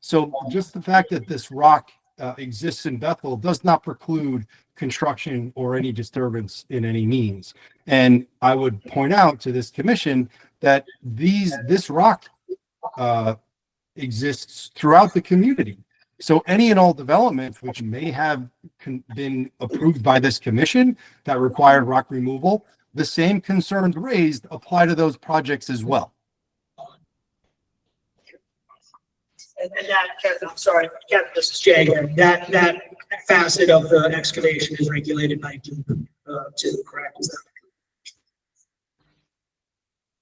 So just the fact that this rock exists in Bethel does not preclude construction or any disturbance in any means. And I would point out to this commission that this rock exists throughout the community. So any and all developments which may have been approved by this commission that required rock removal, the same concerns raised apply to those projects as well. And that, Kevin, I'm sorry, Kevin, this is Jay again. That facet of the excavation is regulated by DEP, too, correct? Is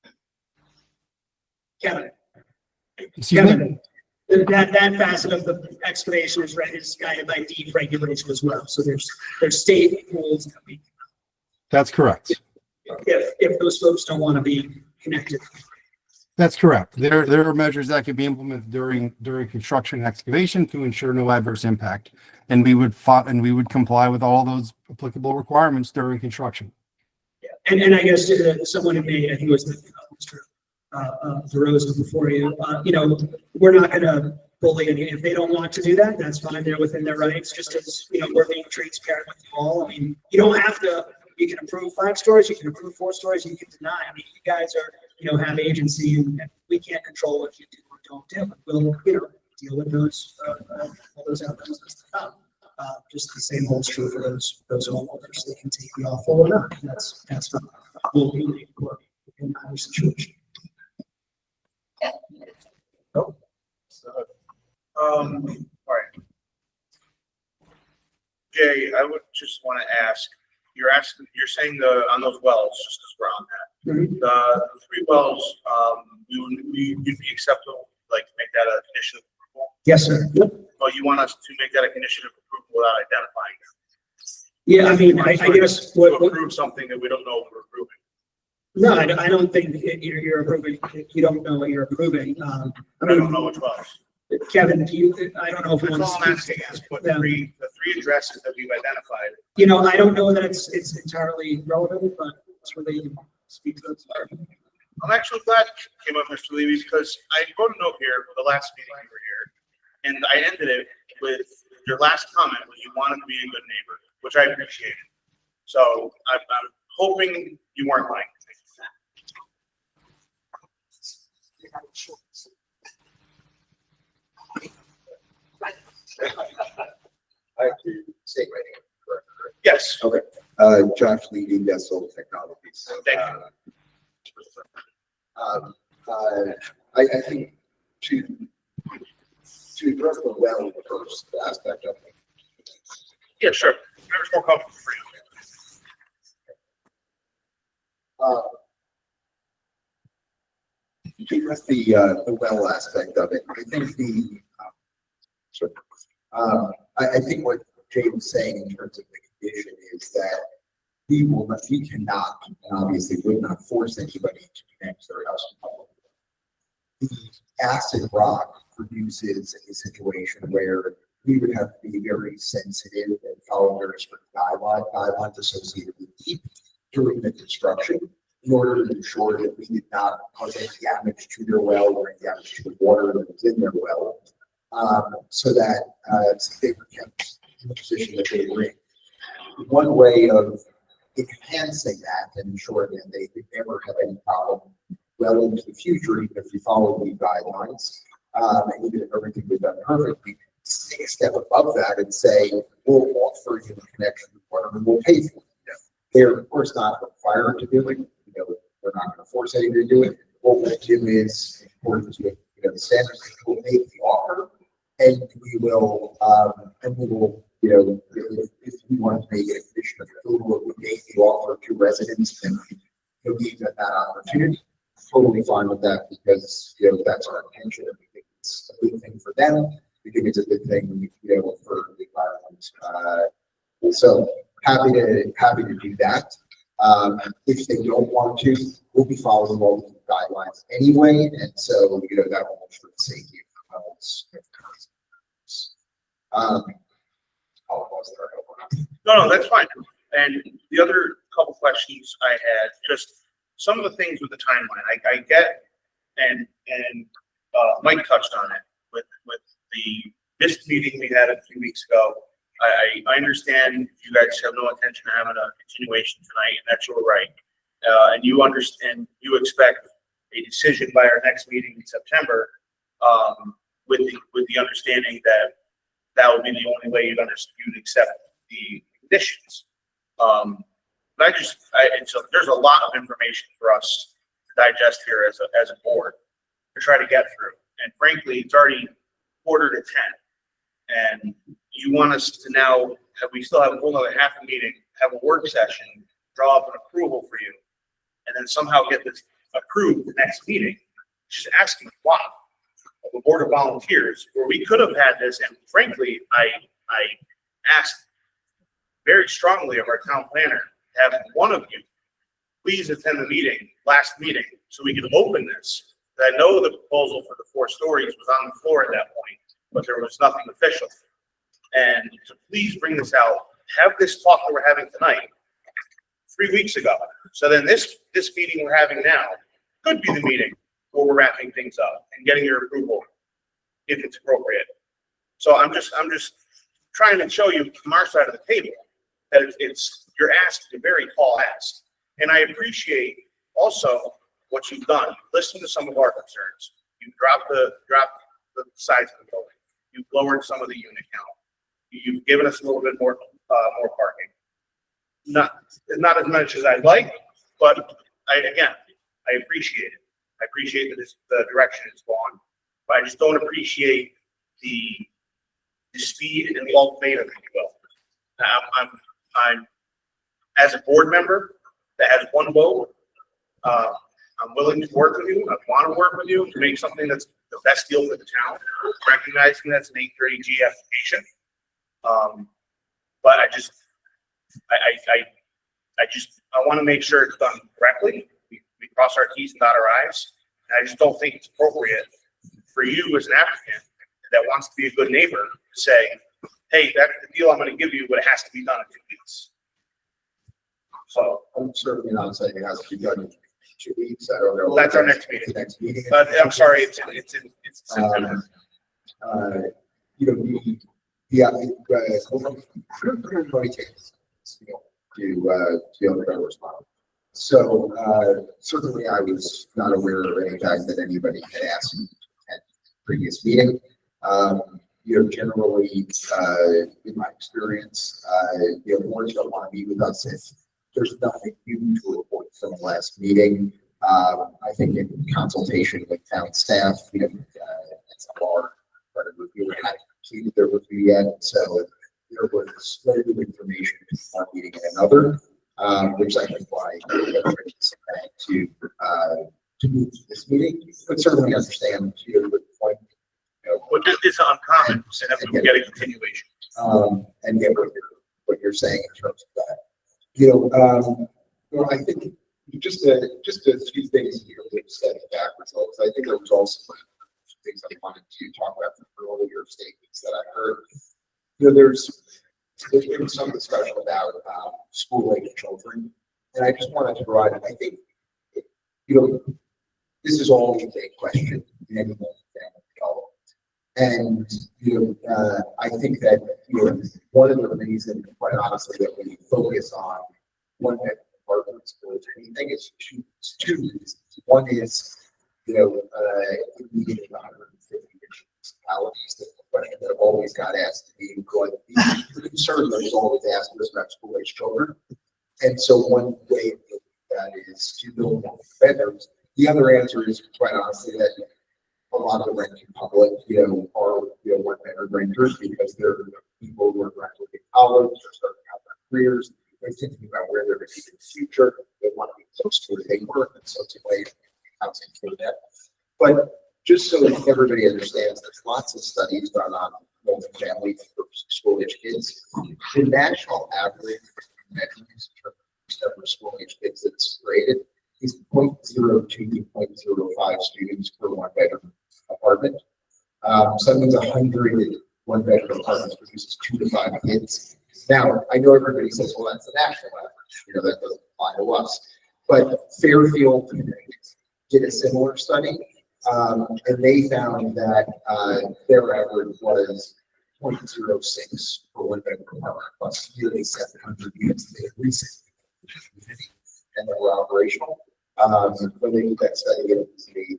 that Kevin? Excuse me? Kevin, that facet of the excavation is guided by DEP regulation as well. So there's state rules that we, That's correct. if those folks don't want to be connected. That's correct. There are measures that can be implemented during construction and excavation to ensure no adverse impact. And we would comply with all those applicable requirements during construction. And I guess someone had made, I think it was Mr. DeRosa before you, we're not going to bully any, if they don't want to do that, that's fine. They're within their rights, just as, we're being transparent with you all. I mean, you don't have to, you can approve 5 stories, you can approve 4 stories, you can deny. I mean, you guys are, have agency and we can't control what you do or don't do. We'll, deal with those, all those outcomes as they come. Just the same holds true for those homeowners. They can take the offer or not. That's fine. We'll be in our situation. All right. Jay, I would just want to ask, you're saying on those wells, just because we're on that, the 3 wells, you'd be acceptable, like make that a condition of approval? Yes, sir. Well, you want us to make that a condition of approval without identifying them? Yeah, I mean, I guess to approve something that we don't know if we're approving. No, I don't think you're approving. You don't know what you're approving. I don't know which wells. Kevin, I don't know if you want That's all to I'm speak. asking is the 3 addresses that we've identified. I don't know that it's entirely relevant, but it's where they can speak to those. I'm actually glad you came up, Mr. Levy, because I wrote a note here for the last meeting you were here, and I ended it with your last comment was you wanted to be a good neighbor, which I appreciated. So I'm hoping you weren't lying. I have to say my name correctly. Yes. Okay. Josh Levy, Vessel Technologies. Thank you. I think to address the well first aspect of it. Yeah, sure. Whatever's more comfortable for you. To address the well aspect of it, I think I think what Jay was saying in terms of the condition is that we cannot, and obviously would not force anybody to connect their house to public. The acid rock produces a situation where we would have to be very sensitive and follow very strict guidelines associated with heat during the construction in order to ensure that we did not cause any damage to their well or any damage to the water that was in their well, so that they were kept in the position that they were in. One way of enhancing that and ensuring that they could never have any problem well into the future, even if we follow the guidelines, and even if everything was done perfectly, take a step above that and say, we'll offer you a connection to water and we'll pay for it. They're of course not required to do it. We're not going to force anybody to do it. What we'll do is, in accordance with the standards, we'll make the offer, and we will, if we want to make it a condition of approval, we make the offer to residents and give them that opportunity. Totally fine with that because that's our intention. And we think it's a good thing for them. We think it's a good thing, for the environment. So happy to do that. If they don't want to, we'll be following all the guidelines anyway, and so, you know, that will ensure the safety of the house. I'll pause there. No, that's fine. And the other couple questions I had, just some of the things with the timeline, I get, and Mike touched on it with this meeting we had a few weeks ago. I understand you guys have no intention of having a continuation tonight, and that's your right. And you understand, you expect a decision by our next meeting in September, with the understanding that that would be the only way you'd accept the conditions. But and so there's a lot of information for us to digest here as a board to try to get through. And frankly, it's already 9:45. And you want us to now we still have a whole other half a meeting, have a work session, draw up an approval for you, and then somehow get this approved the next meeting. Just asking why. The board of volunteers, where we could have had this, and frankly, I asked very strongly of our town planner to have one of you please attend the last meeting, so we could open this. I know the proposal for the 4 stories was on the floor at that point, but there was nothing official. And to please bring this out, have this talk that we're having tonight 3 weeks ago. So then this meeting we're having now could be the meeting where we're wrapping things up and getting your approval if it's appropriate. So I'm just trying to show you from our side of the table that you're asking a very tall ask. And I appreciate also what you've done. Listen to some of our concerns. You've dropped the size of the building. You've lowered some of the unit count. You've given us a little bit more parking. Not as much as I'd like, but I appreciate it. I appreciate that the direction it's gone, but I just don't appreciate the speed and the ultimatum, if you will. I'm as a board member that has one vote, I'm willing to work with you. I want to work with you to make something that's the best deal for the town, recognizing that's an 830G application. But I want to make sure it's done correctly. We cross our T's and dot our I's. And I just don't think it's appropriate for you as an applicant that wants to be a good neighbor to say, hey, that's the deal I'm going to give you, but it has to be done in 2 weeks. So I'm certainly not saying it has to be done in 2 weeks. I don't know. That's our next meeting. Next meeting. But I'm sorry, it's September. Everybody takes to be able to respond. So certainly I was not aware of any time that anybody had asked me at the previous meeting. Generally, in my experience, boards don't want to meet with us if there's nothing new to report from the last meeting. I think in consultation with town staff, some of our credit review hadn't completed their review yet, so there was loads of information in one meeting and another, which I think why everybody decided to move to this meeting. But certainly understand the point. But it's uncommon to have to get a continuation. And get what you're saying in terms of that. I think just a few things here with setting back results. I think there was also things I wanted to talk about from earlier statements that I heard. There's been some discussion about school-age children, and I just wanted to provide. I think this is always a question in any family development. And I think that one of the reasons, quite honestly, that we focus on one apartments or anything is two reasons. One is meeting 150 municipalities. The question that I've always got asked to me, the concern that is always asked is about school-age children. And so one way that is to build more bedrooms. The other answer is, quite honestly, that a lot of the renting public, are one-bedroom renters because they're people who are graduating college, they're starting out their careers, they're thinking about where they're going to be in the future, they want to be close to where they work, and so it's a way of housing for that. But just so everybody understands, there's lots of studies done on multifamily for school-age kids. The national average bedrooms number of school age kids that's graded is 0.02 to 0.05 students per one bedroom apartment. So that means 100 one bedroom apartments produces 2 to 5 kids. Now, I know everybody says, well, that's the national average, you know, that doesn't apply to us. But Fairfield did a similar study, and they found that their average was 0.06 for one bedroom apartment plus nearly 700 units they had recently, and they were operational. When they did that study, it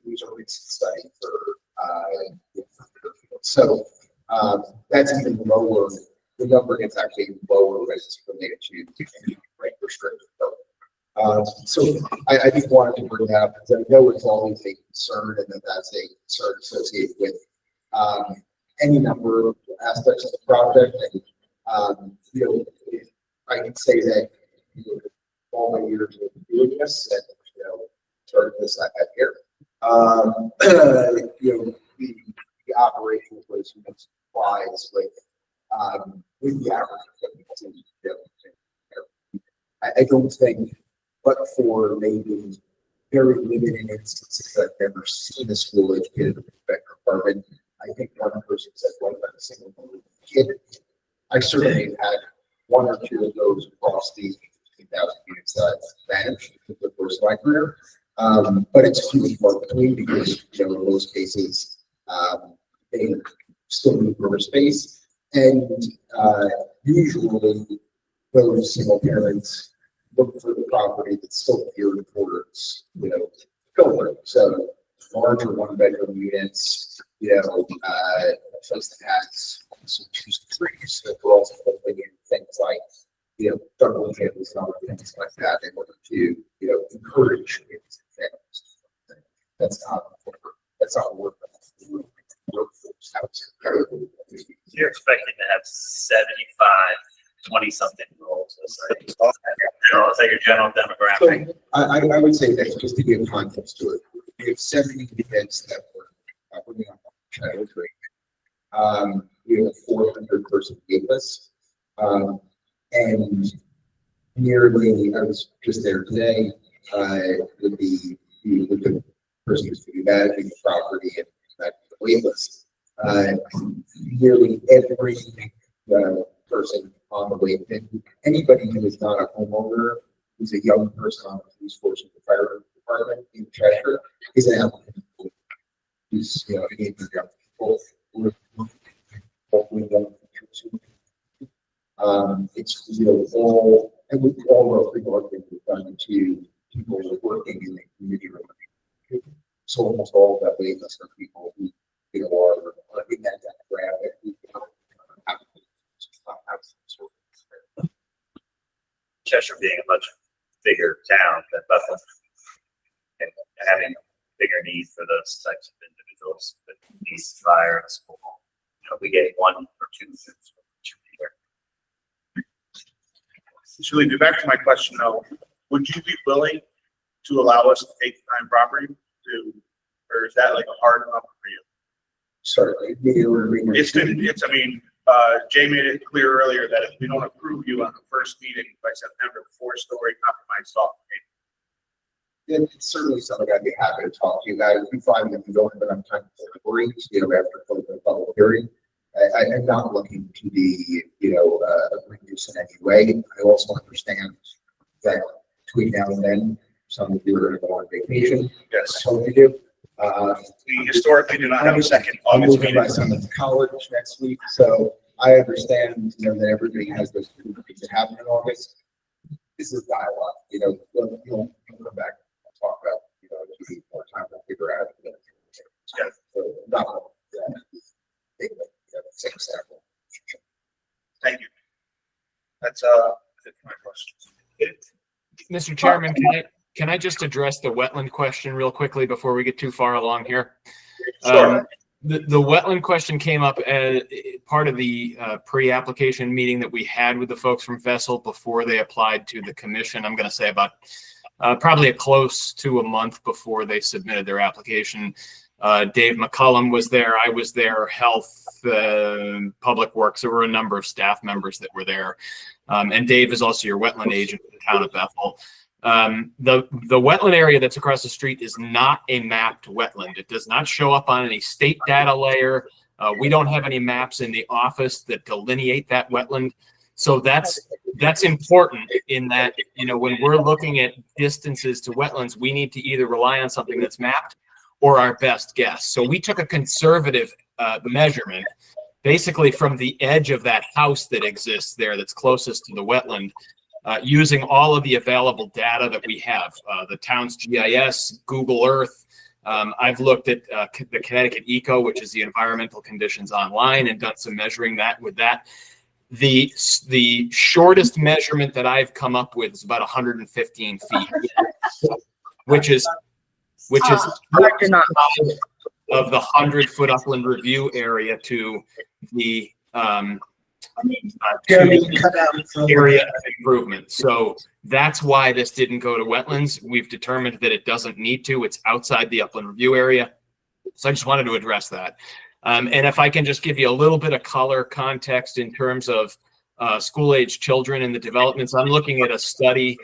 was a recent study for Fairfield. So that's even lower. The number gets actually even lower when it's related to rate restricted. So I just wanted to bring that up because I know it's always a concern, and that's a concern associated with any number of aspects of the project. And you know, I can say that all my years of doing this, and you know, started this at here, you know, the operation was supplies with the average. I don't think, but for maybe very limited instances, I've never seen a school educated apartment. I think one person said one about a single kid. I certainly have had one or two of those across the 2,000 units that I've managed over the course of my career. But it's few and far between because, you know, in most cases, they still need more space. And usually those single parents look for the property that's still geared towards, you know, children. So larger one bedroom units, you know, a place that has some 2s and 3s, so we're also putting in things like, you know, double families and other things like that in order to, you know, encourage families. That's not work. Workforce housing. You're expecting to have 75 20-something-year-olds. It's like your general demographic. So I would say that just to give context to it, we have 70 units that were putting on child rate. We have a 400-person wait list. And nearly, I was just there today, with the person who's going to be managing the property and that wait list. Nearly every person on the wait list, anybody who is not a homeowner, who's a young person on the police force or the fire department in Cheshire, is an applicant. Who's, you know, young people. It's, you know, all, and with all of the work that we've done to people who are working in the community. So almost all of that wait list are people who, you know, are in that demographic. Cheshire being a much bigger town than Bethel and having a bigger need for those types of individuals that needs fire in a school. You know, we get 1 or 2 students here. Julie, back to my question though, would you be willing to allow us to take the prime property to, or is that like a hard number for you? Certainly. It's, I mean, Jay made it clear earlier that if we don't approve you on the first meeting by September, the 4-story compromise off. It's certainly something I'd be happy to talk to you guys. We find that we don't have enough time to deliberate, you know, after the public hearing. I'm not looking to be, you know, reduced in any way. I also understand that between now and then, some of you are going to go on vacation. Yes. So we do. We historically do not have a second I'm August moving meeting. my son to college next week, so I understand, you know, that everybody has those things that happen in August. This is dialogue, you know, you'll come back and talk about, you know, if you need more time to figure out. You know, so not same sample. Thank you. That's it for my questions. Mr. Chairman, can I just address the wetland question real quickly before we get too far along here? Sure. The wetland question came up as part of the pre-application meeting that we had with the folks from Vessel before they applied to the commission. I'm going to say about probably close to a month before they submitted their application. Dave McCullum was there. I was there. Health, Public Works. There were a number of staff members that were there. And Dave is also your wetland agent for the town of Bethel. The wetland area that's across the street is not a mapped wetland. It does not show up on any state data layer. We don't have any maps in the office that delineate that wetland. So that's important in that, you know, when we're looking at distances to wetlands, we need to either rely on something that's mapped or our best guess. So we took a conservative measurement, basically from the edge of that house that exists there that's closest to the wetland, using all of the available data that we have, the town's GIS, Google Earth. I've looked at the Connecticut Eco, which is the environmental conditions online, and done some measuring that with that. The shortest measurement that I've come up with is about 115 feet, which is of the 100-foot upland review area to the area of improvement. So that's why this didn't go to wetlands. We've determined that it doesn't need to. It's outside the upland review area. So I just wanted to address that. And if I can just give you a little bit of color context in terms of school-age children and the developments, I'm looking at a study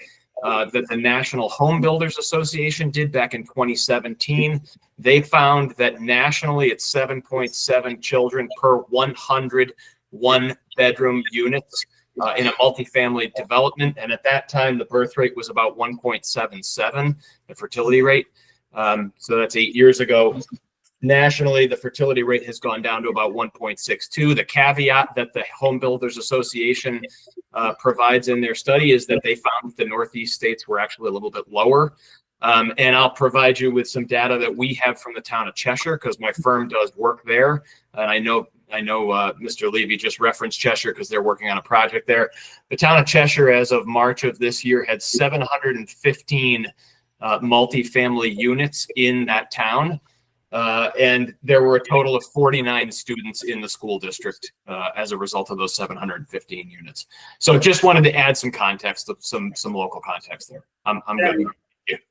that the National Home Builders Association did back in 2017. They found that nationally it's 7.7 children per 100 one-bedroom units in a multifamily development. And at that time, the birth rate was about 1.77, the fertility rate. So that's 8 years ago. Nationally, the fertility rate has gone down to about 1.62. The caveat that the Home Builders Association provides in their study is that they found that the Northeast states were actually a little bit lower. And I'll provide you with some data that we have from the town of Cheshire, because my firm does work there. And I know Mr. Levy just referenced Cheshire because they're working on a project there. The town of Cheshire, as of March of this year, had 715 multifamily units in that town. And there were a total of 49 students in the school district as a result of those 715 units. So just wanted to add some context, some local context there. I'm good.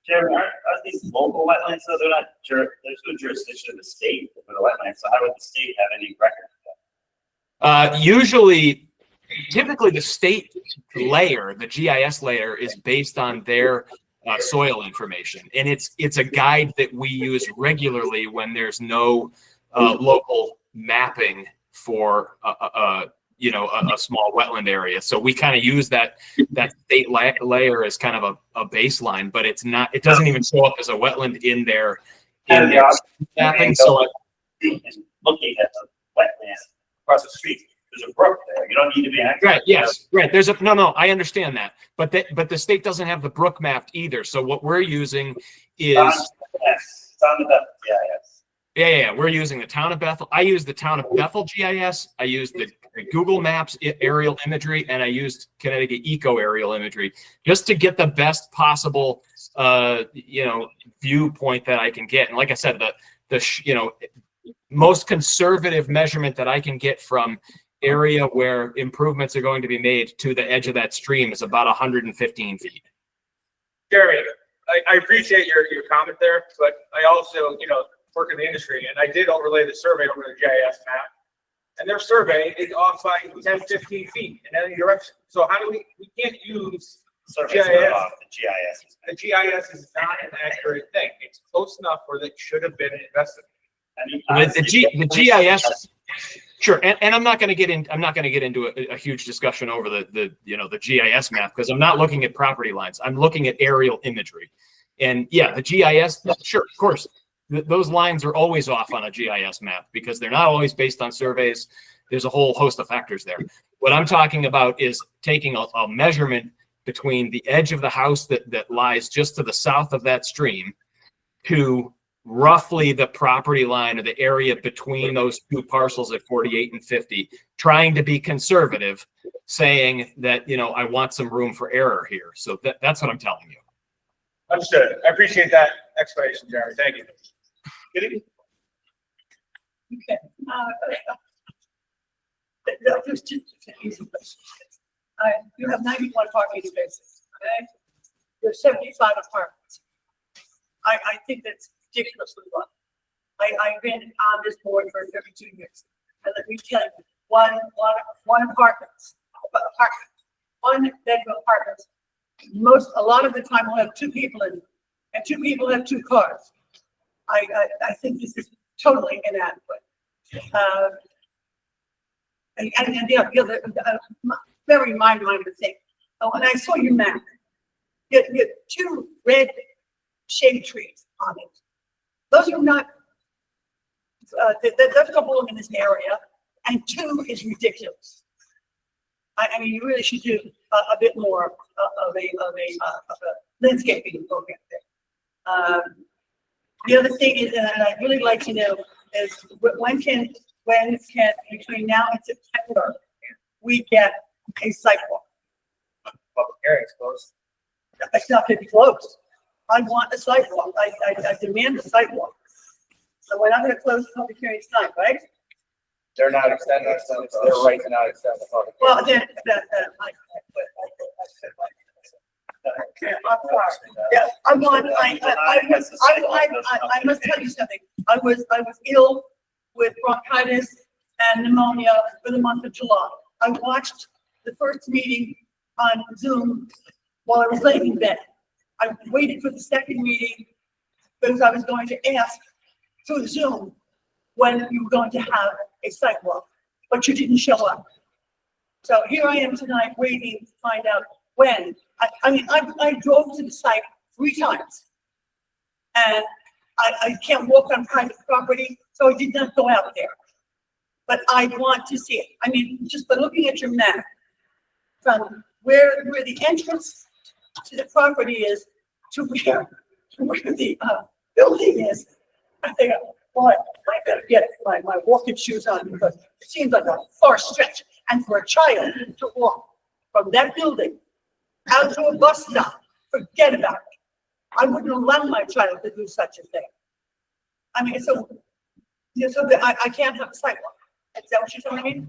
Jeremy, are these local wetlands? So they're not there's no jurisdiction of the state for the wetlands. So how would the state have any record of that? Typically the state layer, the GIS layer, is based on their soil information, and it's a guide that we use regularly when there's no local mapping for a small wetland area. So we kind of use that state layer as kind of a baseline, but it doesn't even show up as a wetland in their mapping. So looking at the wetland across the street, there's a brook there. You don't need to be right. Yes, right. There's no. I understand that, but the state doesn't have the brook mapped either. So what we're using is it's on the GIS. Yeah. We're using the town of Bethel. I use the town of Bethel GIS. I use the Google Maps aerial imagery, and I used Connecticut Eco aerial imagery just to get the best possible, viewpoint that I can get. And like I said, the most conservative measurement that I can get from area where improvements are going to be made to the edge of that stream is about 115 feet. Jeremy, I appreciate your comment there, but I also, work in the industry, and I did overlay the survey over the GIS map, and their survey is off by 10, 15 feet in any direction. So how do we can't use GIS. The GIS is not an accurate thing. It's close enough where they should have been invested. The GIS, sure, and I'm not going to get into a huge discussion over the GIS map, because I'm not looking at property lines. I'm looking at aerial imagery, and yeah, the GIS, sure, of course, those lines are always off on a GIS map because they're not always based on surveys. There's a whole host of factors there. What I'm talking about is taking a measurement between the edge of the house that lies just to the south of that stream to roughly the property line or the area between those two parcels at 48 and 50, trying to be conservative, saying that, I want some room for error here. So that's what I'm telling you. Understood. I appreciate that explanation, Jeremy. Thank you. Okay. You have 91 parking spaces, okay? There's 75 apartments. I think that's ridiculously low. I've been on this board for 32 years. And let me tell you, one apartment one-bedroom apartments, a lot of the time we'll have two people in, and two people have two cars. I think this is totally inadequate. And the other, very mind-minded thing. Oh, and I saw your map. You had two red shade trees on it. Those are not, that don't belong in this area, and two is ridiculous. I mean, you really should do a bit more of a landscaping program there. The other thing is, and I'd really like to know, is when can between now and September we get a sidewalk? Public hearings closed. It's not going to be closed. I want a sidewalk. I demand a sidewalk. So we're not going to close the public hearing tonight, right? They're not extending it, so it's their right to not extend the public. Well, then, yeah, I must tell you something. I was ill with bronchitis and pneumonia for the month of July. I watched the first meeting on Zoom while I was laying in bed. I waited for the second meeting because I was going to ask through Zoom when you were going to have a sidewalk, but you didn't show up. So here I am tonight waiting to find out when. I drove to the site 3 times, and I can't walk on private property, so I did not go out there. But I want to see it. I mean, just by looking at your map, from where the entrance to the property is to where the building is, I think, boy, I better get my walking shoes on, because it seems like a far stretch. And for a child to walk from that building out to a bus stop, forget about it. I wouldn't allow my child to do such a thing. I mean, so I can't have a sidewalk. Is that what you're telling me?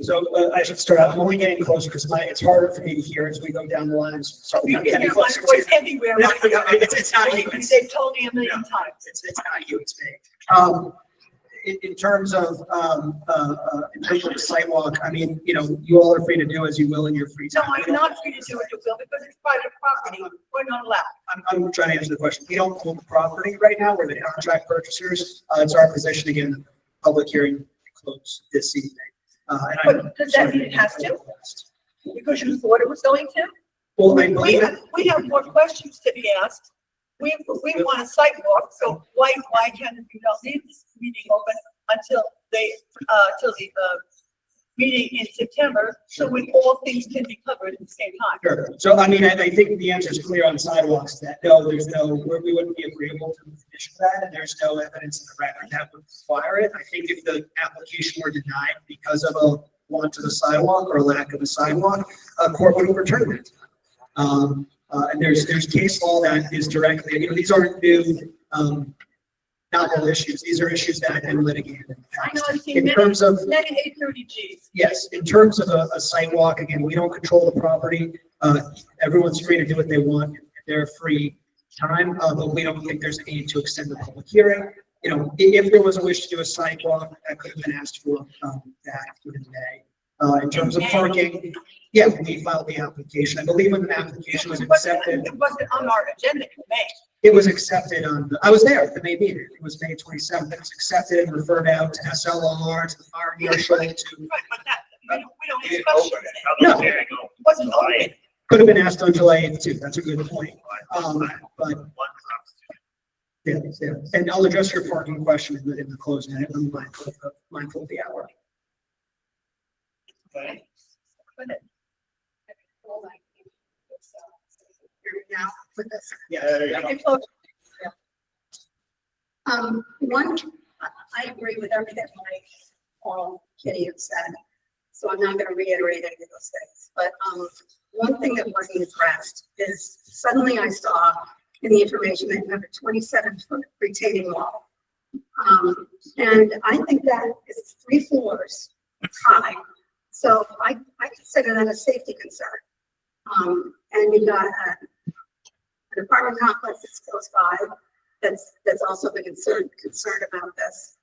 So I should start out. I'm only getting closer because it's harder for me to hear as we go down the lines. So You I'm can getting hear my closer. voice everywhere. No, it's not you. They've told me a million times. It's not you, it's me. In terms of the sidewalk, I mean, you know, you all are free to do as you will in your free No, time. I'm not free to do it, Bill, because it's private property. We're not allowed. I'm trying to answer the question. We don't own the property right now. We're the contract purchasers. It's our position, again, public hearing closed this evening. But does that mean it has to? Because you thought it was going to? Well, I believe it. We have more questions to be asked. We want a sidewalk, so why can't we not leave this meeting open until the meeting in September, so when all things can be covered at the same time? Sure. So, I mean, I think the answer is clear on sidewalks, that no, we wouldn't be agreeable to the condition of that, and there's no evidence in the record that would require it. I think if the application were denied because of a want of a sidewalk or lack of a sidewalk, a court would overturn it. And there's case law that is directly, you know, these aren't new, novel issues. These are issues that have been litigated in the I know, past. I've seen In many, terms of, many 830Gs. yes, in terms of a sidewalk, again, we don't control the property. Everyone's free to do what they want in their free time, but we don't think there's a need to extend the public hearing. You know, if there was a wish to do a sidewalk, that could have been asked for, back within May. In terms of parking, yeah, we filed the application. I believe when the application was accepted. It wasn't on our agenda in May. It was accepted on, I was there at the May meeting. It was May 27th. It was accepted and referred out to SLR, to the fire marshal, to. Right, but that, we don't You ask didn't open questions. it. No. Public hearing It wasn't open. Could have been asked on July 8th too. That's a good point. But yeah, yeah. And I'll address your parking question in the closing. I'm mindful of the hour. Now, with this. Yeah. One, I agree with everything Mike, Kitty have said, so I'm not gonna reiterate any of those things, but, one thing that wasn't addressed is suddenly I saw in the information that you have a 27-foot retaining wall. And I think that is 3 floors high, so I consider that a safety concern. And you got an apartment complex that's close by, that's also been concerned about this.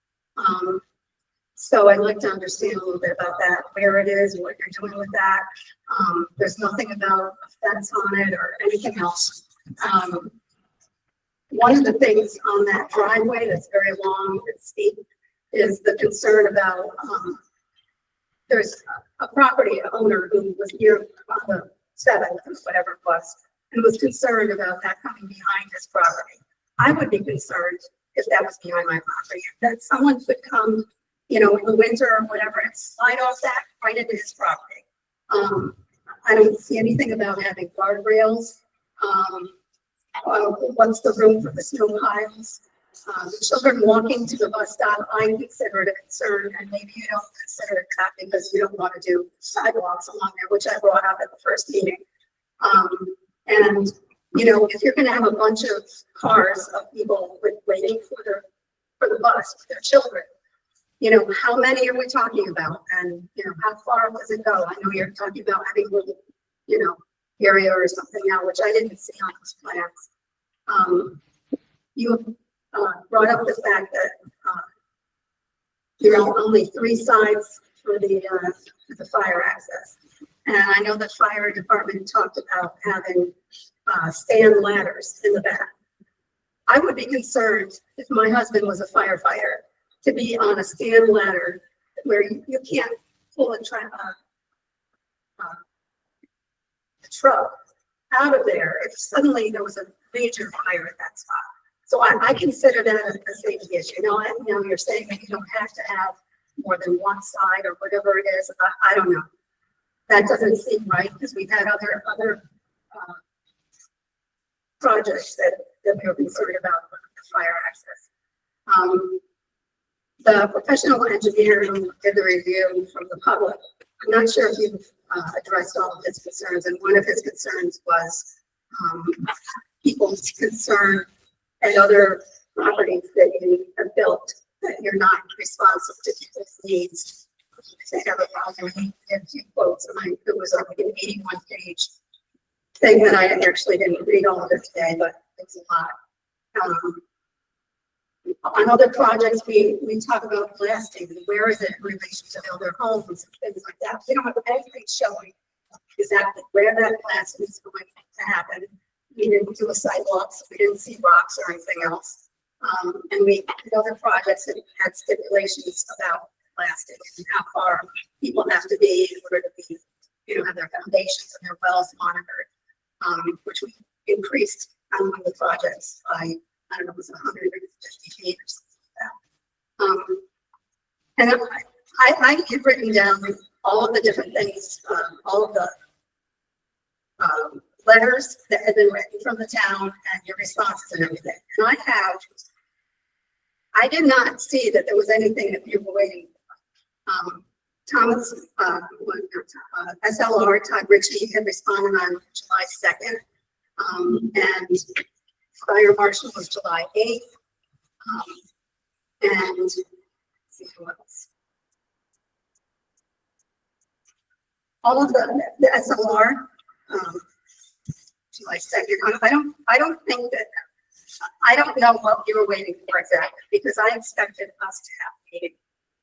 So I'd like to understand a little bit about that, where it is, what you're doing with that. There's nothing about a fence on it or anything else. One of the things on that driveway that's very long and steep is the concern about, there's a property owner who was here on the 7th or whatever it was, and was concerned about that coming behind his property. I would be concerned if that was behind my property, that someone could come, you know, in the winter or whatever and slide off that right into his property. I don't see anything about having guardrails. What's the room for the snow piles? Children walking to the bus stop, I consider it a concern, and maybe you don't consider it that because you don't want to do sidewalks along there, which I brought up at the first meeting. And, you know, if you're going to have a bunch of cars of people waiting for the bus with their children, you know, how many are we talking about? And, you know, how far does it go? I know you're talking about having a little, you know, area or something now, which I didn't see on those plans. You brought up the fact that there are only 3 sides for the fire access. And I know the fire department talked about having stand ladders in the back. I would be concerned if my husband was a firefighter to be on a stand ladder where you can't pull a truck out of there if suddenly there was a major fire at that spot. So I consider that a safety issue. You know, you're saying that you don't have to have more than one side or whatever it is. I don't know. That doesn't seem right because we've had other projects that we were concerned about with the fire access. The professional engineer who did the review from the public, I'm not sure if you've addressed all of his concerns, and one of his concerns was people's concern and other properties that you have built, that you're not responsive to people's needs. They have a problem. He had 2 quotes, and it was like an 81-page thing that I actually didn't read all of it today, but it's a lot. On other projects, we talk about blasting. Where is it in relation to other homes and things like that? We don't have anything showing exactly where that blasting is going to happen. We didn't do a sidewalk, so we didn't see rocks or anything else. And we, in other projects, had stipulations about blasting and how far people have to be in order to be, you know, have their foundations and their wells monitored, which we increased on one of the projects by, I don't know, it was 150 feet or something like that. And I have written down all of the different things, all of the letters that have been written from the town and your responses and everything. And I did not see that there was anything that you were waiting for. Thomas, SLR, Todd Ritchie had responded on July 2nd. And Fire Marshal was July 8th. And let's see what else. All of the SLR, July 2nd. I don't think that, I don't know what you were waiting for exactly, because I expected us to have a meeting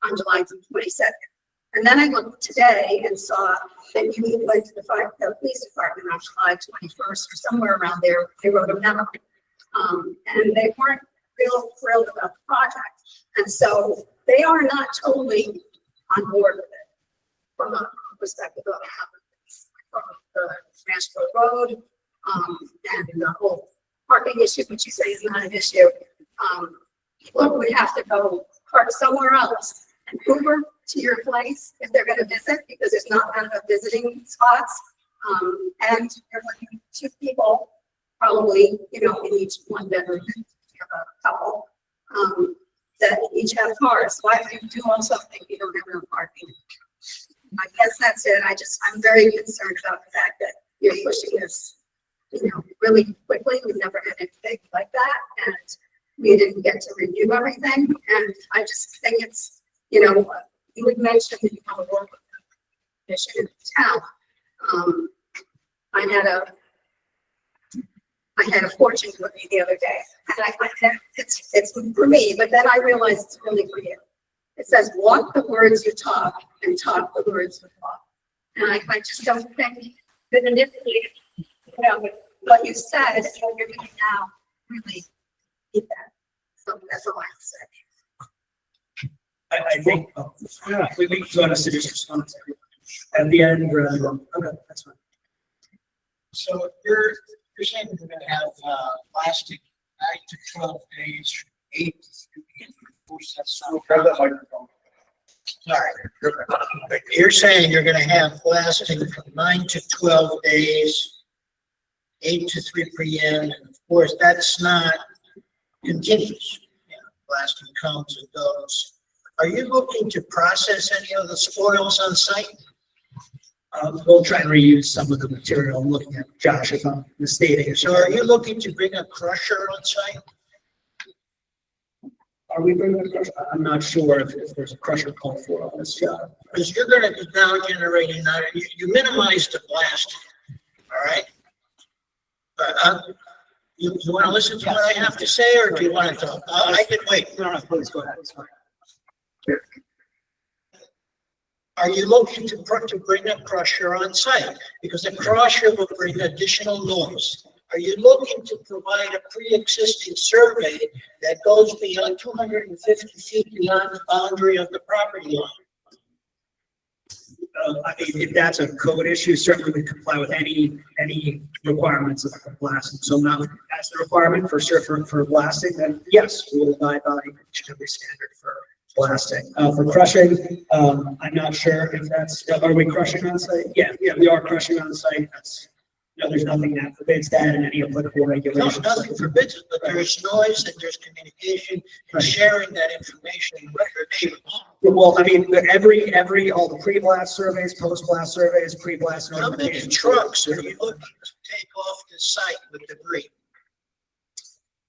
on July 22nd. And then I looked today and saw that you went to the police department on July 21st or somewhere around there. They wrote a memo. And they weren't real thrilled about the project. And so they are not totally on board with it from a perspective of the Nashville Road and the whole parking issue, which you say is not an issue. People would have to go park somewhere else and Uber to your place if they're going to visit, because there's not enough visiting spots. And you're looking at 2 people, probably, you know, in each one bedroom, you have a couple that each have cars. Why would you do all something you don't have no parking? I guess that's it. I'm very concerned about the fact that you're pushing this, you know, really quickly. We've never had anything like that, and we didn't get to review everything. And I just think it's, you know, you would mention that you want to work with the commission in the town. I had a fortune with me the other day, and it's for me, but then I realized it's really for you. It says, walk the words you talk and talk the words you walk. And I just don't think that initially, what you said is what you're doing now really did that. So that's all I have to say. I think, we want us to just respond to at the end, okay, that's fine. So you're saying we're gonna have, plastic 9 to 12 days, 8 to 3. Grab that microphone. Sorry. You're saying you're gonna have plastic from 9 to 12 days, 8 to 3 p.m. And of course, that's not continuous. Plastic comes and goes. Are you looking to process any of the spoils on site? We'll try and reuse some of the material. I'm looking at Josh if I'm mistaken. So are you looking to bring a crusher on site? Are we bringing a crusher? I'm not sure if there's a crusher called for on this job. Because you're gonna be now generating, you minimize the blast, all right? You want to listen to what I have to say, or do you want to talk? I can wait. No, please go ahead. It's fine. Are you looking to bring a crusher on site? Because a crusher will bring additional noise. Are you looking to provide a pre-existing survey that goes beyond 250 feet beyond the boundary of the property line? I mean, if that's a code issue, certainly we comply with any requirements of blasting. So now that's the requirement for sure for blasting, then yes, we will abide by each and every standard for blasting. For crushing, I'm not sure if that's, are we crushing on site? Yeah, we are crushing on site. That's, there's nothing that forbids that in any applicable No, regulations. nothing forbids it, but there is noise and there's communication and sharing that information with your neighbors. Well, I mean, all the pre-blast surveys, post-blast surveys, pre-blast How many notifications. trucks are you looking to take off the site with debris?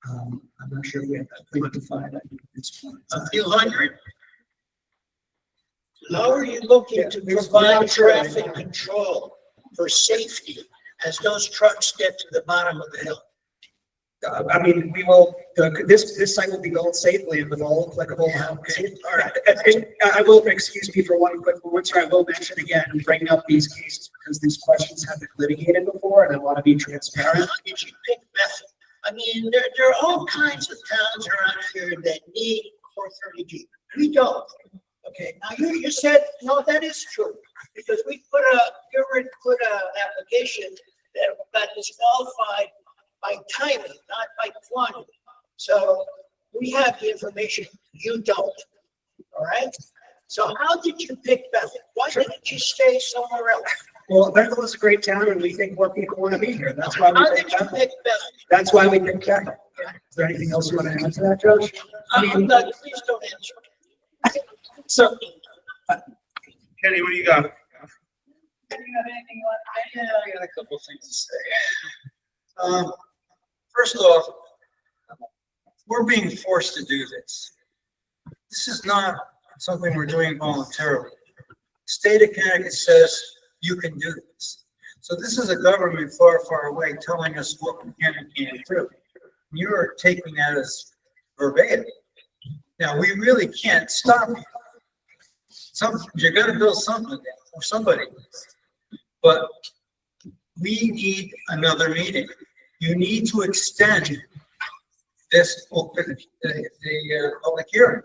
I'm not sure if we have that quantified at this point. A few hundred? How are you looking to provide traffic control for safety as those trucks get to the bottom of the hill? I mean, we will, this site will be built safely and with all applicable. Okay, all right. And I will, excuse me for one quick moment, sir, I will mention again and bring up these cases because these questions have been litigated before and I want to be transparent. How did you pick Bethel? I mean, there are all kinds of towns around here that need 430G. We don't. Okay, now you said, no, that is true, because we put a application that got disqualified by timing, not by quantity. So we have the information, you don't, all right? So how did you pick Bethel? Why didn't you stay somewhere else? Well, Bethel is a great town and we think more people want to be here. That's why How we did picked you Bethel. pick Bethel? That's why we picked Bethel. Is there anything else you want to add to that, Josh? I'm not, please don't answer. So, Kenny, what do you got? Do you have anything you want? I got a couple of things to say. First off, we're being forced to do this. This is not something we're doing voluntarily. State of Connecticut says you can do this. So this is a government far, far away telling us what we can and can't do. You're taking that as verbatim. Now, we really can't stop you. You're gonna build something for somebody. But we need another meeting. You need to extend this open, the public hearing.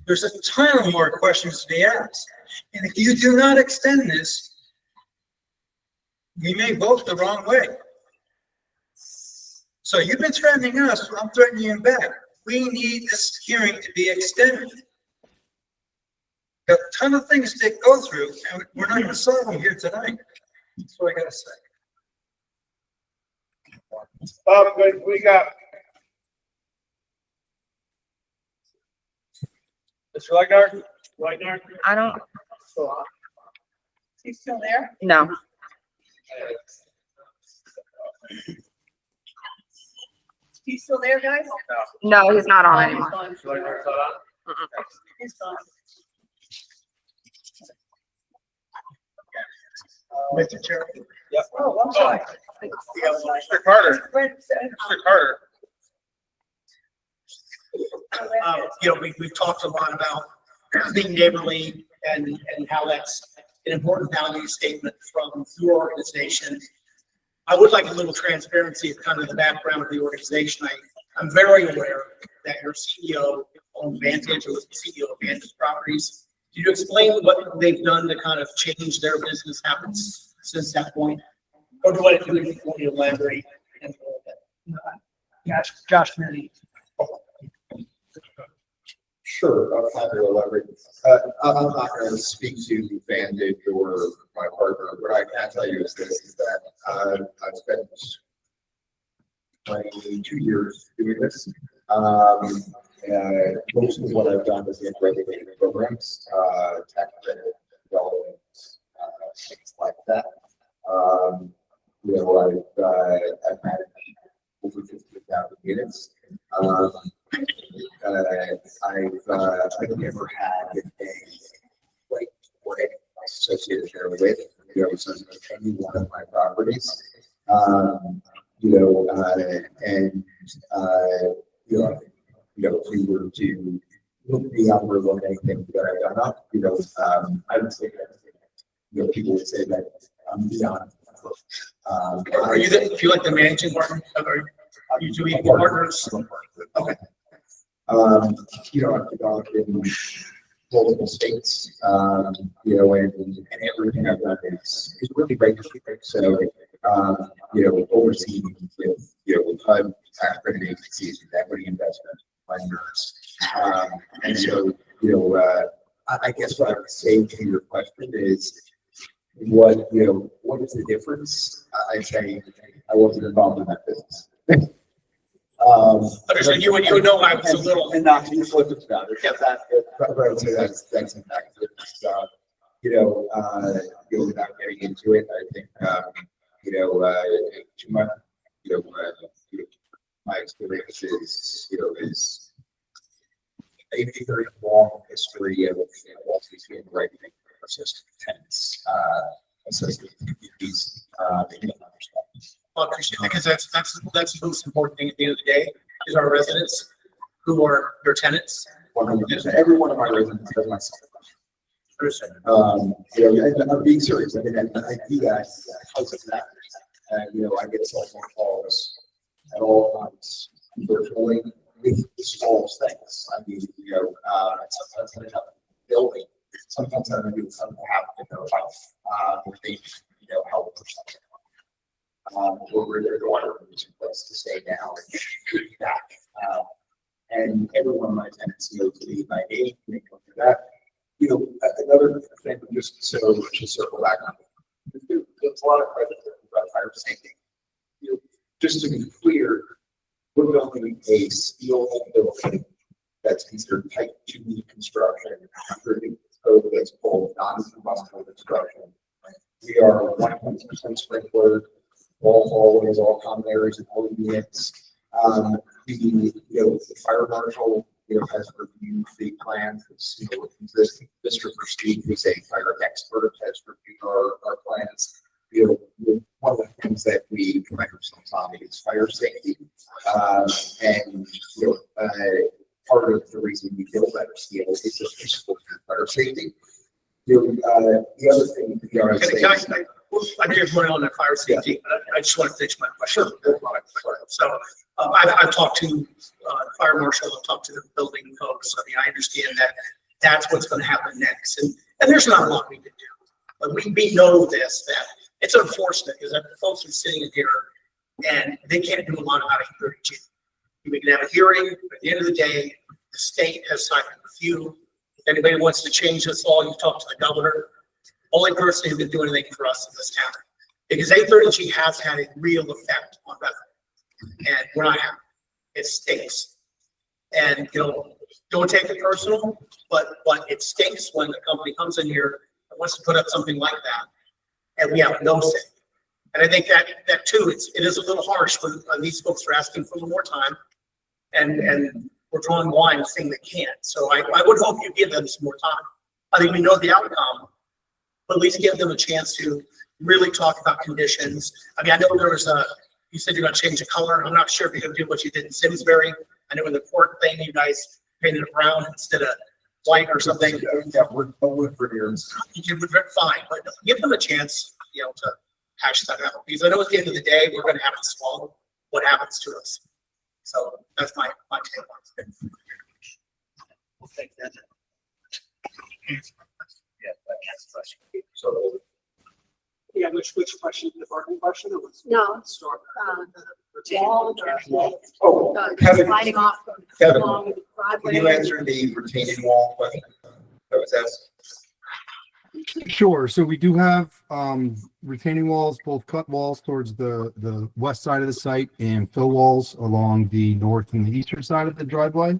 There's a ton of more questions to be asked. And if you do not extend this, we may vote the wrong way. So you've been threatening us, I'm threatening you back. We need this hearing to be extended. Got a ton of things to go through, and we're not gonna solve them here tonight. That's what I gotta say. What do you got? Mr. Legnard? Legnard? I don't, He's still there? no. He's still there, guys? No, he's not on Oh, anymore. he's gone. Mr. Legnard's not on? He's gone. Mr. Chairman. Yep. Oh, I'm sorry. Mr. Carter. Mr. Carter. We've talked a lot about being neighborly and how that's an important value statement from your organization. I would like a little transparency of kind of the background of the organization. I'm very aware that your CEO owned Vantage, or was the CEO of Vantage Properties. Can you explain what they've done to kind of change their business habits since that point? Or do I want you to elaborate? Josh Kennedy. Sure, I'm happy to elaborate. I'm not going to speak to Vantage or my partner. What I can tell you is this: is that I've spent 22 years doing this. Most of what I've done is in regulated programs, tax credit development, things like that. You know, I've managed over 50,000 units. I've never had a like what associated there with, you know, so any one of my properties. You know, and if we were to look beyond or look anything that I've done up, you know, I would say that, you know, people would say that I'm beyond. Are you if you like the managing partner? Are you doing partners? Okay. You know, I've developed in multiple states, you know, and everything I've done is really regulatory. So, you know, overseeing with, you know, with HUD, tax credit agencies, with equity investment lenders. And so, you know, I guess what I would say to your question is, what is the difference? I'd say I wasn't involved in that business. You would know I was a little. And not to flip it about it. Yeah, right. So that's in fact it. You know, without getting into it, I think you know, too much. You know, my experience is, you know, is a very long history of always being the right thing for assistant tenants, assistant communities. Well, I appreciate it, because that's the most important thing at the end of the day is our residents who are your tenants. 100%. Every one of my residents has my cell phone. You know, I'm being serious. I mean, I do that because of that. You know, I get cell phone calls at all times, virtually, with the smallest things. I mean, you know, sometimes I have a building. Sometimes I do something happen in their life, where they, you know, help or something. Where they're going to a place to stay down and be back. And every one of my tenants knows me by name, and they go through that. You know, another thing, just so to circle back on, there's a lot of credit about fire safety. You know, just to be clear, we're building a steel building that's considered type 2 construction, under the code that's called non-combustible construction. We are 100% sprinkler, all hallways, all common areas, and all units. The fire marshal, you know, has reviewed the plans. You know, Mr. Prestige, who's a fire expert, has reviewed our plans. You know, one of the things that we pride ourselves on is fire safety. And you know, part of the reason we build better steel is just to support fire safety. You know, the other thing we are saying. I'm here going on that fire safety. I just want to finish my question. Sure. So I've talked to the fire marshal, I've talked to the building folks. I mean, I understand that that's what's going to happen next. And there's not a lot we can do. But we know this, that it's unfortunate because the folks are sitting in here and they can't do a lot about a 30G. We can have a hearing, but at the end of the day, the state has signed a few. If anybody wants to change this law, you talk to the governor. Only person who can do anything for us in this town, because 830G has had a real effect on revenue, and we're not happy. It stinks, and you know, don't take it personal, but it stinks when the company comes in here and wants to put up something like that, and we have no say. And I think that too, it is a little harsh when these folks are asking for a little more time, and we're drawing lines saying they can't. So I would hope you give them some more time. I think we know the outcome. But at least give them a chance to really talk about conditions. I mean, I know there was you said you're going to change the color. I'm not sure if you're going to do what you did in Simsbury. I know in the court thing, you guys painted it brown instead of white or something. Yeah, wood veneers. You would, fine, but give them a chance, you know, to hash that out. Because I know at the end of the day, we're gonna have to swallow what happens to us. So that's my take on it. We'll take that. So Yeah, which question, the parking question or was? No. Store. Wall, Oh, Kevin. sliding off Kevin, along the can you driveway. answer the retaining wall question that was asked? Sure. So we do have retaining walls, both cut walls towards the west side of the site and fill walls along the north and the eastern side of the driveway.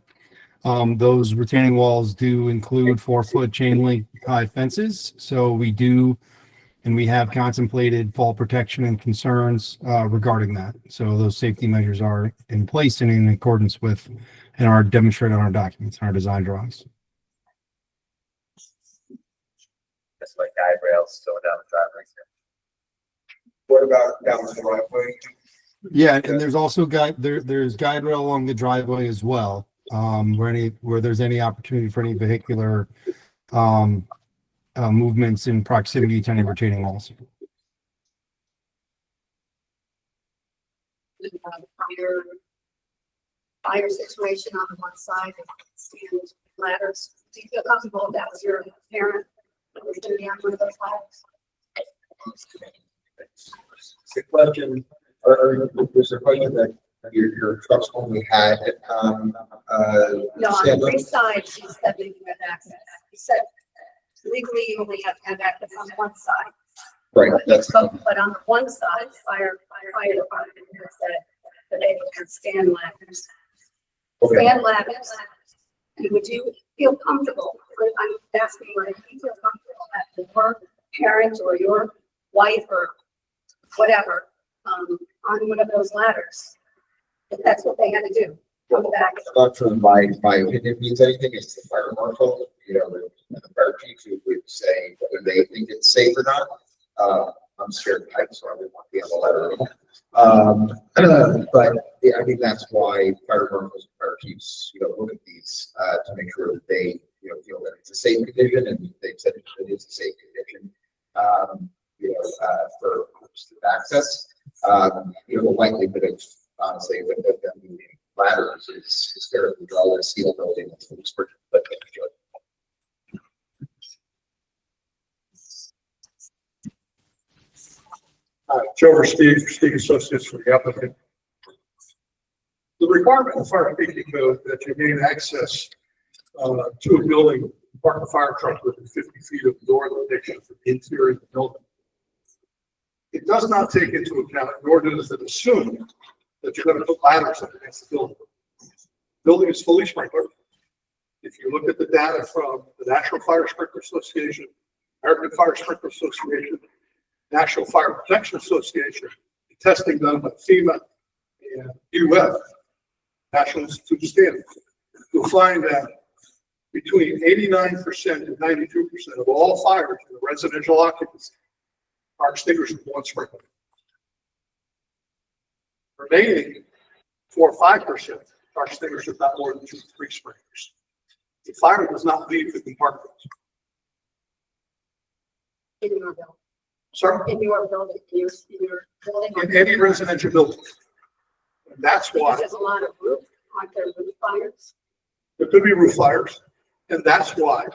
Those retaining walls do include 4-foot chain link high fences. So we do, and we have contemplated fall protection and concerns regarding that. So those safety measures are in place and in accordance with and are demonstrated on our documents, our design drawings. That's like guide rails going down the driveway. What about down the driveway? Yeah, and there's also there's guide rail along the driveway as well. Where there's any opportunity for any vehicular movements in proximity to any retaining walls. Fire situation on one side and stand ladders. Do you feel comfortable if that was your parent that was doing on one of those ladders? The question, or was the question that your trucks only had, No, on stand three up? sides, she said that you had access. He said legally you only have access on one side. Right, that's. But on the one side, fire department has said that they can stand ladders. Okay. Stand ladders. And would you feel comfortable, I'm asking, would you feel comfortable that your parent or your wife or whatever, on one of those ladders? If that's what they had to do, go back. I'm not sure my opinion means anything. It's the fire marshal, you know, the fire chief who would say whether they think it's safe or not. I'm scared of heights, so I wouldn't want to be on the ladder. But yeah, I think that's why fire marshals and fire chiefs, you know, look at these to make sure that they, you know, feel that it's a safe condition, and they've said it is a safe condition. You know, for access. You know, the likelihood of honestly with them moving ladders is fairly low in a steel building. That's pretty, but Joe Versteeg, Versteeg Associates for the applicant. The requirement in the fire safety code that you gain access to a building, park a fire truck within 50 feet of the door location for the interior of the building. It does not take into account, nor does it assume that you're going to put ladders up against the building. The building is fully sprinklered. If you look at the data from the National Fire Sprinkler Association, American Fire Sprinkler Association, National Fire Protection Association, the testing done by FEMA and UF, National Institute of Standards, you'll find that between 89% and 92% of all fires in the residential occupancy are extinguished with one sprinkler. Remaining 4 or 5% are extinguished with not more than 2 or 3 sprinklers. The fire does not leave the compartment. In your building. Sorry? In your building, in your building. In any residential building. And that's why There's a lot of roof, aren't there roof fires? there could be roof fires, and that's why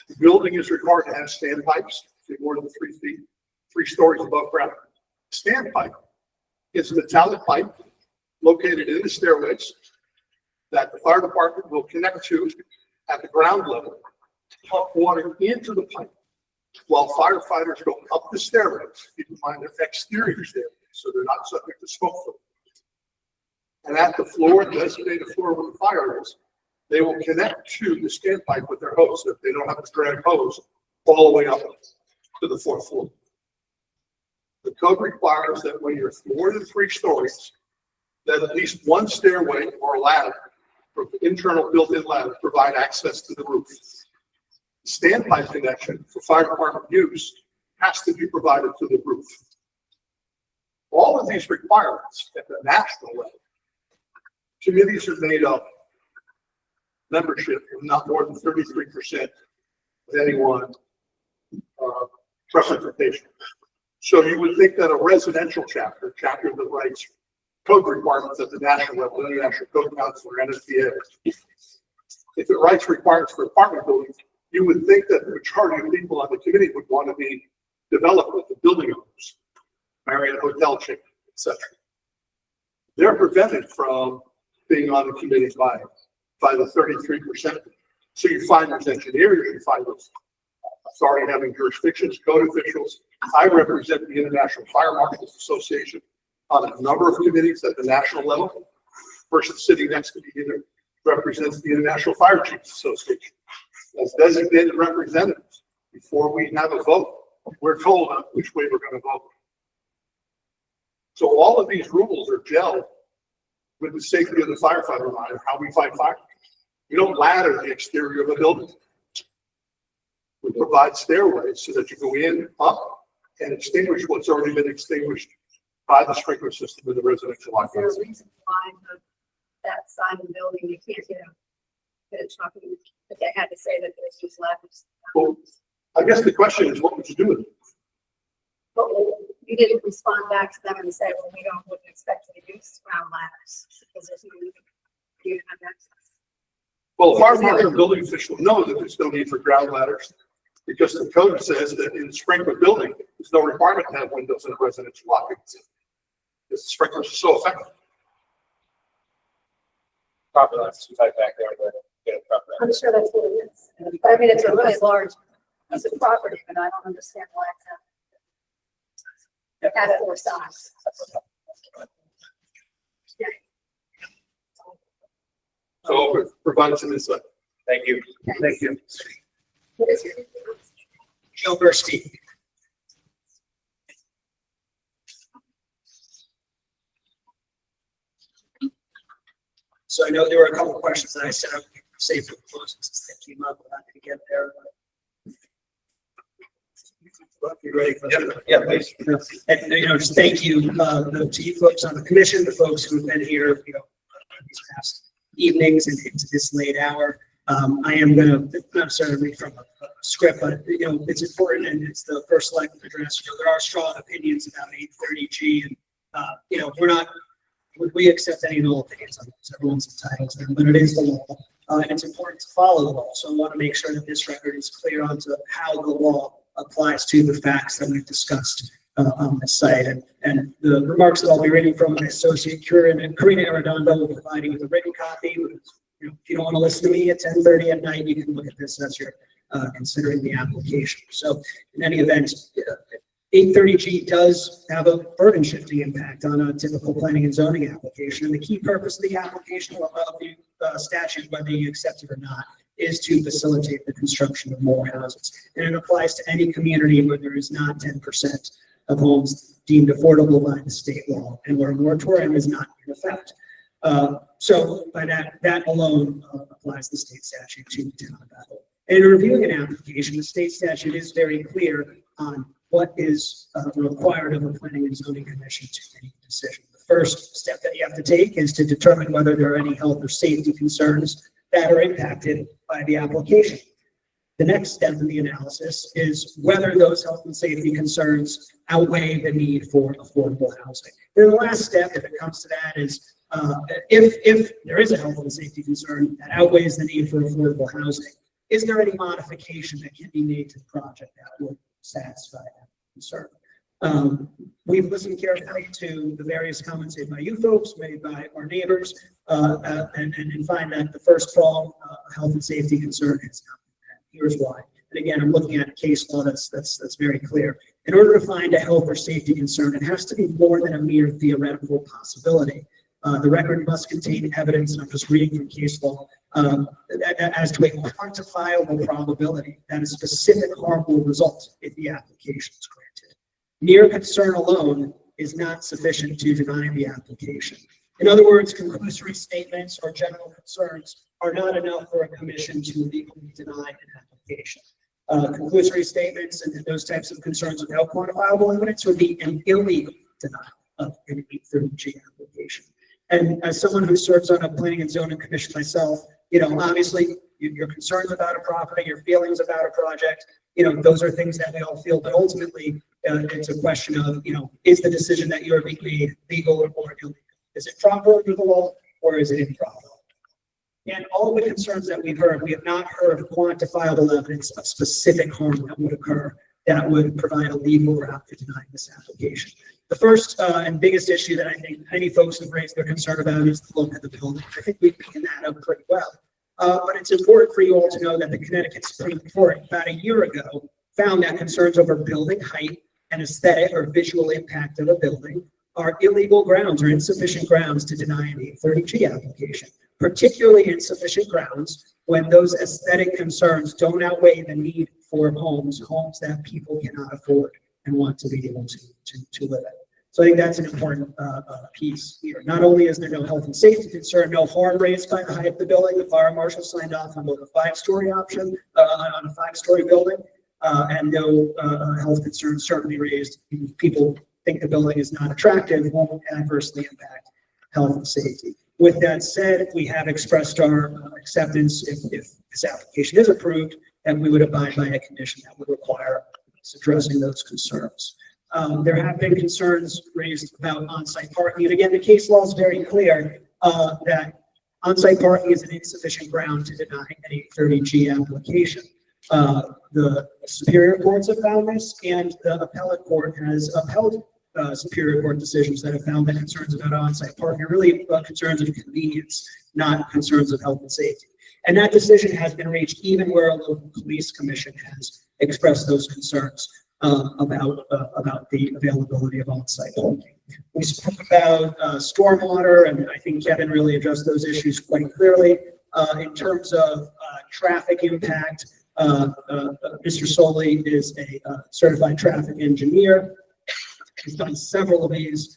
the building is required to have standpipes, more than 3 feet, 3 stories above ground. Standpipe is a metallic pipe located in the stairways that the fire department will connect to at the ground level, pump water into the pipe while firefighters go up the stairways. Keep in mind they're exterior stairways, so they're not subject to smoke filters. And at the floor, designated floor where the fire is, they will connect to the standpipe with their hose. If they don't have a drag hose, all the way up to the 4th floor. The code requires that when you're more than 3 stories, that at least one stairway or ladder, or internal built-in ladder, provide access to the roof. Standpipe connection for fire department use has to be provided to the roof. All of these requirements at the national level, committees are made up membership of not more than 33% of anyone representation. So you would think that a residential chapter that writes code requirements at the national level, International Code Council or NSBA, if it writes requirements for apartment buildings, you would think that the majority of people on the committee would want to be developers, the building owners, Marriott hotel chain, etc. They're prevented from being on the committee by the 33%. So you find those engineers, you find those authority having jurisdictions, code officials. I represent the International Fire Marshals Association on a number of committees at the national level. Person sitting next to me here represents the International Fire Chiefs Association as designated representatives. Before we have a vote, we're told on which way we're going to vote. So all of these rules are gelled with the safety of the firefighter line, how we fight fire. We don't ladder the exterior of a building. We provide stairways so that you go in, up, and extinguish what's already been extinguished by the sprinkler system in the residential Is there a occupancy. reason why that side of the building, you can't get a truck, but they had to say that there's these ladders? Well, I guess the question is, what would you do with it? But you didn't respond back to them and say, well, wouldn't expect you to use ground ladders because there's no need, you have access. Well, fire marshal and building official know that there's no need for ground ladders because the code says that in a sprinkler building, there's no requirement to have windows in a residential occupancy. Because the sprinklers are so effective. Probably that's too tight back there, but get a truck. I'm sure that's what it is. I mean, it's a really large piece of property, but I don't understand why it's at 4 sides. So provide some insight. Thank you. Thank you. What is your? Joe Burstein. So I know there were a couple of questions that I said I would save for closing since they came up, but I'm going to get there. You ready for that? Yeah, please. And, just thank you, to you folks on the commission, the folks who have been here, these past evenings and into this late hour. I am going to not necessarily read from a script, but, it's important and it's the first selective address. There are strong opinions about 830G and, we accept any and all opinions on this. Everyone's entitled to them, but it is the law. And it's important to follow the law. So I want to make sure that this record is clear onto how the law applies to the facts that we've discussed on this site. And the remarks that I'll be reading from my associate Karina Arredondo will provide you with a written copy. If you don't want to listen to me at 10:30 at night, you can look at this as you're considering the application. So in any event, 830G does have a burden shifting impact on a typical planning and zoning application. And the key purpose of the application of the statute, whether you accept it or not, is to facilitate the construction of more houses. And it applies to any community where there is not 10% of homes deemed affordable by the state law and where a moratorium is not in effect. So by that alone applies the state statute to the town of Bethel. And in reviewing an application, the state statute is very clear on what is required of a planning and zoning commission to make a decision. The first step that you have to take is to determine whether there are any health or safety concerns that are impacted by the application. The next step in the analysis is whether those health and safety concerns outweigh the need for affordable housing. Then the last step, if it comes to that, is if there is a health and safety concern that outweighs the need for affordable housing, is there any modification that can be made to the project that would satisfy that concern? We've listened carefully to the various comments made by you folks, made by our neighbors, and find that the first prong, health and safety concern is not met. Here's why. And again, I'm looking at a case law that's very clear. In order to find a health or safety concern, it has to be more than a mere theoretical possibility. The record must contain evidence, and I'm just reading from case law, as to a quantifiable probability that a specific harm will result if the application is granted. Mere concern alone is not sufficient to deny the application. In other words, conclusory statements or general concerns are not enough for a commission to legally deny an application. Conclusory statements and those types of concerns without quantifiable evidence would be an illegal denial of an 830G application. And as someone who serves on a planning and zoning commission myself, Obviously, your concerns about a property, your feelings about a project, those are things that we all feel, but ultimately, it's a question of, is the decision that you're being made legal or illegal? Is it proper under the law or is it improper? And all of the concerns that we've heard, we have not heard quantifiable evidence of specific harm that would occur that would provide a legal route for denying this application. The first and biggest issue that I think many folks have raised their concern about is the look of the building. I think we've cleaned that up pretty well. But it's important for you all to know that the Connecticut Supreme Court about a year ago found that concerns over building height and aesthetic or visual impact of a building are illegal grounds or insufficient grounds to deny an 830G application, particularly insufficient grounds when those aesthetic concerns don't outweigh the need for homes that people cannot afford and want to be able to live in. So I think that's an important piece here. Not only is there no health and safety concern, no harm raised by the height of the building, the fire marshal signed off on both a 5-story option, on a 5-story building, and no health concerns certainly raised. People think the building is not attractive, won't adversely impact health and safety. With that said, we have expressed our acceptance if this application is approved, and we would abide by a condition that would require us addressing those concerns. There have been concerns raised about on-site parking, and again, the case law is very clear that on-site parking is an insufficient ground to deny an 830G application. The Superior Courts have found this, and the Appellate Court has upheld Superior Court decisions that have found that concerns about on-site parking are really concerns of convenience, not concerns of health and safety. And that decision has been reached even where a local police commission has expressed those concerns about the availability of on-site parking. We spoke about stormwater, and I think Kevin really addressed those issues quite clearly. In terms of traffic impact, Mr. Soley is a certified traffic engineer. He's done several of these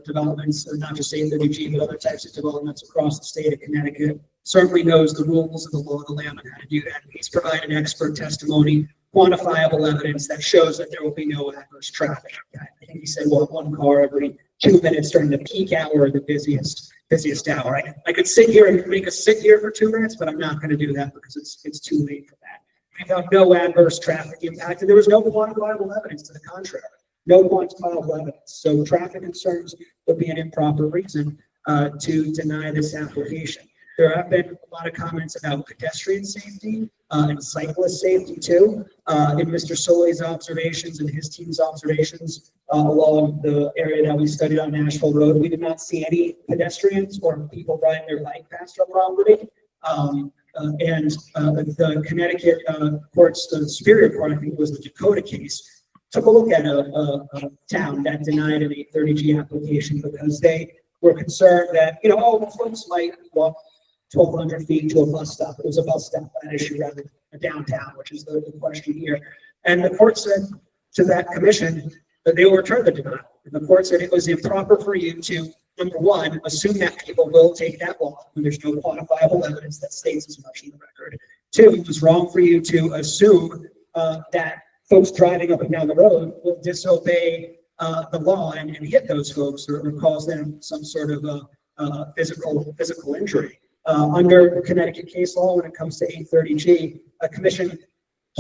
developments, not just 830G, but other types of developments across the state of Connecticut. Certainly knows the rules of the law of the land and how to do that. He's provided expert testimony, quantifiable evidence that shows that there will be no adverse traffic. I think he said, well, 1 car every 2 minutes during the peak hour, the busiest hour. I could sit here and make us sit here for 2 minutes, but I'm not going to do that because it's too late for that. We found no adverse traffic impact, and there was no quantifiable evidence to the contrary. No quantifiable evidence. So traffic concerns would be an improper reason to deny this application. There have been a lot of comments about pedestrian safety and cyclist safety too. In Mr. Soley's observations and his team's observations along the area that we studied on Nashville Road, we did not see any pedestrians or people riding their bike past our property. The Connecticut courts, the Superior Court, I think it was the Dakota case, took a look at a town that denied an 830G application because they were concerned that, folks might walk 1,200 feet to a bus stop. It was a bus stop on an issue rather than a downtown, which is the question here. And the court said to that commission that they will return the denial. And the court said it was improper for you to, number one, assume that people will take that walk when there's no quantifiable evidence that states as much in the record. 2, it was wrong for you to assume that folks driving up and down the road will disobey the law and hit those folks or cause them some sort of physical injury. Under Connecticut case law, when it comes to 830G, a commission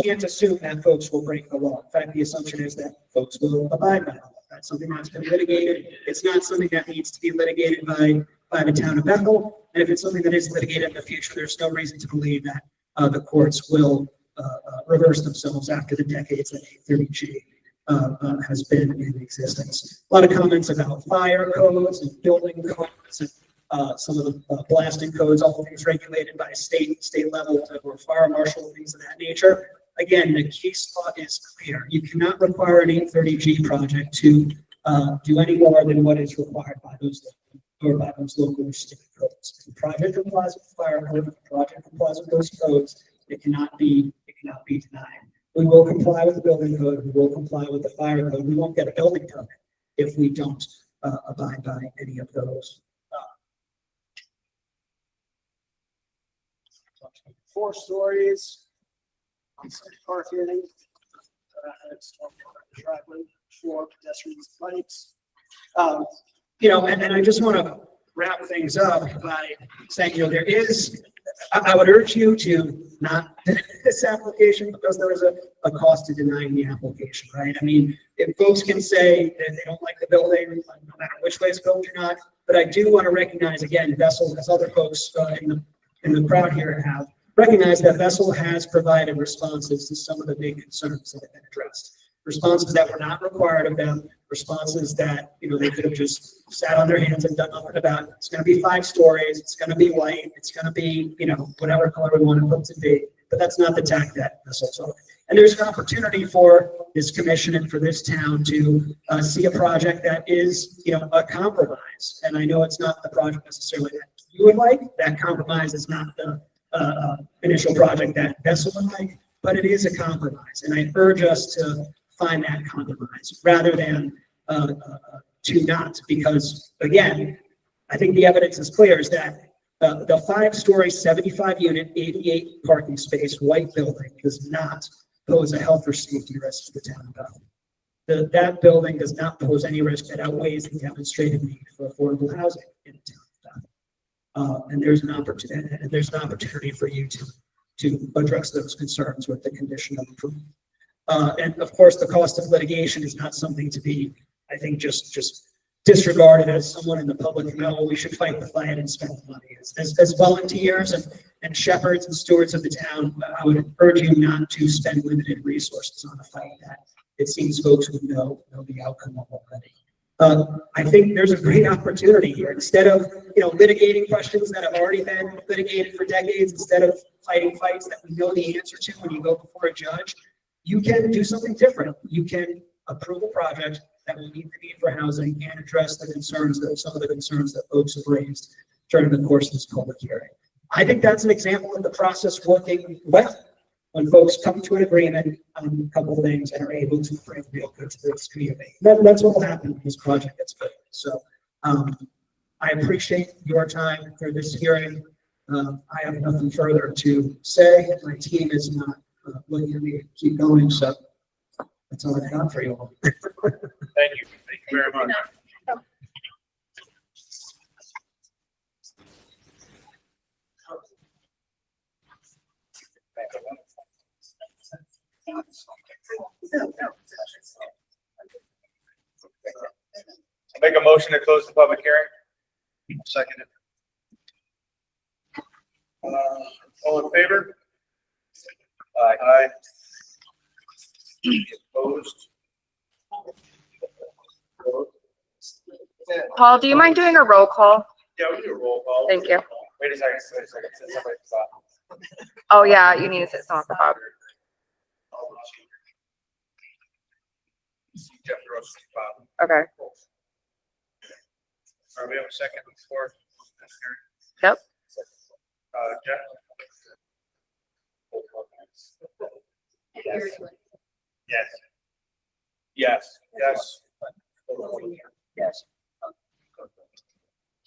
can't assume that folks will break the law. In fact, the assumption is that folks will abide by the law. That's something that's been litigated. It's not something that needs to be litigated by the town of Bethel. And if it's something that is litigated in the future, there's no reason to believe that the courts will reverse themselves after the decades that 830G has been in existence. A lot of comments about fire codes and building codes and some of the blasting codes, all things regulated by state level or fire marshal, things of that nature. Again, the case law is clear. You cannot require an 830G project to do any more than what is required by those local or state codes. If the project complies with the fire code, if the project complies with those codes, it cannot be denied. We will comply with the building code. We will comply with the fire code. We won't get a building permit if we don't abide by any of those. 4 stories, on-site parking, driveway for pedestrians and bikes. And I just want to wrap things up by saying, there is, I would urge you to not this application because there is a cost to denying the application, right? I mean, if folks can say that they don't like the building, no matter which way it's built or not, but I do want to recognize, again, Vessel, as other folks in the crowd here have, recognized that Vessel has provided responses to some of the big concerns that have been addressed. Responses that were not required of them, responses that, they could have just sat on their hands and done nothing about. It's going to be 5 stories. It's going to be white. It's going to be, whatever color we want it to be. But that's not the tack that Vessel took. And there's an opportunity for this commission and for this town to see a project that is, a compromise. And I know it's not the project necessarily that you would like. That compromise is not the initial project that Vessel would like, but it is a compromise. And I urge us to find that compromise rather than to not, because again, I think the evidence is clear is that the 5-story, 75-unit, 88 parking space white building does not pose a health or safety risk to the town of Bethel. That building does not pose any risk that outweighs the demonstrated need for affordable housing in the town of Bethel. And there's an opportunity for you to address those concerns with the condition of approval. And of course, the cost of litigation is not something to be, I think, just disregarded as someone in the public, we should fight the fight and spend the money. As volunteers and shepherds and stewards of the town, I would urge you not to spend limited resources on a fight that it seems folks would know the outcome of already. I think there's a great opportunity here. Instead of, litigating questions that have already been litigated for decades, instead of fighting fights that we know the answer to when you go before a judge, you can do something different. You can approve a project that will meet the need for housing and address some of the concerns that folks have raised during the course of this public hearing. I think that's an example of the process working well when folks come to an agreement on a couple of things and are able to bring real good to this community. That's what will happen when this project gets built. So I appreciate your time for this hearing. I have nothing further to say. My team is not looking at me to keep going, so that's all I've got for you all. Thank you. Thank you very much. Make a motion to close the public hearing. Second it. All in favor? Aye. Opposed? Paul, do you mind doing a roll call? Yeah, we do a roll call. Thank you. Wait a second. Sit somebody stop. Oh, yeah, you need to sit someone up. Jeff Gross. Okay. All right, we have a second before. Yep. Jeff? Yes. Yes. Yes. Yes.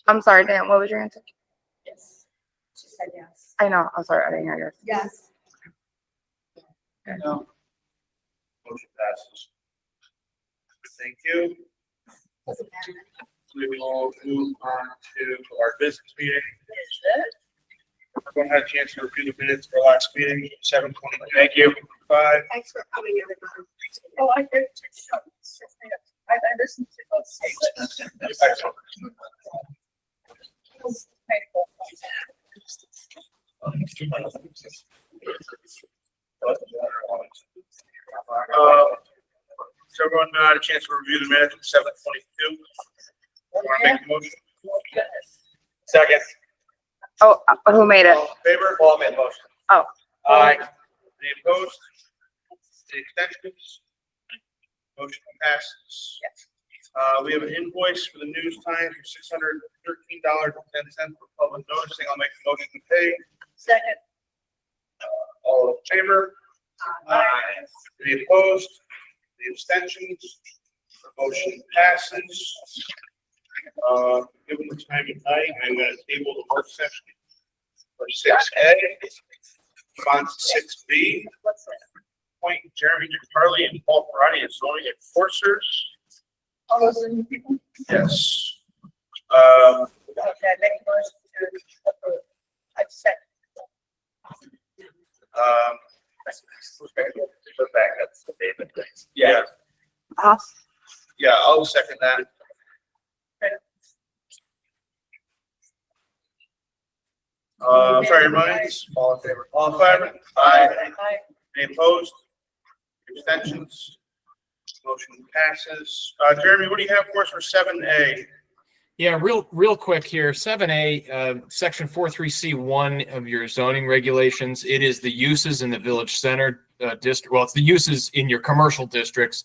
I'm sorry, Dan, what was your answer? Yes. She said yes. I know, I'm sorry, I didn't hear yours. Yes. No. Motion passes. Thank you. We will move on to our business meeting. Everyone had a chance to review the minutes for last meeting, 7:20. Thank you. 5. Thanks for coming, everybody. Oh, I did. I listened to both. Excellent. So everyone had a chance to review the minutes at 7:22. Want to make a motion? Second. Oh, who made it? All in favor? Paul made the motion. Oh. Aye. Any opposed? Any extensions? Motion passes. We have an invoice for the News Times for $613.10 for public noticing. I'll make the motion to pay. Second. All in favor? Aye. Any opposed? The abstentions? The motion passes. Given the time of night, I'm going to table the work session for 6A. On to 6B. Appoint Jeremy DeCarly and Paul Ferrari as zoning enforcers. All those in people? Yes. Okay, I make a motion to approve. I second. That's David. Yeah, Uh, yeah, I'll second that. Try your minds. All in favor? All in favor? Aye. Aye. Any opposed? Abstentions? Motion passes. Jeremy, what do you have for us for 7A? Yeah, real quick here. 7A, section 43C1 of your zoning regulations. It is the uses in the village center district. Well, it's the uses in your commercial districts.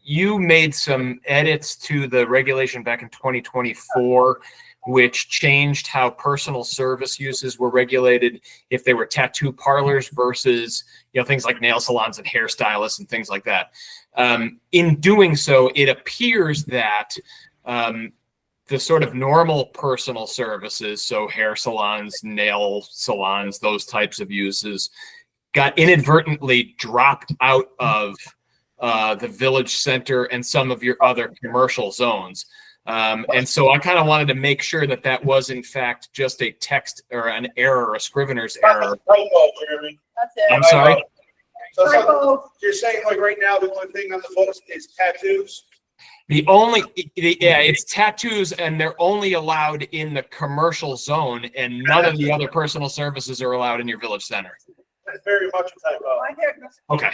You made some edits to the regulation back in 2024, which changed how personal service uses were regulated if they were tattoo parlors versus, things like nail salons and hairstylists and things like that. In doing so, it appears that the sort of normal personal services, so hair salons, nail salons, those types of uses, got inadvertently dropped out of the village center and some of your other commercial zones. And so I kind of wanted to make sure that that was in fact just a text or an error, a scrivener's error. Jeremy. That's it. I'm sorry? So you're saying like right now, the only thing on the books is tattoos? It's tattoos, and they're only allowed in the commercial zone, and none of the other personal services are allowed in your village center. That's very much a typo. I heard this. Okay.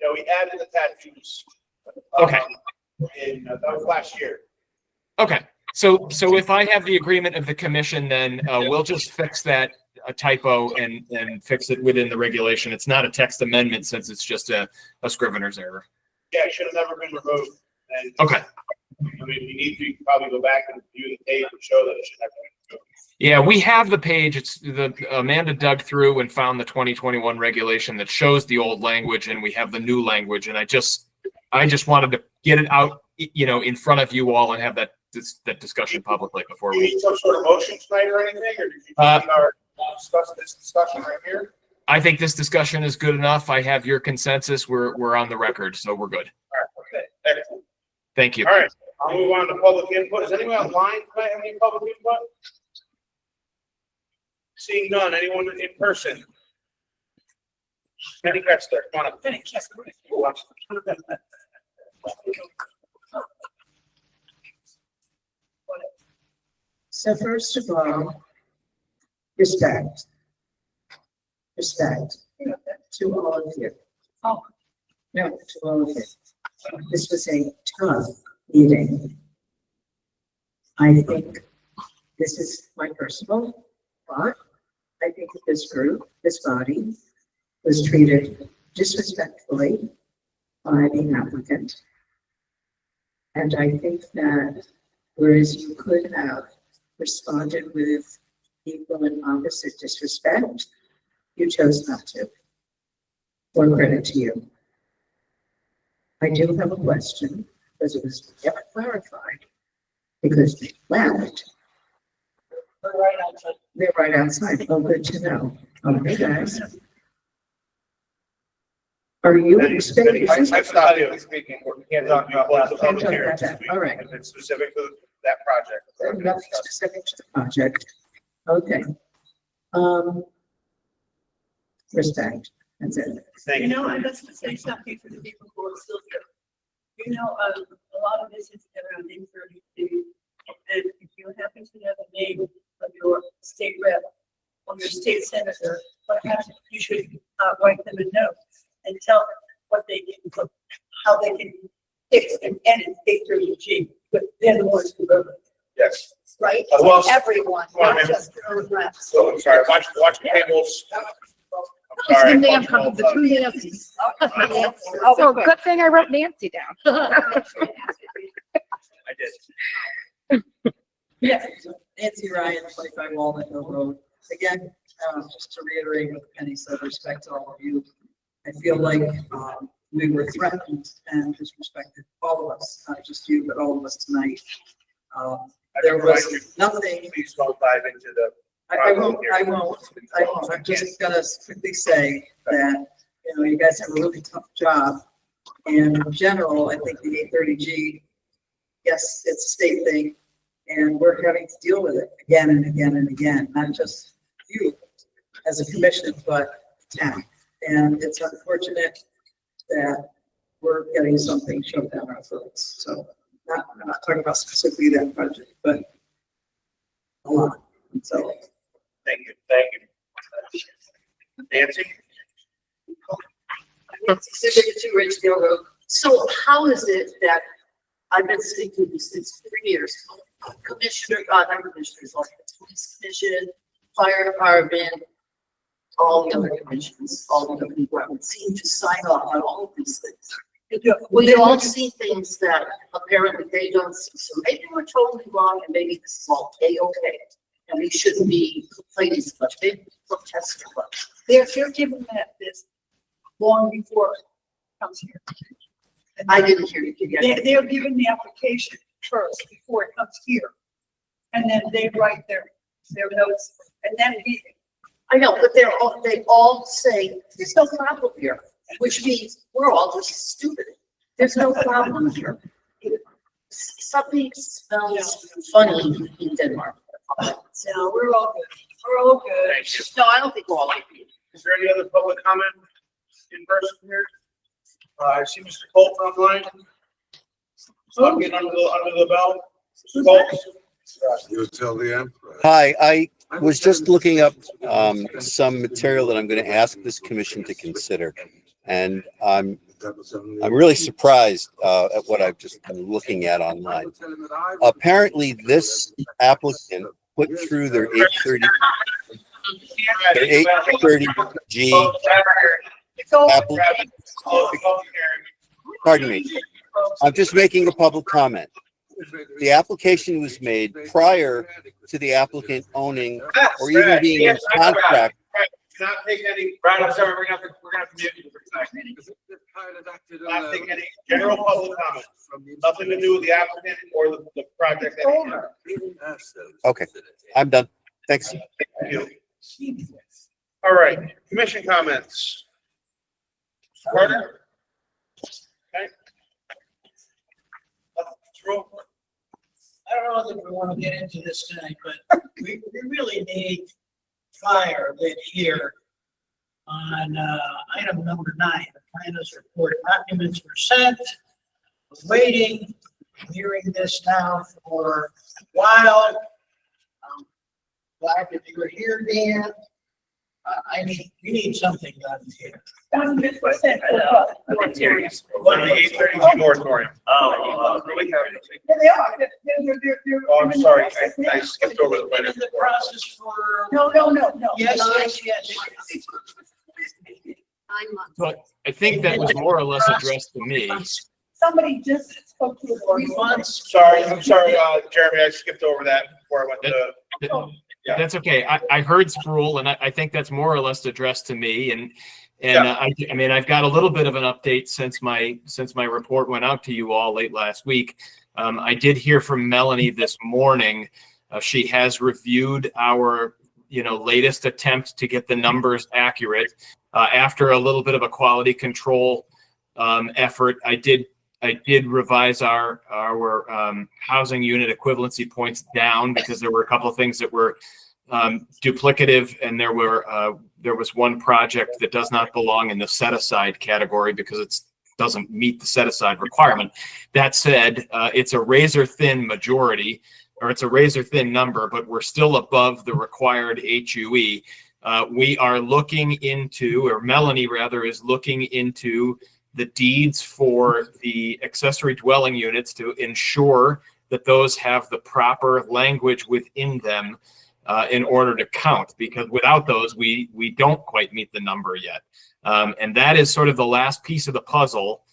Yeah, we added the tattoos. Okay. That was last year. Okay. So if I have the agreement of the commission, then we'll just fix that typo and fix it within the regulation. It's not a text amendment since it's just a scrivener's error. Yeah, it should have never been removed. And Okay. I mean, you need to probably go back and view the tape and show that it should never been removed. Yeah, we have the page. It's Amanda dug through and found the 2021 regulation that shows the old language, and we have the new language. And I just wanted to get it out, in front of you all and have that discussion publicly before Do you need some sort of motion tonight or anything, or did you just discuss this discussion right here? I think this discussion is good enough. I have your consensus. We're on the record, so we're good. All right, okay, excellent. Thank you. All right, I'll move on to public input. Is anyone online have any public input? Seeing none, anyone in person? Penny Kester, come on up. Penny Kester. So first of all, respect to all of you. Oh. No, to all of you. This was a tough meeting. I think this is my personal thought. I think that this group, this body, was treated disrespectfully by the applicant. And I think that whereas you could have responded with equal and opposite disrespect, you chose not to. More credit to you. I do have a question, because it was never clarified, because they left. They're right outside. Oh, good to know. Okay, guys. Are you expecting? I stopped you speaking. We can't talk about that. Can't talk about that. All right. If it's specific to that project. Nothing specific to the project. Okay. Respect. That's it. You know, I'd like to say something for the people who are still here. You know, a lot of this is around 832. And if you happen to have a name of your state rep or your state senator, perhaps you should write them a note and tell them what they can, how they can fix and edit 830G. But they're the ones who wrote it. Yes. Right? Well, Everyone, well, not just the reps. So I'm sorry, watch the tables. It's Sorry, the name watch of the two Nancy's. Oh, So good thing I wrote Nancy down. I did. Yes. Nancy Ryan, 25 Walnut Hill Road. Again, just to reiterate what Penny said, respect to all of you. I feel like we were threatened and disrespected, all of us, not just you, but all of us tonight. There was nothing. Please don't dive into the. I won't. I'm just gonna quickly say that, you guys have a really tough job. And in general, I think the 830G, yes, it's a state thing. And we're having to deal with it again and again and again, not just you as a commission, but town. And it's unfortunate that we're getting something shoved down our throats. So I'm not talking about specifically that project, but a lot. So. Thank you. Nancy? Rich Hill Road. So how is it that I've been speaking to this since 3 years? Commissioner, not commissioners, like the police commission, fire department, all the other commissions, all the other departments seem to sign off on all of these things. We all see things that apparently they don't see. So maybe we're totally wrong and maybe this is all A-okay. And we shouldn't be complaining so much, maybe protest too much. They're giving that this long before it comes here. I didn't hear you. They're given the application first before it comes here. And then they write their notes and then I know, but they all say there's no problem here, which means we're all just stupid. There's no problem here. Something smells funny in Denmark. No, we're all good. We're all good. Thank you. No, I don't think we're all like you. Is there any other public comment in person here? I see Mr. Colt online. Stop getting under the bell. Mr. Colt? You tell the emperor. Hi, I was just looking up some material that I'm going to ask this commission to consider. And I'm really surprised at what I've just been looking at online. Apparently, this applicant put through their 830G application. Pardon me. I'm just making a public comment. The application was made prior to the applicant owning or even being in contract. Not take any, Brad, I'm sorry, we're gonna have to mute you for a second. Not take any general public comment, nothing to do with the applicant or the project. Okay, I'm done. Thanks. Thank you. All right, commission comments. Carter? Okay. I don't know that we want to get into this tonight, but we really need fire lit here on item number 9, the planners report. Documents were sent. Was waiting, hearing this now for a while. Glad that you were here, Dan. We need something done here. 100%. One of the 830 moratorium. Really have it. Yeah, they are. They're. Oh, I'm sorry, I skipped over the planning In the report. process for. No. Yes. But I think that was more or less addressed to me. Somebody just spoke to the 3 months. Sorry, I'm sorry, Jeremy, I skipped over that before I went to. Yeah. That's okay. I heard Sproul, and I think that's more or less addressed to me. And I mean, I've got a little bit of an update since my report went out to you all late last week. I did hear from Melanie this morning. She has reviewed our latest attempt to get the numbers accurate. After a little bit of a quality control effort, I did revise our housing unit equivalency points down because there were a couple of things that were duplicative, and there was one project that does not belong in the set aside category because it doesn't meet the set aside requirement. That said, it's a razor thin majority, or it's a razor thin number, but we're still above the required HUE. We are looking into, or Melanie rather is looking into, the deeds for the accessory dwelling units to ensure that those have the proper language within them in order to count, because without those, we don't quite meet the number yet. And that is sort of the last piece of the puzzle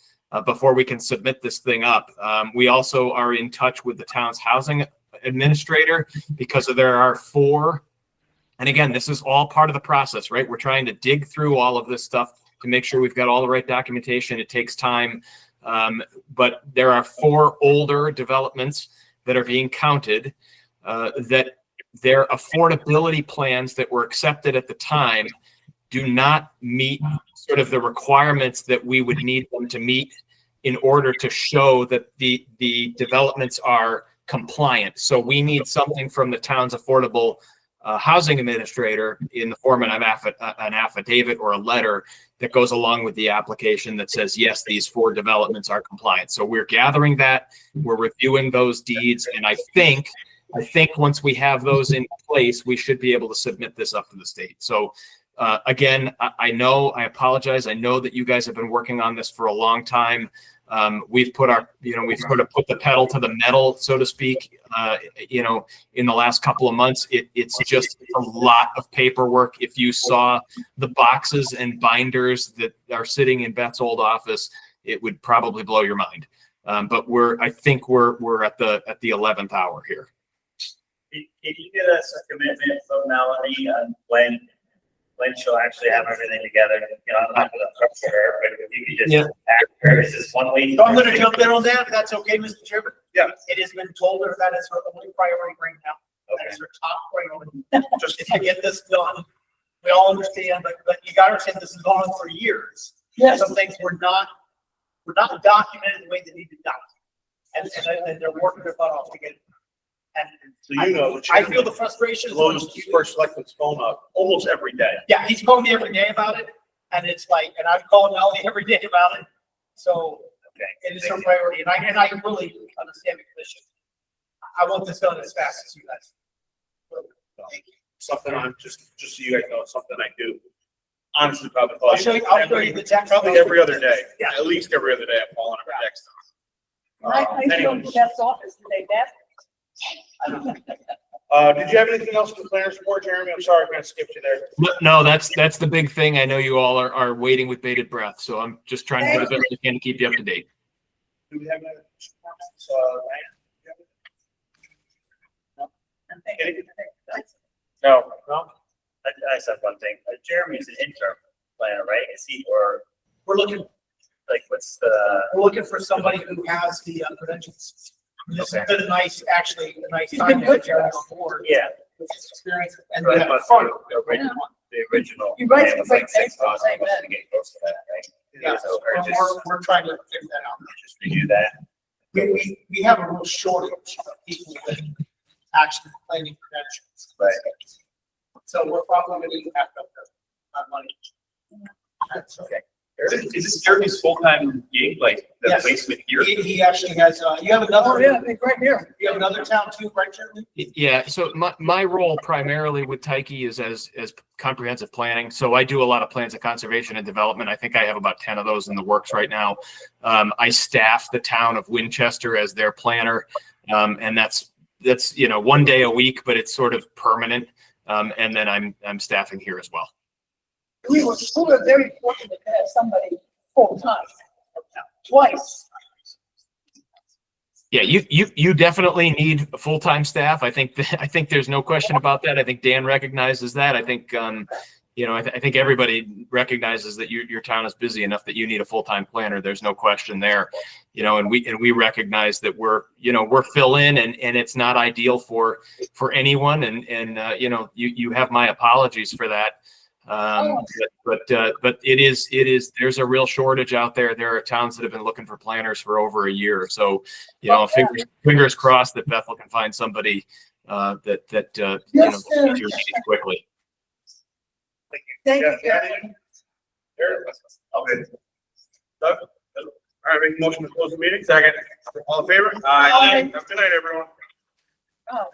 before we can submit this thing up. We also are in touch with the town's housing administrator because there are 4, and again, this is all part of the process, right? We're trying to dig through all of this stuff to make sure we've got all the right documentation. It takes time, but there are 4 older developments that are being counted that their affordability plans that were accepted at the time do not meet sort of the requirements that we would need them to meet in order to show that the developments are compliant. So we need something from the town's affordable housing administrator in the form of an affidavit or a letter that goes along with the application that says, yes, these 4 developments are compliant. So we're gathering that, we're reviewing those deeds, and I think once we have those in place, we should be able to submit this up to the state. So again, I apologize. I know that you guys have been working on this for a long time. We've put we've sort of put the pedal to the metal, so to speak, in the last couple of months. It's just a lot of paperwork. If you saw the boxes and binders that are sitting in Beth's old office, it would probably blow your mind. But I think we're at the 11th hour here. Can you give us a commitment from Melanie on when she'll actually have everything together? You know, I'm not gonna pressure her, but if you could just ask her, is this 1 week? So I'm gonna jump in on that, if that's okay, Mr. Chairman? Yeah. It has been told her that is her only priority right now. That is her top priority. Just to get this done. We all understand, but you gotta understand this has gone on for years. Yes. Some things were not documented the way they need to be documented. And they're working their butt off to get it. And So you know, I feel the frustration. Blows first selectman's phone up almost every day. Yeah, he's calling me every day about it, and it's like, and I'm calling Melanie every day about it. So it is her priority, and I really understand the commission. I want this done as fast as you guys. Something on, just so you guys know, something I do. Honestly, probably. I'll show you the text. Probably every other day. Yeah. At least every other day I'm calling her text. I Anyways. showed Beth's office today, Beth. Did you have anything else for the planner's report, Jeremy? I'm sorry, I'm gonna skip you there. No, that's the big thing. I know you all are waiting with bated breath, so I'm just trying to do the best I can to keep you up to date. Do we have any? No. I said one thing. Jeremy's an interim planner, right? Is he, or We're looking, like, what's the? we're looking for somebody who has the credentials. This has been a nice He's time been to good get Jeremy on board. Yeah. With his experience and Right, the but fun. the original. He writes plan was great like 6 things, but months, say supposed that. to get close to that, right? Yeah, So, or just we're trying to figure that out. just redo that. We have a real shortage of people with actually planning credentials. Right. So we're probably gonna need to have that money. That's okay. Is this Jeremy's full-time gig, like the Yes. placement here? He actually has, you have another. Oh, yeah, it's right here. You have another town too, right, Jeremy? Yeah, so my role primarily with Tyke is as comprehensive planning. So I do a lot of plans of conservation and development. I think I have about 10 of those in the works right now. I staff the town of Winchester as their planner. And that's 1 day a week, but it's sort of permanent. And then I'm staffing here as well. We were very fortunate to have somebody full-time, twice. Yeah, you definitely need a full-time staff. I think there's no question about that. I think Dan recognizes that. I think I think everybody recognizes that your town is busy enough that you need a full-time planner. There's no question there. And we recognize that we're fill in and it's not ideal for anyone. And you have my apologies for that. But it is there's a real shortage out there. There are towns that have been looking for planners for over a year. So, fingers crossed that Bethel can find somebody that quickly. Thank you. Okay. Doug? All right, make a motion to close the meeting. Second. All in favor? Aye. Have a good night, everyone. Oh, man.